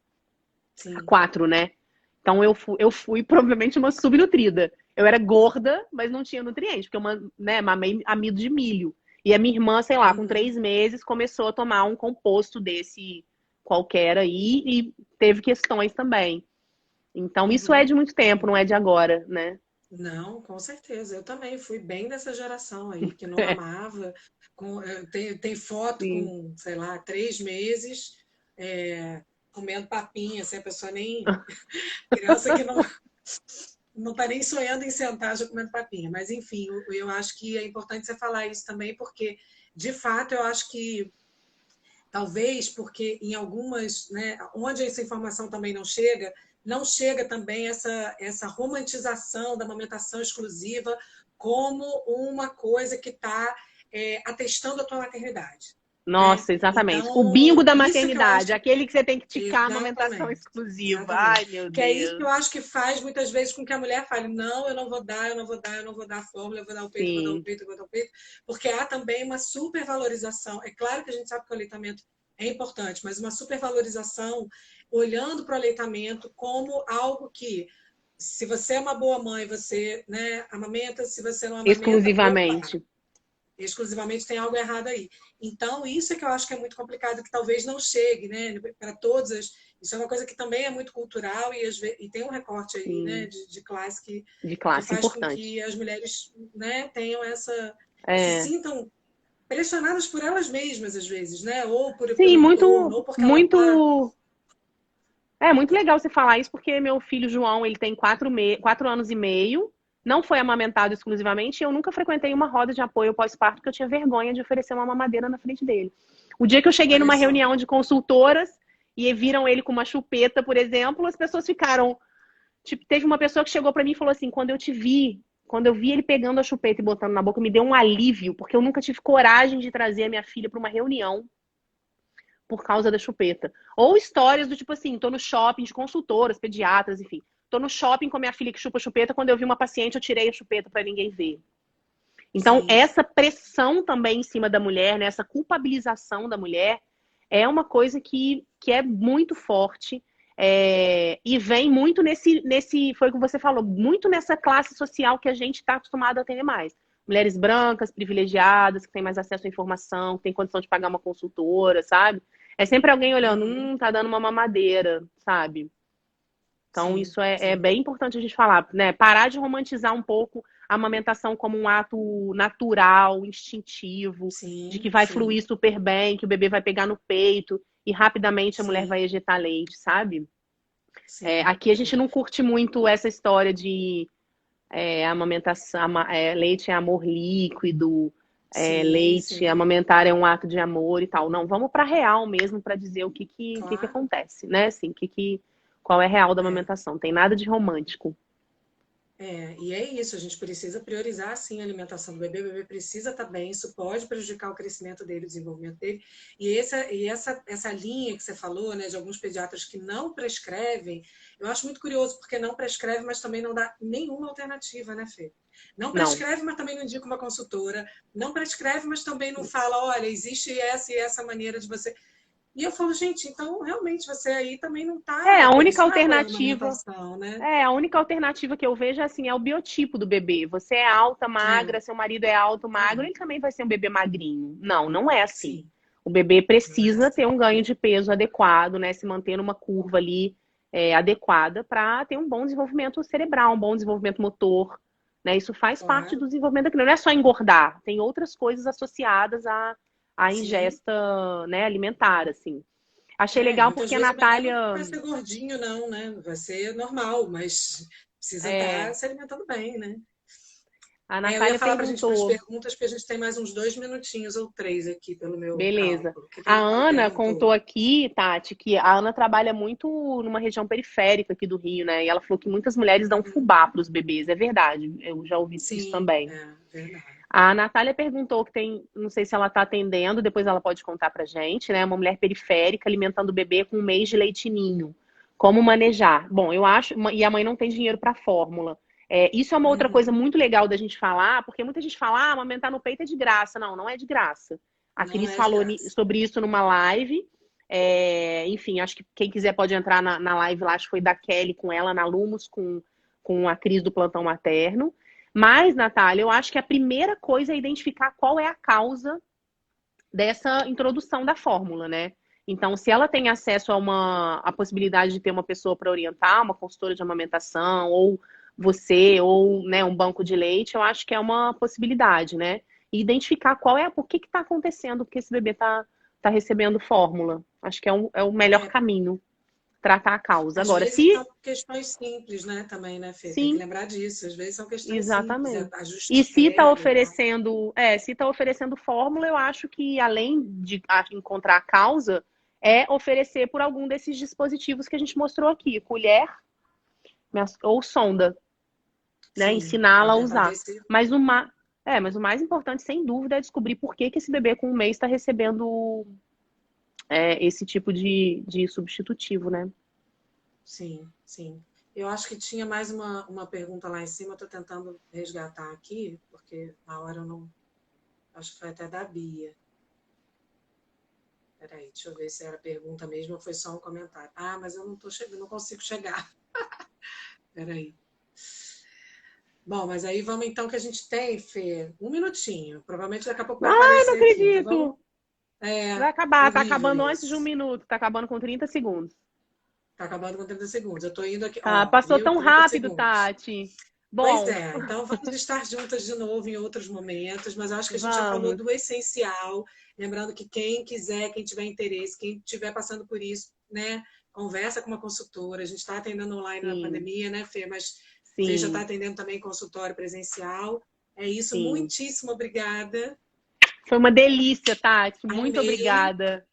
A sim. 4, né? Então eu fui provavelmente uma subnutrida. Eu era gorda, mas não tinha nutriente, porque eu mamei amido de milho. E a minha irmã, sei lá, com Uhum, 3 meses, começou a tomar um composto desse qualquer aí e teve questões também. Então, isso é uhum, de muito tempo, uhum. não é de agora, né? Não, com certeza. Eu também fui bem dessa geração aí, que não mamava. Tem foto Sim. com, sei lá, 3 meses, comendo papinha, assim, a pessoa nem. Criança que não está nem sonhando em sentar já comendo papinha. Mas, enfim, eu acho que é importante você falar isso também, porque, de fato, eu acho que talvez porque em algumas, né, onde essa informação também não chega, não chega também essa romantização da amamentação exclusiva como uma coisa que está atestando a tua maternidade. Né? Nossa, exatamente. O Então, bingo da isso que eu maternidade, acho. aquele que você tem que ticar a amamentação Exatamente, exclusiva. Ai, exatamente. meu Que é isso que Deus. eu acho que faz muitas vezes com que a mulher fale: não, eu não vou dar, eu não vou dar, eu não vou dar a fórmula, eu vou dar o peito, eu vou dar o Sim, peito, eu vou dar o peito, porque há também uma supervalorização. É claro que a gente sabe que o aleitamento é importante, mas uma supervalorização olhando para o aleitamento como algo que, se você é uma boa mãe, você, né, amamenta, se você não amamenta, opa, exclusivamente. exclusivamente tem algo errado aí. Então, isso é que eu acho que é muito complicado, que talvez não chegue, né, para todas as... Isso é uma coisa que também é muito cultural e tem um recorte aí, né, Sim, de classe de que classe faz com importante. que as mulheres, né, tenham se É. sintam pressionadas por elas mesmas, às vezes, né, ou Sim, pelo entorno, muito, ou porque ela está... muito. É muito legal você falar isso, porque meu filho João, ele tem 4 anos e meio, não foi amamentado exclusivamente, e eu nunca frequentei uma roda de apoio pós-parto, porque eu tinha vergonha de oferecer uma mamadeira na frente dele. O dia que eu cheguei Olha numa só. reunião de consultoras e viram ele com uma chupeta, por exemplo, as pessoas ficaram. Tipo, teve uma pessoa que chegou pra mim e falou assim: quando eu vi ele pegando a chupeta e botando na boca, me deu um alívio, porque eu nunca tive coragem de trazer a minha filha pra uma reunião por causa da chupeta. Ou histórias do tipo assim, tô no shopping de consultoras, pediatras, enfim. Tô no shopping com a minha filha que chupa chupeta, quando eu vi uma paciente, eu tirei a chupeta para ninguém ver. Então, Sim, essa pressão também em cima da mulher, né, essa culpabilização da mulher, é uma coisa que é muito forte e vem muito foi o que você falou, muito nessa classe social que a gente está acostumado a ter mais. Mulheres brancas, privilegiadas, que têm mais acesso à informação, que têm condição de pagar uma consultora, sabe? É sempre alguém olhando, uhum, tá dando uma mamadeira, sabe? Então, sim, isso é sim, bem importante a gente falar, né? Parar de romantizar um pouco a amamentação como um ato natural, instintivo, de que sim, vai sim, fluir super bem, que o bebê vai pegar no peito e rapidamente a mulher sim, vai ejetar leite, sabe? sim, Aqui a gente não curte muito essa história de amamentação, leite é amor líquido, sim, leite, sim, amamentar é um ato de amor e tal. Não, vamos para real mesmo para dizer o que claro. acontece, né? Assim, qual é real da É. amamentação. Tem nada de romântico. E é isso, a gente precisa priorizar sim a alimentação do bebê. O bebê precisa estar bem, isso pode prejudicar o crescimento dele, o desenvolvimento dele. Essa linha que você falou, né, de alguns pediatras que não prescrevem, eu acho muito curioso, porque não prescreve, mas também não dá nenhuma alternativa, né, Fê? Não Não. prescreve, mas também não indica uma consultora. Não prescreve, mas também não fala, olha, existe essa e essa maneira de você. E eu falo, gente, então realmente você aí também não É, está a única isso não é apoio à alternativa. amamentação, né? A única alternativa que eu vejo assim é o biotipo do bebê. Você é alta, É, magra, seu marido é alto, magro, é, ele também vai ser um bebê magrinho. Não, não é assim. sim. O bebê Não é precisa ter assim. um ganho de peso adequado, né? Se manter numa curva ali adequada para ter um bom desenvolvimento cerebral, um bom desenvolvimento motor, né? Isso faz parte Claro. do desenvolvimento da criança. Não é só engordar, tem outras coisas associadas à Sim. ingesta, né, alimentar, assim. Achei legal Muitas porque a vezes o bebê não Natália vai ser gordinho, não, né? Vai ser normal, mas precisa estar é, se alimentando bem, né? a Eu ia Natália falar para a gente ir para as perguntou. perguntas, porque a gente tem mais uns 2 minutinhos ou 3 aqui pelo meu Beleza. cálculo. O que que a A Natália Ana contou perguntou? aqui, Tati, que a Ana trabalha muito numa região periférica aqui do Rio, né? E ela falou que muitas mulheres dão Uhum. fubá para os bebês. É verdade, eu já ouvi isso Sim, também. é verdade. A Natália perguntou que tem, não sei se ela está atendendo, depois ela pode contar pra gente, né? Uma mulher periférica alimentando o bebê com 1 mês de leitinho. Como manejar? Bom, eu acho, e a mãe não tem dinheiro para fórmula. Isso é uma outra coisa Uhum. muito legal da gente falar, porque muita gente fala, amamentar no peito é de graça. Não, não é de graça. A Não Cris é de falou graça. sobre isso numa live. Enfim, acho que quem quiser pode entrar na live lá, acho que foi da Kelly com ela, na Lumos, com a Cris do Plantão Materno. Mas, Natália, eu acho que a primeira coisa é identificar qual é a causa dessa introdução da fórmula, né? Então, se ela tem acesso a possibilidade de ter uma pessoa para orientar, uma consultora de amamentação, ou você, ou né, um banco de leite, eu acho que é uma possibilidade, né? E identificar por que está acontecendo, porque esse bebê tá recebendo fórmula. Acho que é o melhor É, caminho, tratar a causa. às Agora, vezes se são questões simples, né, também, né, Fê? Tem que sim, lembrar disso. Às vezes são questões simples, exatamente. ajuste E de pele e tal. se está oferecendo fórmula, eu acho que além de encontrar a causa, é oferecer por algum desses dispositivos que a gente mostrou aqui, colher, ou sonda, né? Sim, Ensiná-la para a tentar usar. ver se... Mas o mais importante, sem dúvida, é descobrir por que esse bebê com 1 mês está recebendo esse tipo de substitutivo, né? Sim, sim. Eu acho que tinha mais uma pergunta lá em cima, eu estou tentando resgatar aqui, porque na hora eu não... Acho que foi até da Bia. Peraí, deixa eu ver se era pergunta mesmo ou foi só um comentário. Ah, mas eu não tô chegando, não consigo chegar. Peraí. Bom, mas aí vamos então que a gente tem, Fê, um minutinho. Provavelmente daqui a pouco vai Ai, não aparecer aqui. Então vamos. acredito! É Vai acabar, tá horrível acabando antes de um isso. minuto, tá acabando com 30 segundos. Tá acabando com 30 segundos. Eu tô indo aqui, Ah, ó, passou viu? tão 30 rápido, segundos. Tati. Pois Bom, é, então vamos estar juntas de novo em outros momentos, mas eu acho que a gente já falou vamos. do essencial. Lembrando que quem quiser, quem tiver interesse, quem estiver passando por isso, né, conversa com uma consultora. A gente está atendendo online na Sim, pandemia, né, Fê? Mas Fê já está sim, atendendo também consultório presencial. É isso, sim. muitíssimo obrigada. Foi uma delícia, Tati. Muito Amei. obrigada.